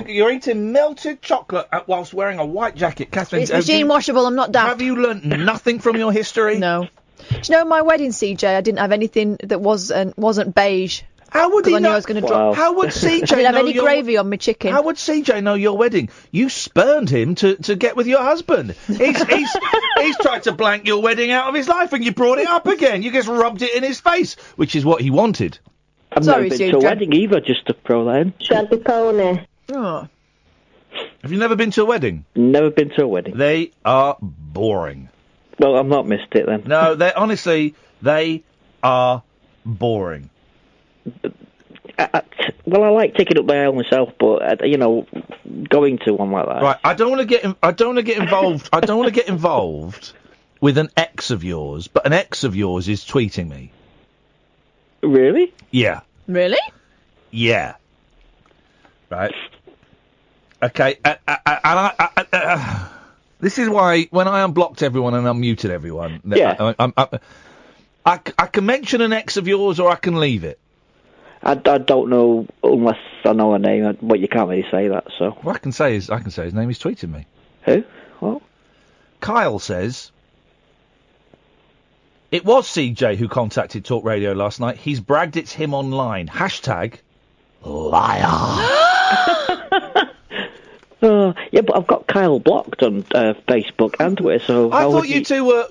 You're eating melted chocolate whilst wearing a white jacket, Catherine. It's machine washable. I'm not daft. Have you learnt nothing from your history? No. Do you know my wedding, CJ? I didn't have anything that wasn't beige. How would he I knew know? I was going to drop. How would CJ I didn't have know any gravy on my chicken. How would CJ know your wedding? You spurned him to get with your husband. He's tried to blank your wedding out of his life, and you brought it up again. You just rubbed it in his face, which is what he wanted. I've never been to a wedding either, just to throw that in. Shabby pony. Oh. Have you never been to a wedding? Never been to a wedding. They are boring. Well, I've not missed it then. No, honestly, they are boring. Well, I like taking up my own myself, but going to one like that. Right, I don't want to get involved. I don't want to get involved with an ex of yours, but an ex of yours is tweeting me. Really? Yeah. Really? Yeah. Right. Okay. This is why when I unblocked everyone and unmuted everyone, I can mention an ex of yours or I can leave it. I don't know unless I know her name, but you can't really say that. So what I can say his name. He's tweeted me. Who? What? Kyle says it was CJ who contacted Talk Radio last night. He's bragged it's him online. # liar. Yeah, but I've got Kyle blocked on Facebook and Twitter. So I thought you two were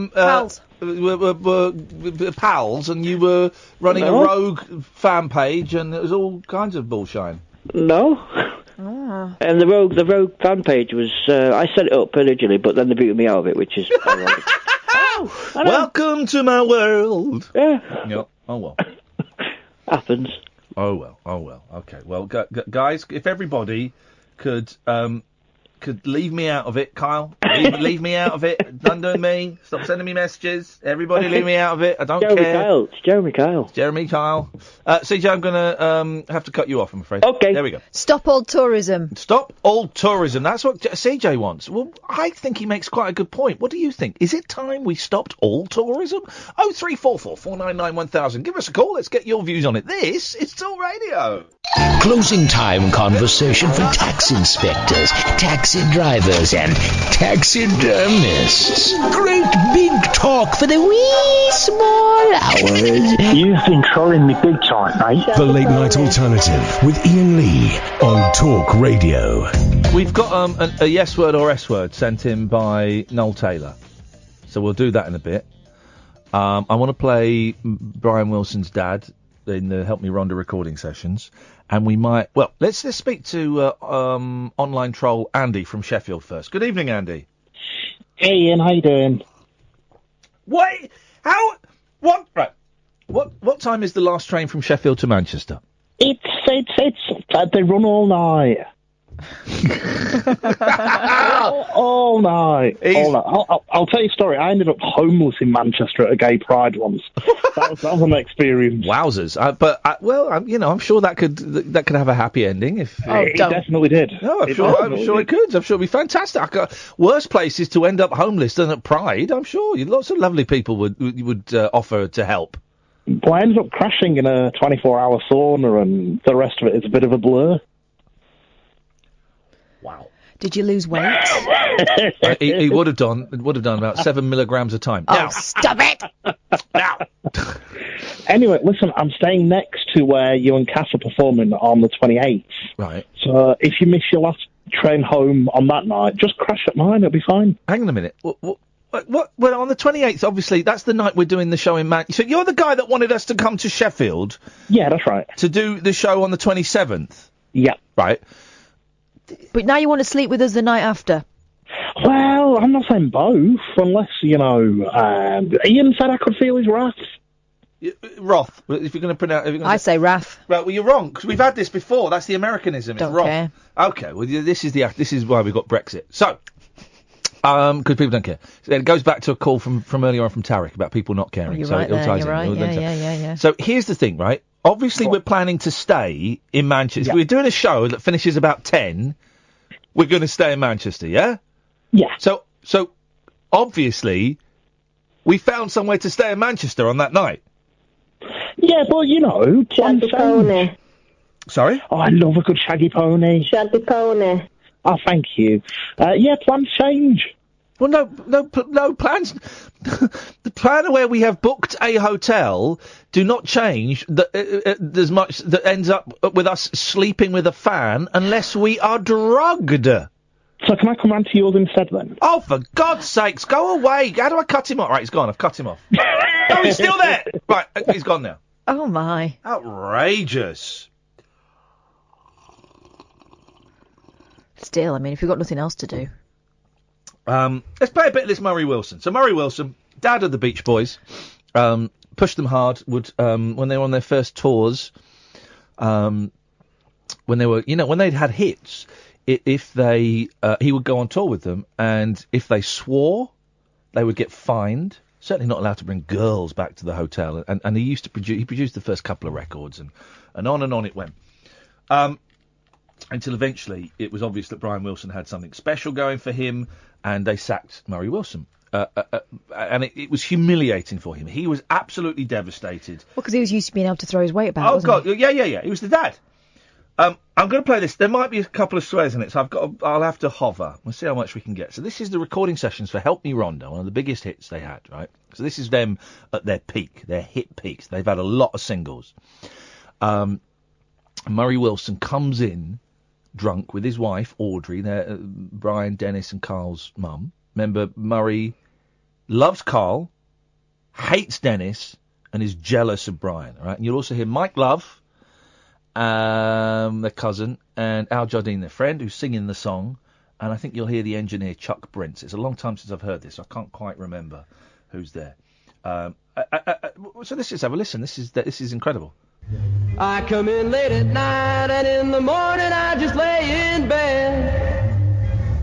pals. Were pals, and you were running a rogue fan page, and it was all kinds of bullshine. No. And the rogue fan page was I set it up originally, but then they booted me out of it, which is ironic. Welcome to my world. Yeah. Yep. Oh well. Happens. Oh well. Okay. Well, guys, if everybody could leave me out of it, Kyle. Leave me out of it. Don't do me. Stop sending me messages. Everybody leave me out of it. I don't care. It's Jeremy Kyle. CJ, I'm going to have to cut you off, I'm afraid. Okay. There we go. Stop all tourism. Stop all tourism. That's what CJ wants. Well, I think he makes quite a good point. What do you think? Is it time we stopped all tourism? 0344 499 1000. Give us a call. Let's get your views on it. This is Talk Radio. Closing time conversation for tax inspectors, tax taxi drivers and taxidermists. Great big talk for the wee small hours. You've been trolling me big time, mate. The Late Night Alternative with Ian Lee on Talk Radio. We've got a yes word or S word sent in by Noel Taylor. So we'll do that in a bit. I want to play Brian Wilson's dad in the Help Me Rhonda recording sessions. And we might... Well, let's speak to online troll Andy from Sheffield first. Good evening, Andy. Hey, Ian, how you doing? What? How? What? Right. What time is the last train from Sheffield to Manchester? It's they run all night. all night. I'll tell you a story. I ended up homeless in Manchester at a gay pride once. That was an experience. Wowzers! I'm sure that could have a happy ending. If it definitely did. No, I'm sure it could. I'm sure it'd be fantastic. Worse places to end up homeless than at Pride. I'm sure lots of lovely people would offer to help. Well, I ended up crashing in a 24-hour sauna, and the rest of it is a bit of a blur. Wow. Did you lose weight? He would have done about 7 milligrams a time. Oh, stop it! Now. Anyway, listen, I'm staying next to where you and Cass are performing on the 28th. Right. So if you miss your last train home on that night, just crash at mine, it'll be fine. Hang on a minute. What? Well, on the 28th, obviously, that's the night we're doing the show in Manchester. So you're the guy that wanted us to come to Sheffield? Yeah, that's right. To do the show on the 27th? Yeah. Right. But now you want to sleep with us the night after? Well, I'm not saying both, unless, Ian said I could feel his wrath. Wrath. If you're going to pronounce... I say wrath. Right, well, you're wrong, because we've had this before. That's the Americanism. It's Don't wrong. care. Okay, well, this is why we got Brexit. So... because people don't care. So it goes back to a call from earlier on from Tarek about people not caring. You're so right it all there, ties you're in. right. Yeah. So here's the thing, right? Obviously, we're planning to stay in Manchester. If we're doing a show that finishes about 10, we're going to stay in Manchester, yeah? Yeah. So obviously, we found somewhere to stay in Manchester on that night. Yeah, but, Shaggy pony. Sorry? Oh, I love a good shaggy pony. Shaggy pony. Oh, thank you. Plans change. Well, no plans. The plan where we have booked a hotel do not change. There's much that ends up with us sleeping with a fan unless we are drugged. So can I come round to yours instead then? Oh, for God's sakes, go away. How do I cut him off? Right, he's gone. I've cut him off. No, he's still there. Right, he's gone now. Oh, my. Outrageous. Still, I mean, if you've got nothing else to do. Let's play a bit of this Murry Wilson. So Murry Wilson, dad of the Beach Boys, pushed them hard. When they were on their first tours, when they were, when they'd had hits, he would go on tour with them, and if they swore, they would get fined. Certainly not allowed to bring girls back to the hotel. And he used to produced the first couple of records, and on it went. Until eventually it was obvious that Brian Wilson had something special going for him, and they sacked Murry Wilson. And it was humiliating for him. He was absolutely devastated. Well, because he was used to being able to throw his weight about, Oh, God, yeah. He was the dad. I'm going to play this. There might be a couple of swears in it, so I'll have to hover. We'll see how much we can get. So this is the recording sessions for Help Me Rhonda, one of the biggest hits they had, right? So this is them at their peak, their hit peaks. They've had a lot of singles. Murry Wilson comes in drunk with his wife, Audrey, Brian, Dennis and Carl's mum. Remember, Murray loves Carl, hates Dennis, and is jealous of Brian, all right? And you'll also hear Mike Love, their cousin, and Al Jardine, their friend, who's singing the song. And I think you'll hear the engineer, Chuck Brents. It's a long time since I've heard this. I can't quite remember who's there. So let's just have a listen. This is incredible. I come in late at night, and in the morning I just lay in bed.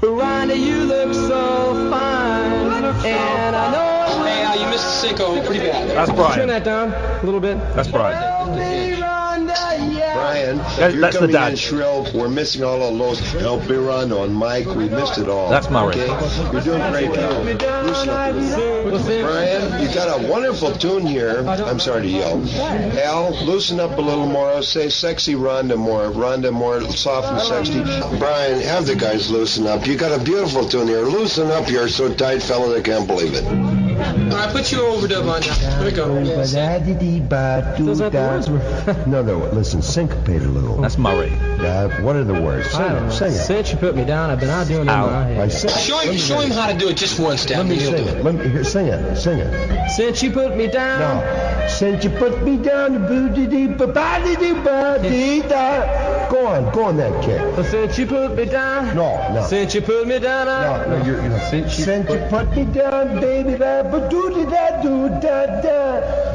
Rhonda, you look so fine, and I know... Hey, you missed the sinkhole pretty bad. That's Brian. Turn that down a little bit. That's Brian. Tell me, Rhonda, yeah. Brian. That's You're the coming dad. in shrill. We're missing all of those. Help me run on Mike. We missed it all. That's Murray. Okay? You're doing great, Al. Loosen up a little. Brian, you got a wonderful tune here. I'm sorry to yell. Al, loosen up a little more. Say sexy Rhonda more. Rhonda more soft and sexy. Brian, have the guys loosen up. You got a beautiful tune here. Loosen up. You're so tight, fella, I can't believe it. I put you overdub on now. Let it go. Those aren't the words. No, listen, syncopate a little. That's Murray. What are the words? I don't know. Sing it. Since you put me down, I've been out doing it in my head. Show him how to do it just one step. Let me and he'll sing do it. Let me sing it. Sing it. Since you put me down. No. Since you put me down, go on that kick. Since you put me down. No. Since you put me down. No, you're since you put me down, baby,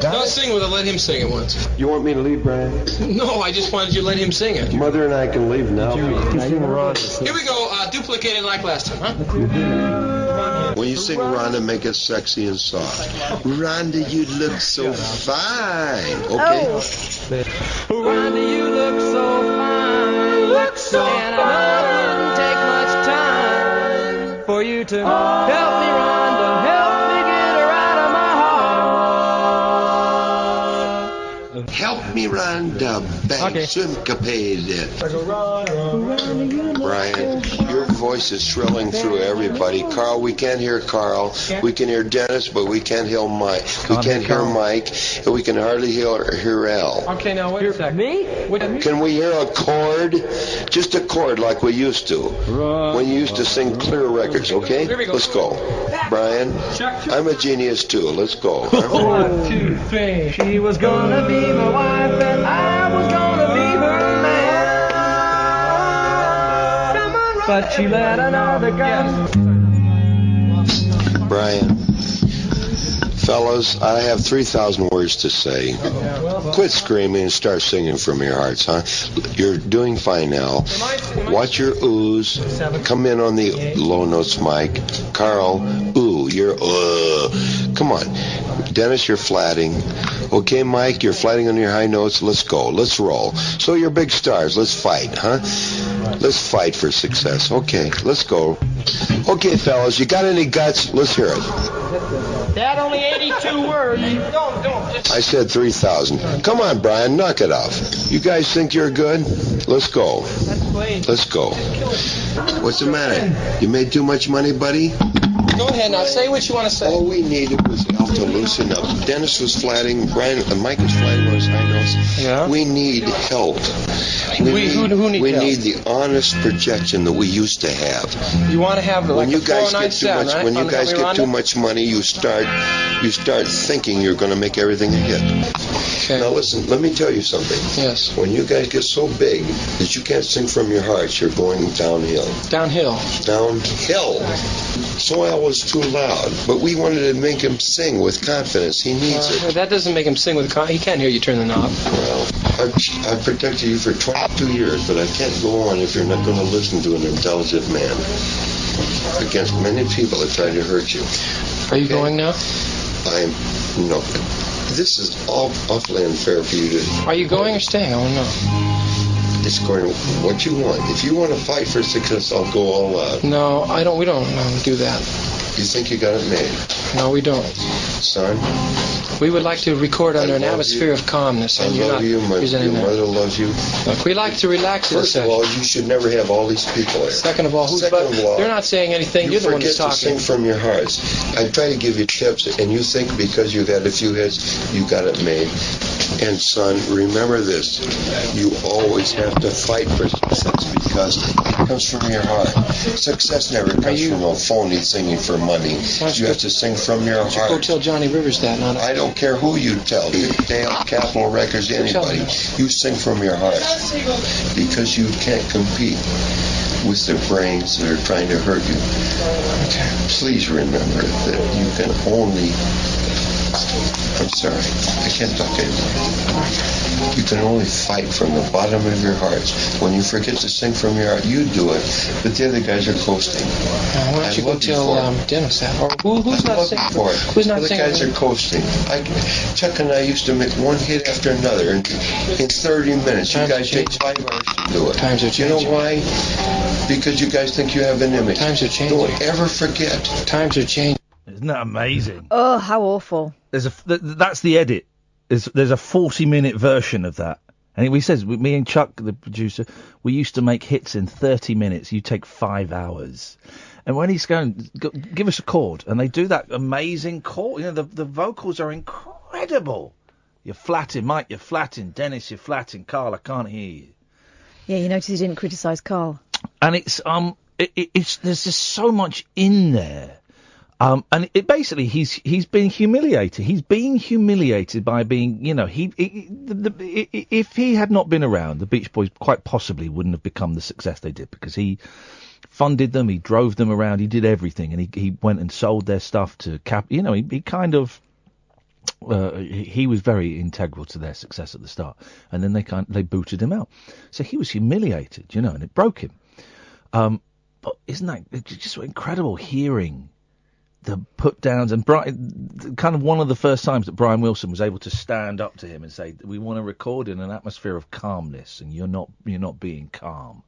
Don't sing with it. Let him sing it once. You want me to leave, Brian? No, I just wanted you to let him sing it. Mother and I can leave now. Here we go. Duplicate it like last time, huh? When you sing Rhonda, make it sexy and soft. Rhonda, you look so fine. Okay? Rhonda, you look so fine. Look so and fine. I know it wouldn't take much time for you to help me, Rhonda. Help me get her out of my heart. Help me, Rhonda. Bang, syncopated. Brian, your voice is shrilling through everybody. Carl, we can't hear Carl. We can hear Dennis, but we can't hear Mike. We can't hear Mike, and we can hardly hear Al. Okay, now wait a second. Me? Can we hear a chord? Just a chord like we used to. When you used to sing clear records, okay? Let's go. Brian, I'm a genius too. Let's go. 1, 2, 3. She was gonna be my wife and I was gonna be her man. But she let another guy. Brian, fellas, I have 3,000 words to say. Quit screaming and start singing from your hearts, huh? You're doing fine now. Watch your oohs. Come in on the low notes, Mike. Carl, ooh, you're Come on. Dennis, you're flatting. Okay, Mike, you're flatting on your high notes. Let's go. Let's roll. So you're big stars. Let's fight, huh? Let's fight for success. Okay, let's go. Okay, fellas, you got any guts? Let's hear it. That only 82 words. I said 3,000. Come on, Brian, knock it off. You guys think you're good? Let's go. Let's go. What's the matter? You made too much money, buddy? Go ahead now. Say what you want to say. All we needed was Al to loosen up. Dennis was flatting. Mike was flatting on his high notes. Yeah. We need help. Who needs we help? need the honest projection that we used to have. You want to have like When you the guys get 409 too much, right? when you On guys Heavy get too Rhonda? much money, you start thinking you're going to make everything a hit. Okay. Now listen, let me tell you something. Yes. When you guys get so big that you can't sing from your hearts, you're going downhill. Downhill. Downhill. Soil was too loud, but we wanted to make him sing with confidence. He needs it. That doesn't make him sing with he can't hear you turn the knob. Well, I've protected you for 22 years, but I can't go on if you're not going to listen to an intelligent man. Against many people that try to hurt you. Are you going now? No. This is awfully unfair for you to... Are you going or staying? I don't know. It's going to what you want. If you want to fight for success, I'll go all out. No, I don't. We don't do that. You think you got it made? No, we don't. Son? We would like to record under an atmosphere of calmness, and you're not presenting your that. mother loves you. Look, we like to relax. First of all, you should never have all these people here. Second of all, they're not saying anything. You're the one that's talking. You forget to sing from your hearts. I try to give you tips, and you think because you've had a few hits, you got it made. And son, remember this: you always have to fight for success because it comes from your heart. Success never comes from a phony singing for money. You have to sing from your heart. Go tell Johnny Rivers that. I don't care who you tell. Dale, Capitol Records, anybody. You sing from your heart because you can't compete with the brains that are trying to hurt you. Please remember that you can only I'm sorry. I can't talk anymore. You can only fight from the bottom of your hearts. When you forget to sing from your heart, you do it, but the other guys are coasting. Why don't you go till dinner, Sal? Or who's not singing? For it. Who's not the singing? guys are coasting. Chuck and I used to make one hit after another in 30 minutes. You guys take 5 hours to do it. Times are changing. You know why? Because you guys think you have an image. Times are changing. Don't ever forget. Times are changing. Isn't that amazing? Oh, how awful. That's the edit. There's a 40-minute version of that. And he says, me and Chuck, the producer, we used to make hits in 30 minutes. You take 5 hours. And when he's going, give us a chord. And they do that amazing chord. You know, the vocals are incredible. You're flatting, Mike, you're flatting. Dennis, you're flatting. Carl, I can't hear you. Yeah, you notice he didn't criticise Carl. And it's there's just so much in there. And it basically he's been humiliated. He's being humiliated by being, you know, if he had not been around, the Beach Boys quite possibly wouldn't have become the success they did, because he funded them, he drove them around, he did everything, and he went and sold their stuff to you know, he kind of he was very integral to their success at the start, and then they booted him out. So he was humiliated, you know, and it broke him. But isn't that just incredible hearing the put downs, and kind of one of the first times that Brian Wilson was able to stand up to him and say, we want to record in an atmosphere of calmness, and you're not being calm.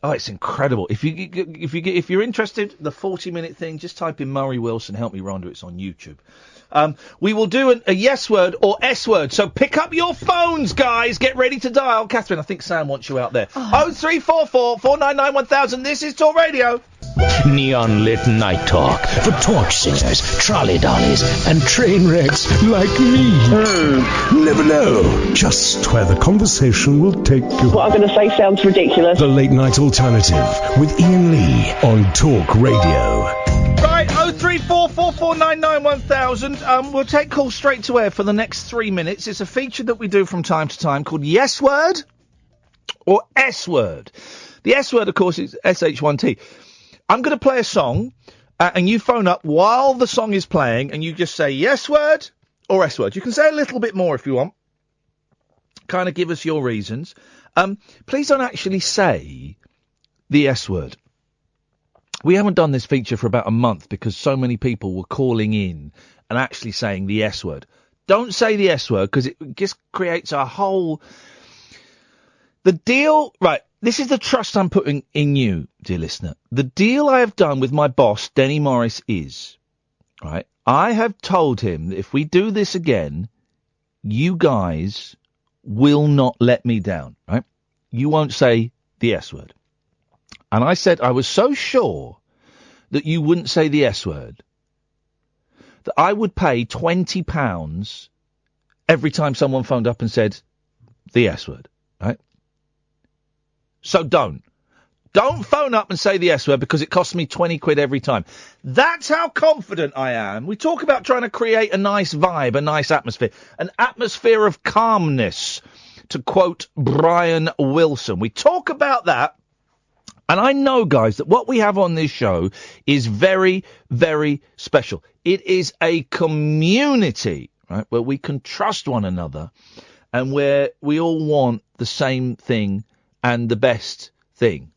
Oh, it's incredible. If you're interested, the 40-minute thing, just type in Murry Wilson, Help Me Rhonda. It's on YouTube. We will do a yes word or S word, so pick up your phones, guys. Get ready to dial. Catherine, I think Sam wants you out there. 0344 499 1000. This is Talk Radio. Neon lit night talk for torch singers, trolley dollies, and train wrecks like me. Never know just where the conversation will take you. What I'm going to say sounds ridiculous. The Late Night Alternative with Iain Lee on Talk Radio. Right, 0344 499 1000. We'll take calls straight to air for the next 3 minutes. It's a feature that we do from time to time called Yes Word or S Word. The S word, of course, is SH1T. I'm going to play a song, and you phone up while the song is playing, and you just say yes word or S word. You can say a little bit more if you want. Kind of give us your reasons. Please don't actually say the S word. We haven't done this feature for about a month because so many people were calling in and actually saying the S word. Don't say the S word, because it just creates a whole... The deal... Right. This is the trust I'm putting in you, dear listener. The deal I have done with my boss, Denny Morris, is, right, I have told him that if we do this again, you guys will not let me down, right? You won't say the S word. And I said I was so sure that you wouldn't say the S word that I would pay £20 every time someone phoned up and said the S word, right? So don't phone up and say the S word, because it costs me 20 quid every time. That's how confident I am. We talk about trying to create a nice vibe, a nice atmosphere, an atmosphere of calmness, to quote Brian Wilson. We talk about that. And I know, guys, that what we have on this show is very, very special. It is a community, right, where we can trust one another and where we all want the same thing and the best thing.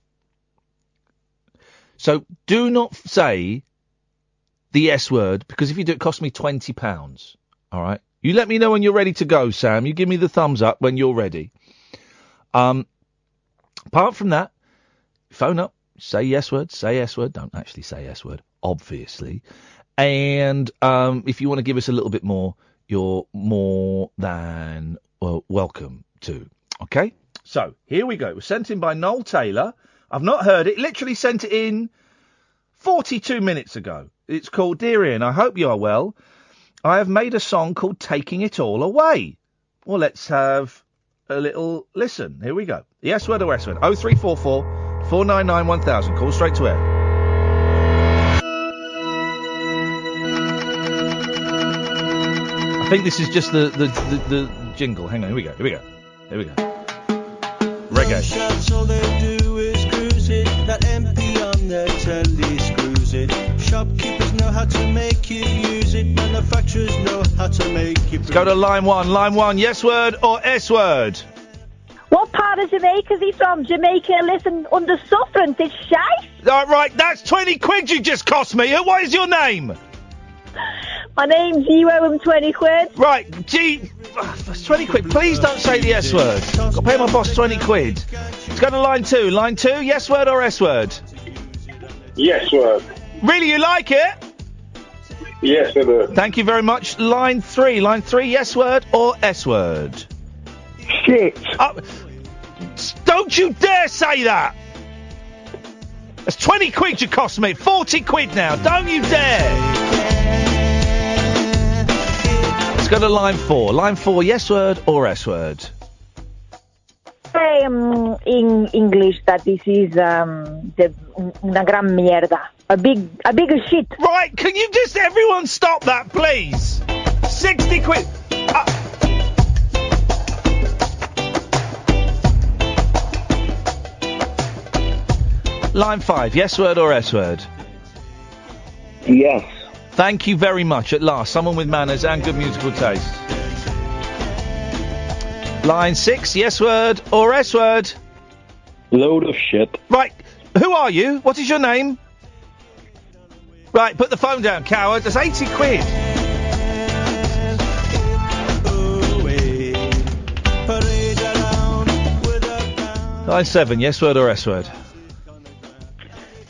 So do not say the S word, because if you do, it costs me £20. All right? You let me know when you're ready to go, Sam. You give me the thumbs up when you're ready. Apart from that, phone up, say yes word, say S word. Don't actually say S word, obviously. And if you want to give us a little bit more, you're more than welcome to. Okay? So, here we go. It was sent in by Noel Taylor. I've not heard it. Literally sent it in 42 minutes ago. It's called Dear Ian, I hope you are well. I have made a song called Taking It All Away. Well, let's have a little listen. Here we go. Yes word or S word? 0344 499 1000. Call straight to air. I think this is just the jingle. Hang on, here we go. Reggae. All they do is cruise it. That MP on their telly screws it. Shopkeepers know how to make you use it. Manufacturers know how to make you Let's go to line one. Line one, yes word or S word? What part of Jamaica is he from? Jamaica, listen, under suffering, it's shite. All right, that's 20 quid you just cost me. What is your name? My name's you owe him 20 quid. Right, that's 20 quid. Please don't say the S word. Got to pay my boss 20 quid. Let's go to line two. Line two, yes word or S word? Yes word. Really, you like it? Yes, I do. Thank you very much. Line three, yes word or S word? Shit. Don't you dare say that! That's 20 quid you cost me. 40 quid now. Don't you dare! Let's go to line four. Line four, yes word or S word? Say in English that this is una gran mierda. A bigger shit. Right, can you just everyone stop that, please? 60 quid. Line five, yes word or S word? Yes. Thank you very much. At last, someone with manners and good musical taste. Line six, yes word or S word? Load of shit. Right, who are you? What is your name? Right, put the phone down, coward. That's 80 quid. Line seven, yes word or S word?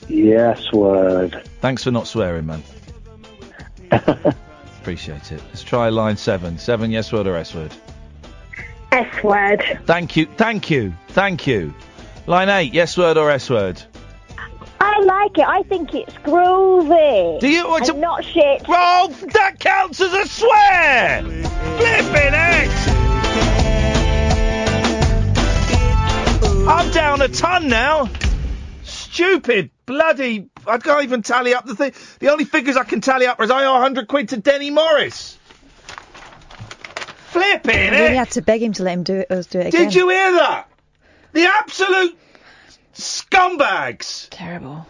Yes word. Thanks for not swearing, man. Appreciate it. Let's try line seven. Seven, yes word or S word? S word. Thank you. Line eight, yes word or S word? I like it. I think it's groovy. Do you? And not shit. Oh, that counts as a swear! Flipping heck! I'm down a ton now. Stupid bloody... I can't even tally up the thing. The only figures I can tally up is I owe 100 quid to Denny Morris. Flipping I really had to beg him to let him do it again. Did you hear that? The absolute scumbags. Terrible.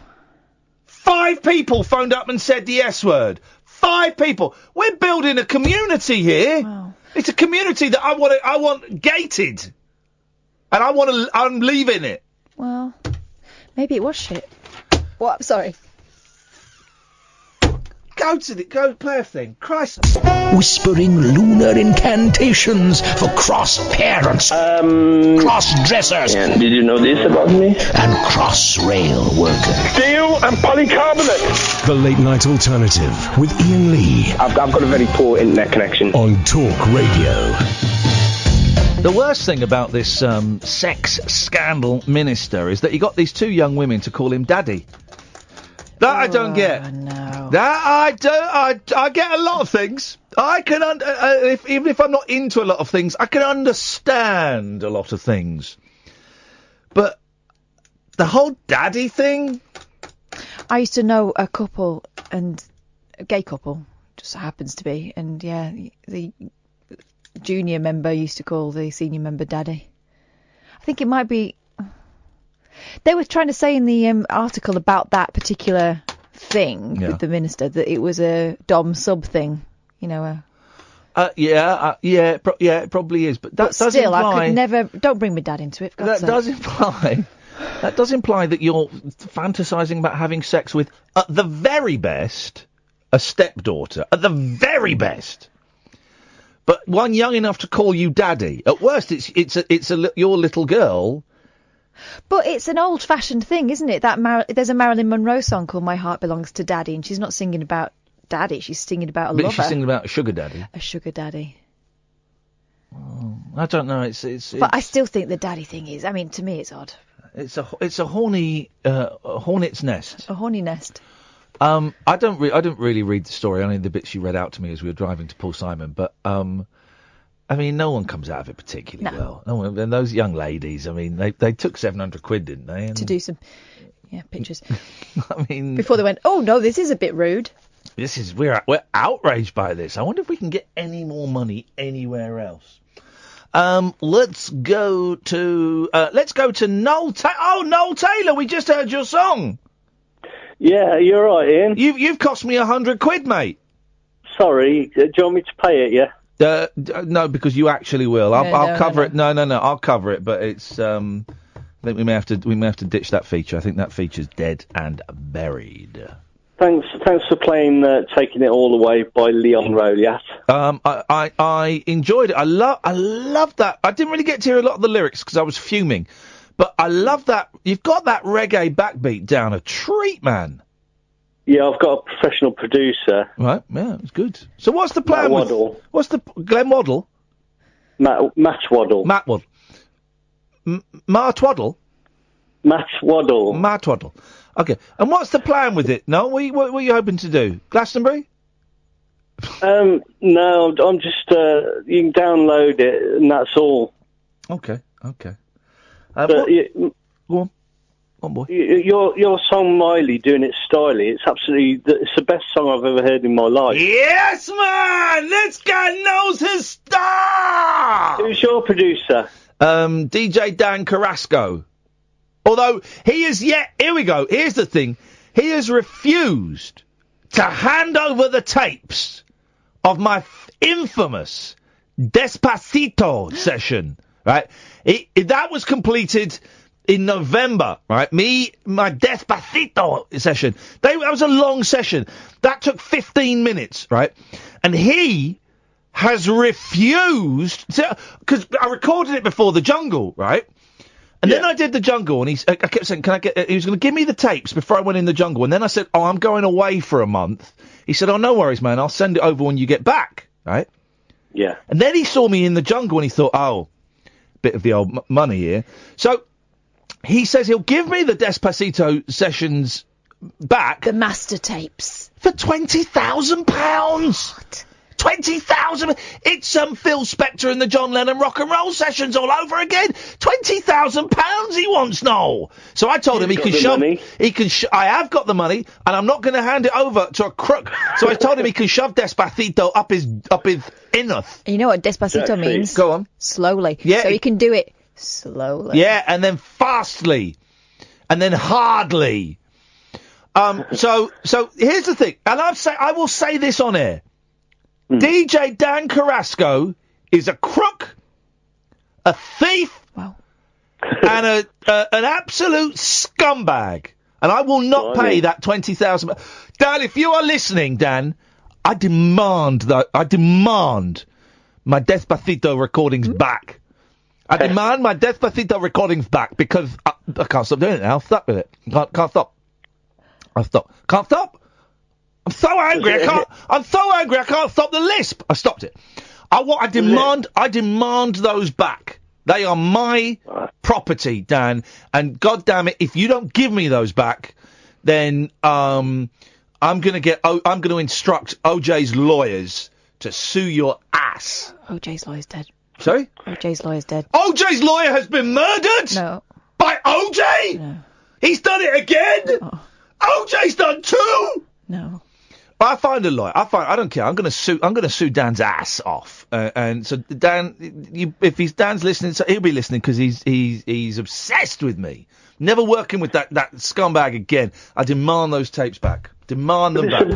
5 people phoned up and said the S word. 5 people. We're building a community here. Wow. It's a community that I want gated. And I'm leaving it. Well, maybe it was shit. What? Sorry. Go play a thing. Christ. Whispering lunar incantations for cross-parents, cross-dressers. Did you know this about me? And cross-rail workers. Steel and polycarbonate. The Late Night Alternative with Iain Lee. I've got a very poor internet connection. On Talk Radio. The worst thing about this sex scandal minister is that he got these 2 young women to call him daddy. That I don't get. No. That I don't. I get a lot of things. I can even if I'm not into a lot of things, I can understand a lot of things. But the whole daddy thing. I used to know a couple, and a gay couple, just happens to be, and yeah, the junior member used to call the senior member daddy. I think it might be. They were trying to say in the article about that particular thing with the minister that it was a dom sub thing, you know. It probably is, but that does still, imply. I could never. Don't bring my dad into it. For God's That sake. does imply that you're fantasising about having sex with, at the very best, a stepdaughter. At the very best. But one young enough to call you daddy. At worst, it's your little girl. But it's an old-fashioned thing, isn't it? There's a Marilyn Monroe song called "My Heart Belongs to Daddy," and she's not singing about daddy; she's singing about a lover. But she's singing about a sugar daddy. A sugar daddy. Oh, I don't know. But I still think the daddy thing is. I mean, to me, it's odd. It's a horny hornet's nest. A horny nest. I don't really read the story. Only the bits you read out to me as we were driving to Paul Simon. But I mean, no one comes out of it particularly well. No one, and those young ladies, I mean, they took 700 quid, didn't they? To do some, pictures. I mean, before they went, oh no, this is a bit rude. We're outraged by this. I wonder if we can get any more money anywhere else. Let's go to Noel. Noel Taylor. We just heard your song. Yeah, you're right, Ian. You've cost me 100 quid, mate. Sorry, do you want me to pay it, yeah? No, because you actually will. I'll No, cover no. it. No, I'll cover it. But it's. I think we may have to ditch that feature. I think that feature's dead and buried. Thanks for playing Taking It All Away by Leon Rolyat. I enjoyed it. I love that. I didn't really get to hear a lot of the lyrics because I was fuming, but I love that you've got that reggae backbeat down a treat, man. Yeah, I've got a professional producer. Right, yeah, it's good. So what's the plan? Matt Waddle. What's the Glenn Waddle? Matt Waddle. Matt Waddle. Matt Waddle. Matt Waddle. Matt Waddle. Okay, and what's the plan with it? No, what are you hoping to do? Glastonbury? No, I'm just you can download it and that's all. Okay. But go on, boy. Your song Miley doing it styly. It's the best song I've ever heard in my life. Yes, man. This guy knows his stuff. Who's your producer? DJ Dan Carrasco. Although he is yet. Here we go. Here's the thing. He has refused to hand over the tapes of my infamous Despacito session. Right. That was completed in November, right? My Despacito session. That was a long session. That took 15 minutes, right? And he has refused because I recorded it before the Jungle, right? And then I did the Jungle, and I kept saying, he was going to give me the tapes before I went in the Jungle. And then I said, I'm going away for a month. He said, no worries, man. I'll send it over when you get back, right? Yeah. And then he saw me in the Jungle, and he thought, bit of the old money here. So he says he'll give me the Despacito sessions back. The master tapes. For £20,000. What? 20,000. It's Phil Spector and the John Lennon rock and roll sessions all over again. £20,000 he wants, Noel. So I told him he can shove. I have got the money, and I'm not going to hand it over to a crook. So I told him he can shove Despacito up his inner. You know what Despacito means? Go on. Slowly. Yeah. So he can do it slowly. Yeah, and then fastly, and then hardly. So here's the thing, and I will say this on air. DJ Dan Carrasco is a crook, a thief, and an absolute scumbag. And I will not pay that 20,000. Dan, if you are listening, Dan, I demand my Despacito recordings back. I demand my Despacito recordings back because I can't stop doing it now. I'm stuck with it. Can't stop. Can't stop. I'm so angry. I'm so angry. I can't stop the lisp. I stopped it. I demand those back. They are my property, Dan. And God damn it, if you don't give me those back, then I'm going to instruct OJ's lawyers to sue your ass. OJ's lawyer's dead. Sorry? OJ's lawyer's dead. OJ's lawyer has been murdered? No. By OJ? No. He's done it again? Oh. OJ's done too? No. I find a lawyer. I don't care. I'm going to sue Dan's ass off. And so Dan, if Dan's listening, so he'll be listening because he's obsessed with me. Never working with that scumbag again. I demand those tapes back. Demand them back.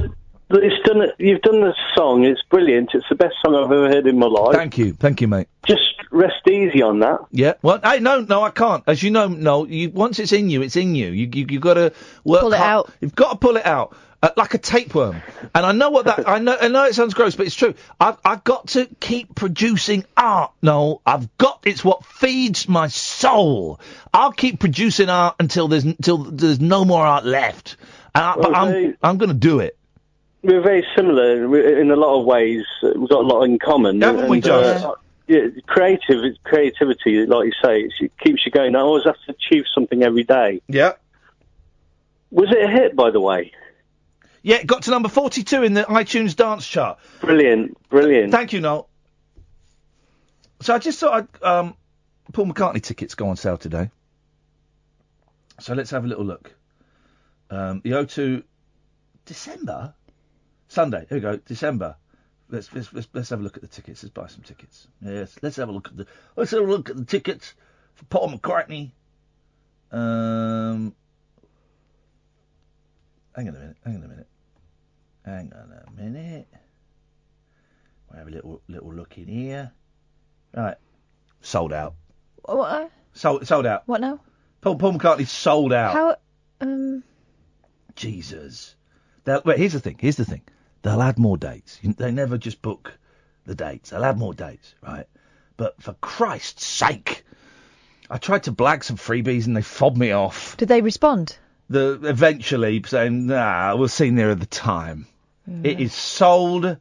You've done the song. It's brilliant. It's the best song I've ever heard in my life. Thank you, mate. Just rest easy on that. Yeah. Well, no, I can't. As you know, no. Once it's in you, it's in you. You got to work. Pull it out. You've got to pull it out. Like a tapeworm. And I know what that, I know it sounds gross, but it's true. I've got to keep producing art, Noel. It's what feeds my soul. I'll keep producing art until there's no more art left. But I'm going to do it. We're very similar in a lot of ways. We've got a lot in common. Haven't we, Josh? Creativity, like you say, it keeps you going. I always have to achieve something every day. Yeah. Was it a hit, by the way? Yeah, it got to number 42 in the iTunes dance chart. Brilliant. Thank you, Noel. So I just thought Paul McCartney tickets go on sale today. So let's have a little look. The O2 December? Sunday. Here we go. December. Let's have a look at the tickets. Let's buy some tickets. Yes, let's have a look at the tickets for Paul McCartney. Hang on a minute. We'll have a little look in here. Right. Sold out. What? Sold out. What now? Paul McCartney's sold out. How? Jesus. Wait, here's the thing. They'll add more dates. They never just book the dates. They'll add more dates, right? But for Christ's sake, I tried to blag some freebies and they fobbed me off. Did they respond? Eventually saying, nah, we'll see nearer the time. It is sold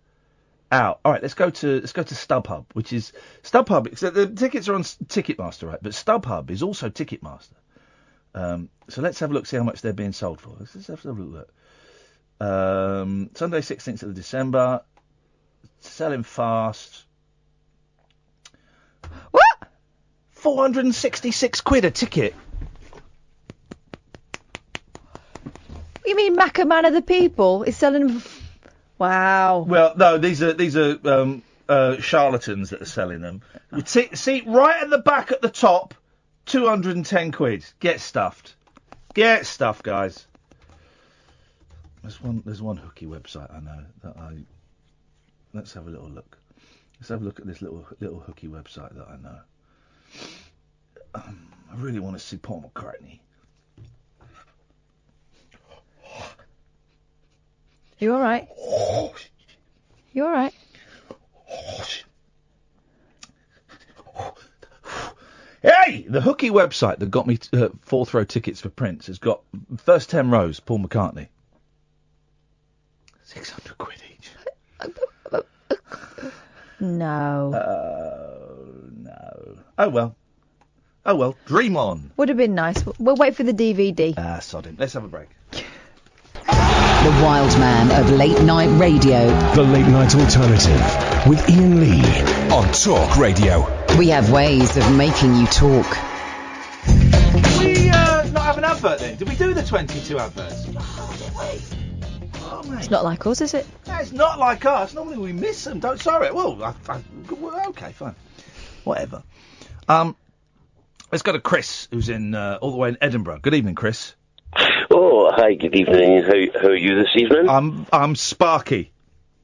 out. All right, let's go to StubHub, which is StubHub. So the tickets are on Ticketmaster, right? But StubHub is also Ticketmaster. So let's have a look, see how much they're being sold for. Let's have a look. Sunday, 16th of December, selling fast. What? 466 quid a ticket. What you mean, Macca Man of the People is selling them? Wow. Well, no, these are charlatans that are selling them. See, right at the back at the top, 210 quid. Get stuffed. Get stuffed, guys. There's one hooky website I know that let's have a little look. Let's have a look at this little hooky website that I know. I really want to see Paul McCartney. You all right? You all right? Hey! The hooky website that got me fourth row tickets for Prince has got first 10 rows, Paul McCartney. 600 quid each. No. No. Oh well. Dream on. Would have been nice. We'll wait for the DVD. Sod him. Let's have a break. The wild man of late night radio. The Late Night Alternative with Iain Lee on Talk Radio. We have ways of making you talk. Did we not have an advert then? Did we do the 22 adverts? Oh, mate. It's not like us, is it? No, it's not like us. Normally we miss them. Sorry. Well, okay, fine. Whatever. Let's go to Chris, who's in all the way in Edinburgh. Good evening, Chris. Oh, hi, good evening. How are you this evening? I'm Sparky.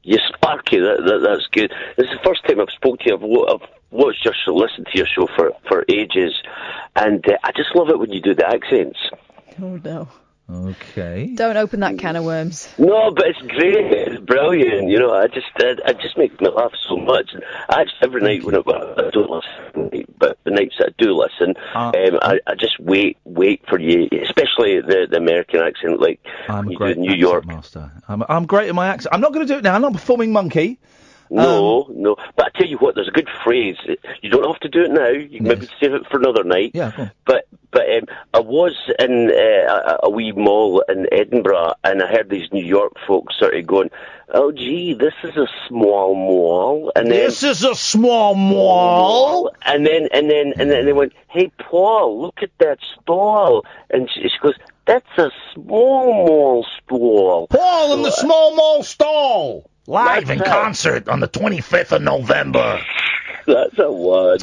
You're Sparky, that's good. This is the first time I've spoke to you. I've watched listened to your show for ages, and I just love it when you do the accents. Oh, no. Okay. Don't open that can of worms. No, but it's great. It's brilliant. You know, I just make me laugh so much. And actually, every night when I don't listen, but the nights that I do listen, I just wait for you, especially the American accent, like I'm you a great do in New York. Master. I'm great at my accent. I'm not going to do it now. I'm not performing monkey. No. But I tell you what, there's a good phrase. You don't have to do it now. You can maybe save it for another night. Yeah, go on. But I was in a wee mall in Edinburgh, and I heard these New York folks sort of going, "Oh, gee, this is a small mall." And then, This is a small mall. And then they went, "Hey, Paul, look at that stall." And she goes, "That's a small mall stall." Paul in the small mall stall. Live That's in it. concert on the 25th of November. That's a word.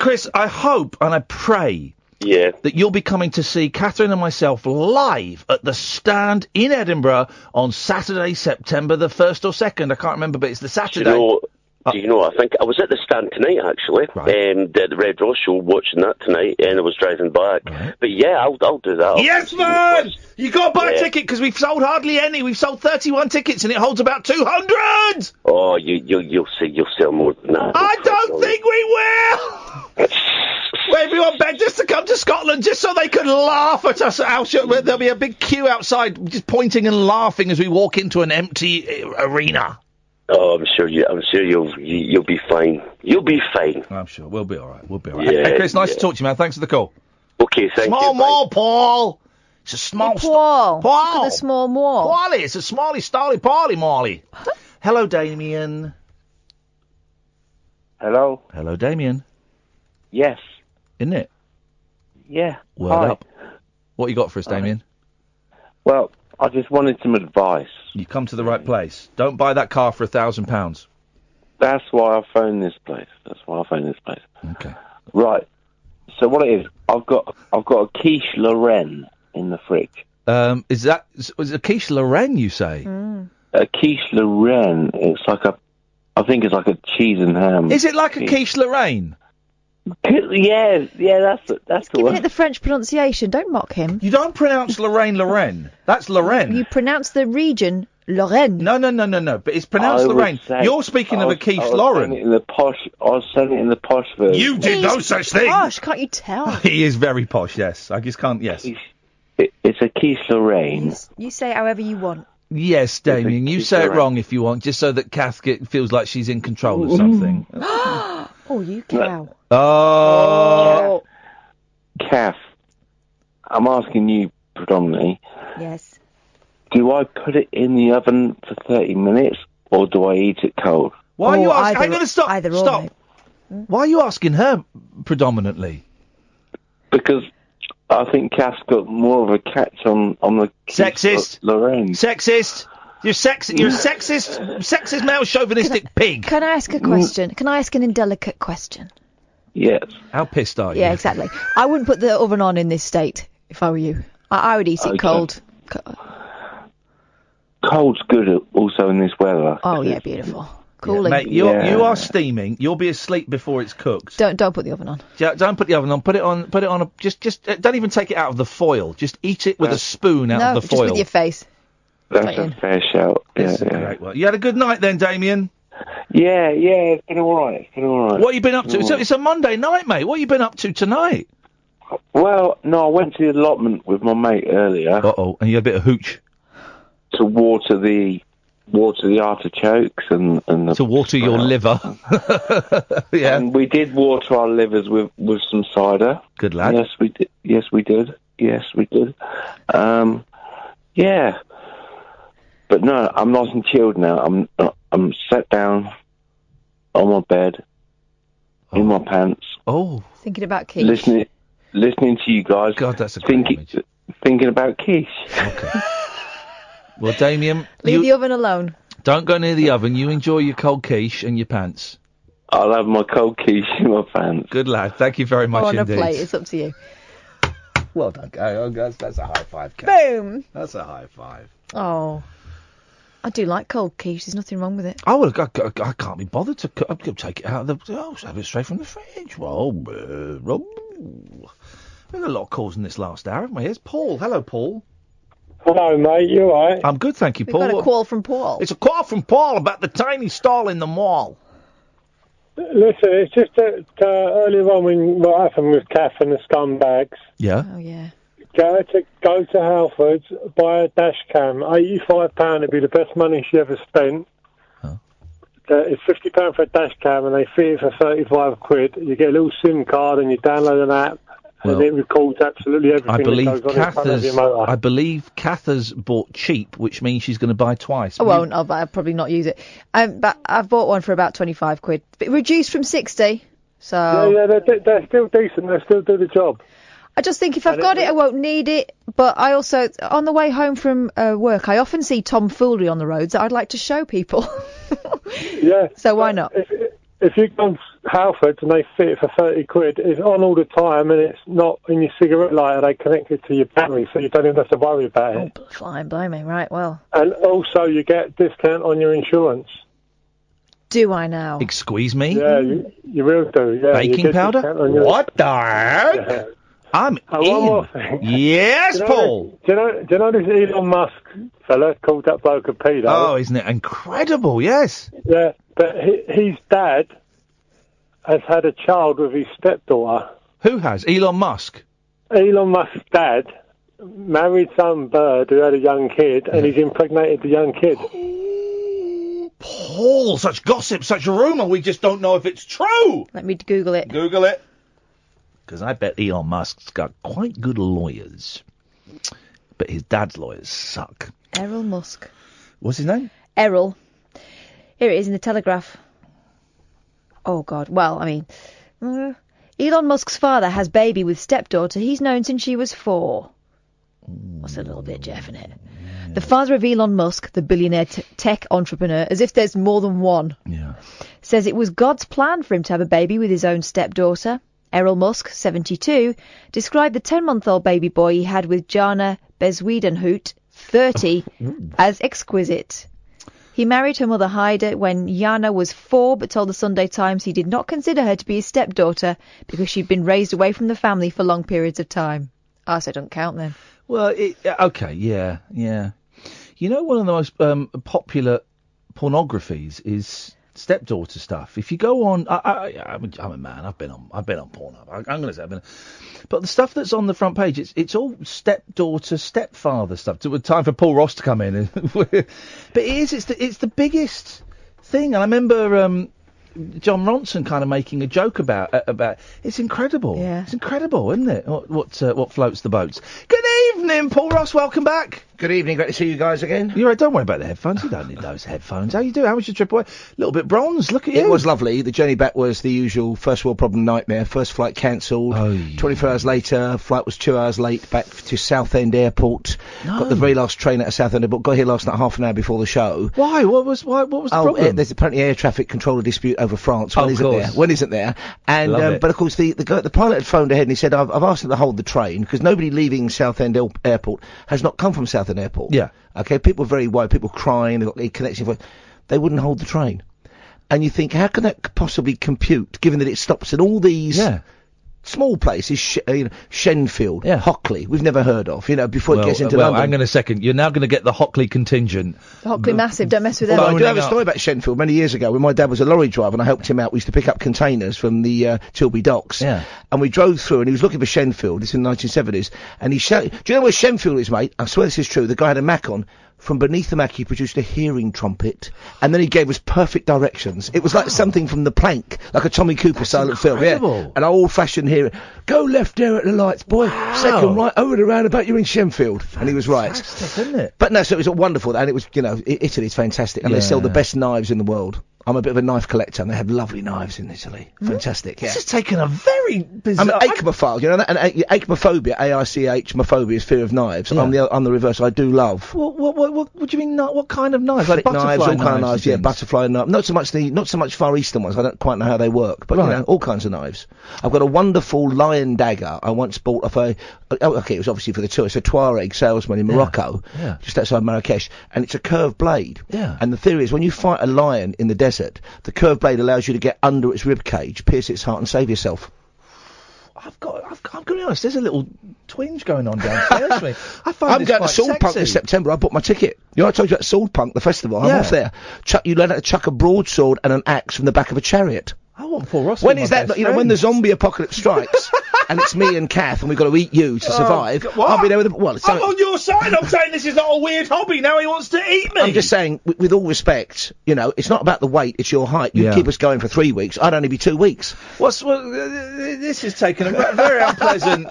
Chris, I hope and I pray that you'll be coming to see Katherine and myself live at the Stand in Edinburgh on Saturday, September the 1st or 2nd. I can't remember, but it's the Saturday. Do you know, I think I was at the Stand tonight, actually, the Red Rose show, watching that tonight, and I was driving back. But yeah, I'll do that. Yes, man! You got to buy a ticket, because we've sold hardly any. We've sold 31 tickets, and it holds about 200! Oh, you'll see, you'll sell more than that. I don't think we will! Well, everyone begged us to come to Scotland just so they could laugh at us. There'll be a big queue outside, just pointing and laughing as we walk into an empty arena. Oh, I'm sure you'll be fine. You'll be fine. I'm sure we'll be all right. Yeah, Hey, Chris, nice to talk to you, man. Thanks for the call. Okay, thank you. Small mall, Paul. It's a small Paul. Paul. Look at the small mall. Paulie, it's a smally, stally, Paulie, Molly. Hello, Damien. Hello? Hello, Damien. Yes. Isn't it? Yeah. Word Hi. up. What you got for us, Damien? Well, I just wanted some advice. You come to the right place. Don't buy that car for £1,000. That's why I phoned this place. Okay. Right. So what it is, I've got a quiche Lorraine in the fridge. Is it a quiche Lorraine, you say? A quiche Lorraine. It's like a I think it's like a cheese and ham. Is it like a quiche Lorraine? Yeah, that's the Giving one. it the French pronunciation. Don't mock him. You don't pronounce Lorraine. That's Lorraine. You pronounce the region Lorraine. No. But it's pronounced I would Lorraine. say- You're speaking of a quiche I was Lauren. saying it in the posh. I was saying it in the posh version. You did no such thing. Gosh, can't you tell? He is very posh. Yes, I just can't. Yes. It's a quiche Lorraine. You say it however you want. Yes, Damien. You say it wrong if you want, just so that Kath feels like she's in control of something. Oh, you cow. Oh. Kath, I'm asking you predominantly. Yes. Do I put it in the oven for 30 minutes or do I eat it cold? Why are you asking? either- I'm going to stop. either or, Stop. mate. Why are you asking her predominantly? Because I think Kath's got more of a catch on the Sexist. Lorraine. Sexist. You're sexist, male chauvinistic pig. Can I ask a question? Can I ask an indelicate question? Yes. How pissed are you? Yeah, exactly. I wouldn't put the oven on in this state if I were you. I would eat it Okay. cold. Cold's good also in this weather. Oh yeah, beautiful. Cooling. Mate, you are steaming. You'll be asleep before it's cooked. Don't put the oven on. Yeah, don't put the oven on. Put it on. Just don't even take it out of the foil. Just eat it with a spoon out No, of the foil. just with your face. That's Straight a in. fair shout. It's a great one. You had a good night then, Damien? Yeah, it's been alright. What have you been up to? It's a Monday night, mate. What have you been up to tonight? Well, no, I went to the allotment with my mate earlier. Uh-oh, and you had a bit of hooch. To water the artichokes and the To water your liver. Yeah. And we did water our livers with some cider. Good lad. Yes, we did. Yeah. But no, I'm nice and chilled now. I'm sat down on my bed in my pants. Oh. Thinking about quiche. Listening to you guys. God, that's a great image. Thinking about quiche. Okay. Well, Damien, Leave the oven alone. don't go near the oven. You enjoy your cold quiche and your pants. I'll have my cold quiche in my pants. Good lad. Thank you very much Or on indeed. a plate. It's up to you. Well done, Kay. That's a high five, Kay. Boom. That's a high five. Oh. I do like cold quiche. There's nothing wrong with it. I can't be bothered to cook. I'll take it out of the. I'll have it straight from the fridge. We've got a lot of calls in this last hour, haven't we? Here's Paul. Hello, Paul. Hello, mate. You all right? I'm good, thank you, We've Paul. got a call from Paul. It's a call from Paul about the tiny stall in the mall. Listen, it's just that earlier on when what happened with Kath and the scumbags. Yeah. Oh, yeah. Go to Halfords, buy a dash cam. £85 would be the best money she ever spent. It's £50 for a dash cam, and they fit it for 35 quid. You get a little SIM card, and you download an app, and it records absolutely everything I believe that goes on in front of your motor. Kath has bought cheap, which means she's going to buy twice. I won't. I'll probably not use it. But I've bought one for about 25 quid. But reduced from 60. So. Yeah, they're still decent. They still do the job. I just think if I've got it, I won't need it. But I also, on the way home from work, I often see tomfoolery on the roads that I'd like to show people. Yeah. So why not? If you go to Halfords and they fit it for 30 quid, it's on all the time and it's not in your cigarette lighter. They connect it to your battery, so you don't even have to worry about it. Flying blimey, right, well. And also you get discount on your insurance. Do I now? Squeeze me? Yeah, you will do. Yeah, you Baking get powder? discount on your- What the heck? Yeah. I'm One more thing. Yes, Do you know Paul. Do you know this Elon Musk fella called that bloke a pedo? Oh, isn't it incredible? Yes. Yeah, but his dad has had a child with his stepdaughter. Who has? Elon Musk. Elon Musk's dad married some bird who had a young kid, and he's impregnated the young kid. Paul, such gossip, such rumour, we just don't know if it's true. Let me Google it. Google it. Because I bet Elon Musk's got quite good lawyers. But his dad's lawyers suck. Errol Musk. What's his name? Errol. Here it is in the Telegraph. Oh, God. Well, I mean, Elon Musk's father has baby with stepdaughter he's known since she was 4. What's a little bit Jeff in it? The father of Elon Musk, the billionaire tech entrepreneur, as if there's more than one, says it was God's plan for him to have a baby with his own stepdaughter. Errol Musk, 72, described the 10-month-old baby boy he had with Jana Bezwiedenhout, 30, as exquisite. He married her mother Haida when Jana was 4, but told the Sunday Times he did not consider her to be his stepdaughter because she'd been raised away from the family for long periods of time. I said, don't count then. Well, okay, yeah. You know, one of the most popular pornographies is stepdaughter stuff. If you go on, I'm a man. I've been on Pornhub. I'm going to say, but the stuff that's on the front page, it's all stepdaughter, stepfather stuff. Time for Paul Ross to come in. But it's the biggest thing. And I remember John Ronson kind of making a joke about it's incredible. Yeah. It's incredible, isn't it? What floats the boats. Good evening, Paul Ross. Welcome back. Good evening. Great to see you guys again. You're right. Don't worry about the headphones. You don't need those headphones. How you doing? How was your trip away? A little bit bronze. Look at you. It was lovely. The journey back was the usual first world problem nightmare. First flight cancelled. 24 hours later, flight was 2 hours late back to Southend Airport. No. Got the very last train out of Southend Airport. Got here last night half an hour before the show. Why? What was the problem? There's apparently air traffic controller dispute over France. One of isn't course. there. One isn't there. And Love it. but of course the pilot had phoned ahead and he said I've asked them to hold the train because nobody leaving Southend Airport has not come from Southend Airport. Yeah. Okay, people were very worried, people crying, they got a connection. They wouldn't hold the train. And you think, how can that possibly compute, given that it stops in all these small places, Shenfield, Hockley, we've never heard of, before it gets into London. Hang on a second. You're now going to get the Hockley contingent. Hockley massive, don't mess with them. I do have a story about Shenfield many years ago when my dad was a lorry driver and I helped him out. We used to pick up containers from the Tilbury docks. Yeah. And we drove through and he was looking for Shenfield, this in the 1970s, and he shouted, do you know where Shenfield is, mate? I swear this is true. The guy had a Mac on. From beneath the Mac, he produced a hearing trumpet, and then he gave us perfect directions. It was like something from The Plank, like a Tommy Cooper silent film. Yeah, an old-fashioned hearing. Go left there at the lights, boy. Wow. Second right, over the roundabout, you're in Shenfield. And he was right. Fantastic, isn't it? But no, so it was wonderful, and it was, Italy's fantastic, and they sell the best knives in the world. I'm a bit of a knife collector, and they have lovely knives in Italy. Fantastic, yeah. This has taken a very bizarre... I'm an achmophile, you know that? And achmophobia, A-I-C-H, is fear of knives. Yeah. I'm the reverse, I do love. What do you mean, what kind of knives? Like knives, all kind of knives, and yeah, things? butterfly knives. Not so much Far Eastern ones, I don't quite know how they work, but, all kinds of knives. I've got a wonderful lion dagger I once bought off it was obviously for the tour. It's a Tuareg salesman in Morocco, just outside Marrakesh, and it's a curved blade. Yeah. And the theory is when you fight a lion in the desert, the curved blade allows you to get under its rib cage, pierce its heart, and save yourself. I've got to be honest, there's a little twinge going on downstairs me. I'm going to Sword Punk this September. I bought my ticket. I told you about Sword Punk, the festival. I'm off there. You learn how to chuck a broadsword and an axe from the back of a chariot. I want Paul Ross. When is that? When the zombie apocalypse strikes, and it's me and Kath, and we've got to eat you to survive. I'll be there with I'm on your side. I'm saying this is not a weird hobby. Now he wants to eat me. I'm just saying, with all respect, it's not about the weight, it's your height. You keep us going for 3 weeks. I'd only be 2 weeks. This is taking a very unpleasant.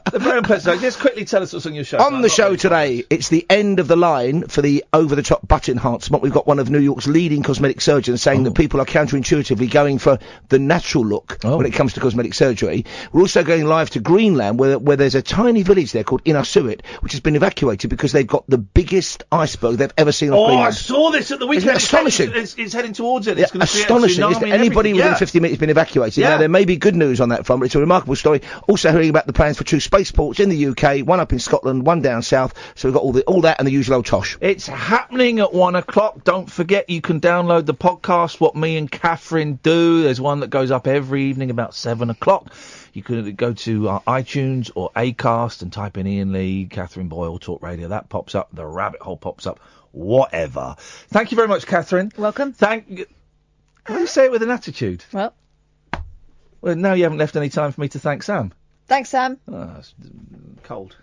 Just quickly tell us what's on your show. On the show today, it's the end of the line for the over-the-top butt enhancement. We've got one of New York's leading cosmetic surgeons saying that people are counterintuitively going for the natural look when it comes to cosmetic surgery. We're also going live to Greenland, where there's a tiny village there called Inusssuit, which has been evacuated because they've got the biggest iceberg they've ever seen off Greenland. I saw this at the weekend. Isn't that astonishing? It's heading towards it. It's going to astonishing. If anybody within 50 minutes has been evacuated. Now, there may be good news on that front, but it's a remarkable story. Also hearing about the plans for 2 spaceports in the UK, one up in Scotland, one down south. So we've got all that and the usual old tosh. It's happening at 1 o'clock. Don't forget you can download the podcast, What Me and Katherine Do. There's one that goes up every evening about 7 o'clock. You can go to iTunes or Acast and type in Iain Lee, Katherine Boyle, Talk Radio. That pops up. The rabbit hole pops up. Whatever. Thank you very much, Katherine. Welcome. Why do you say it with an attitude? Well, now you haven't left any time for me to thank Sam. Thanks, Sam. Oh, it's cold.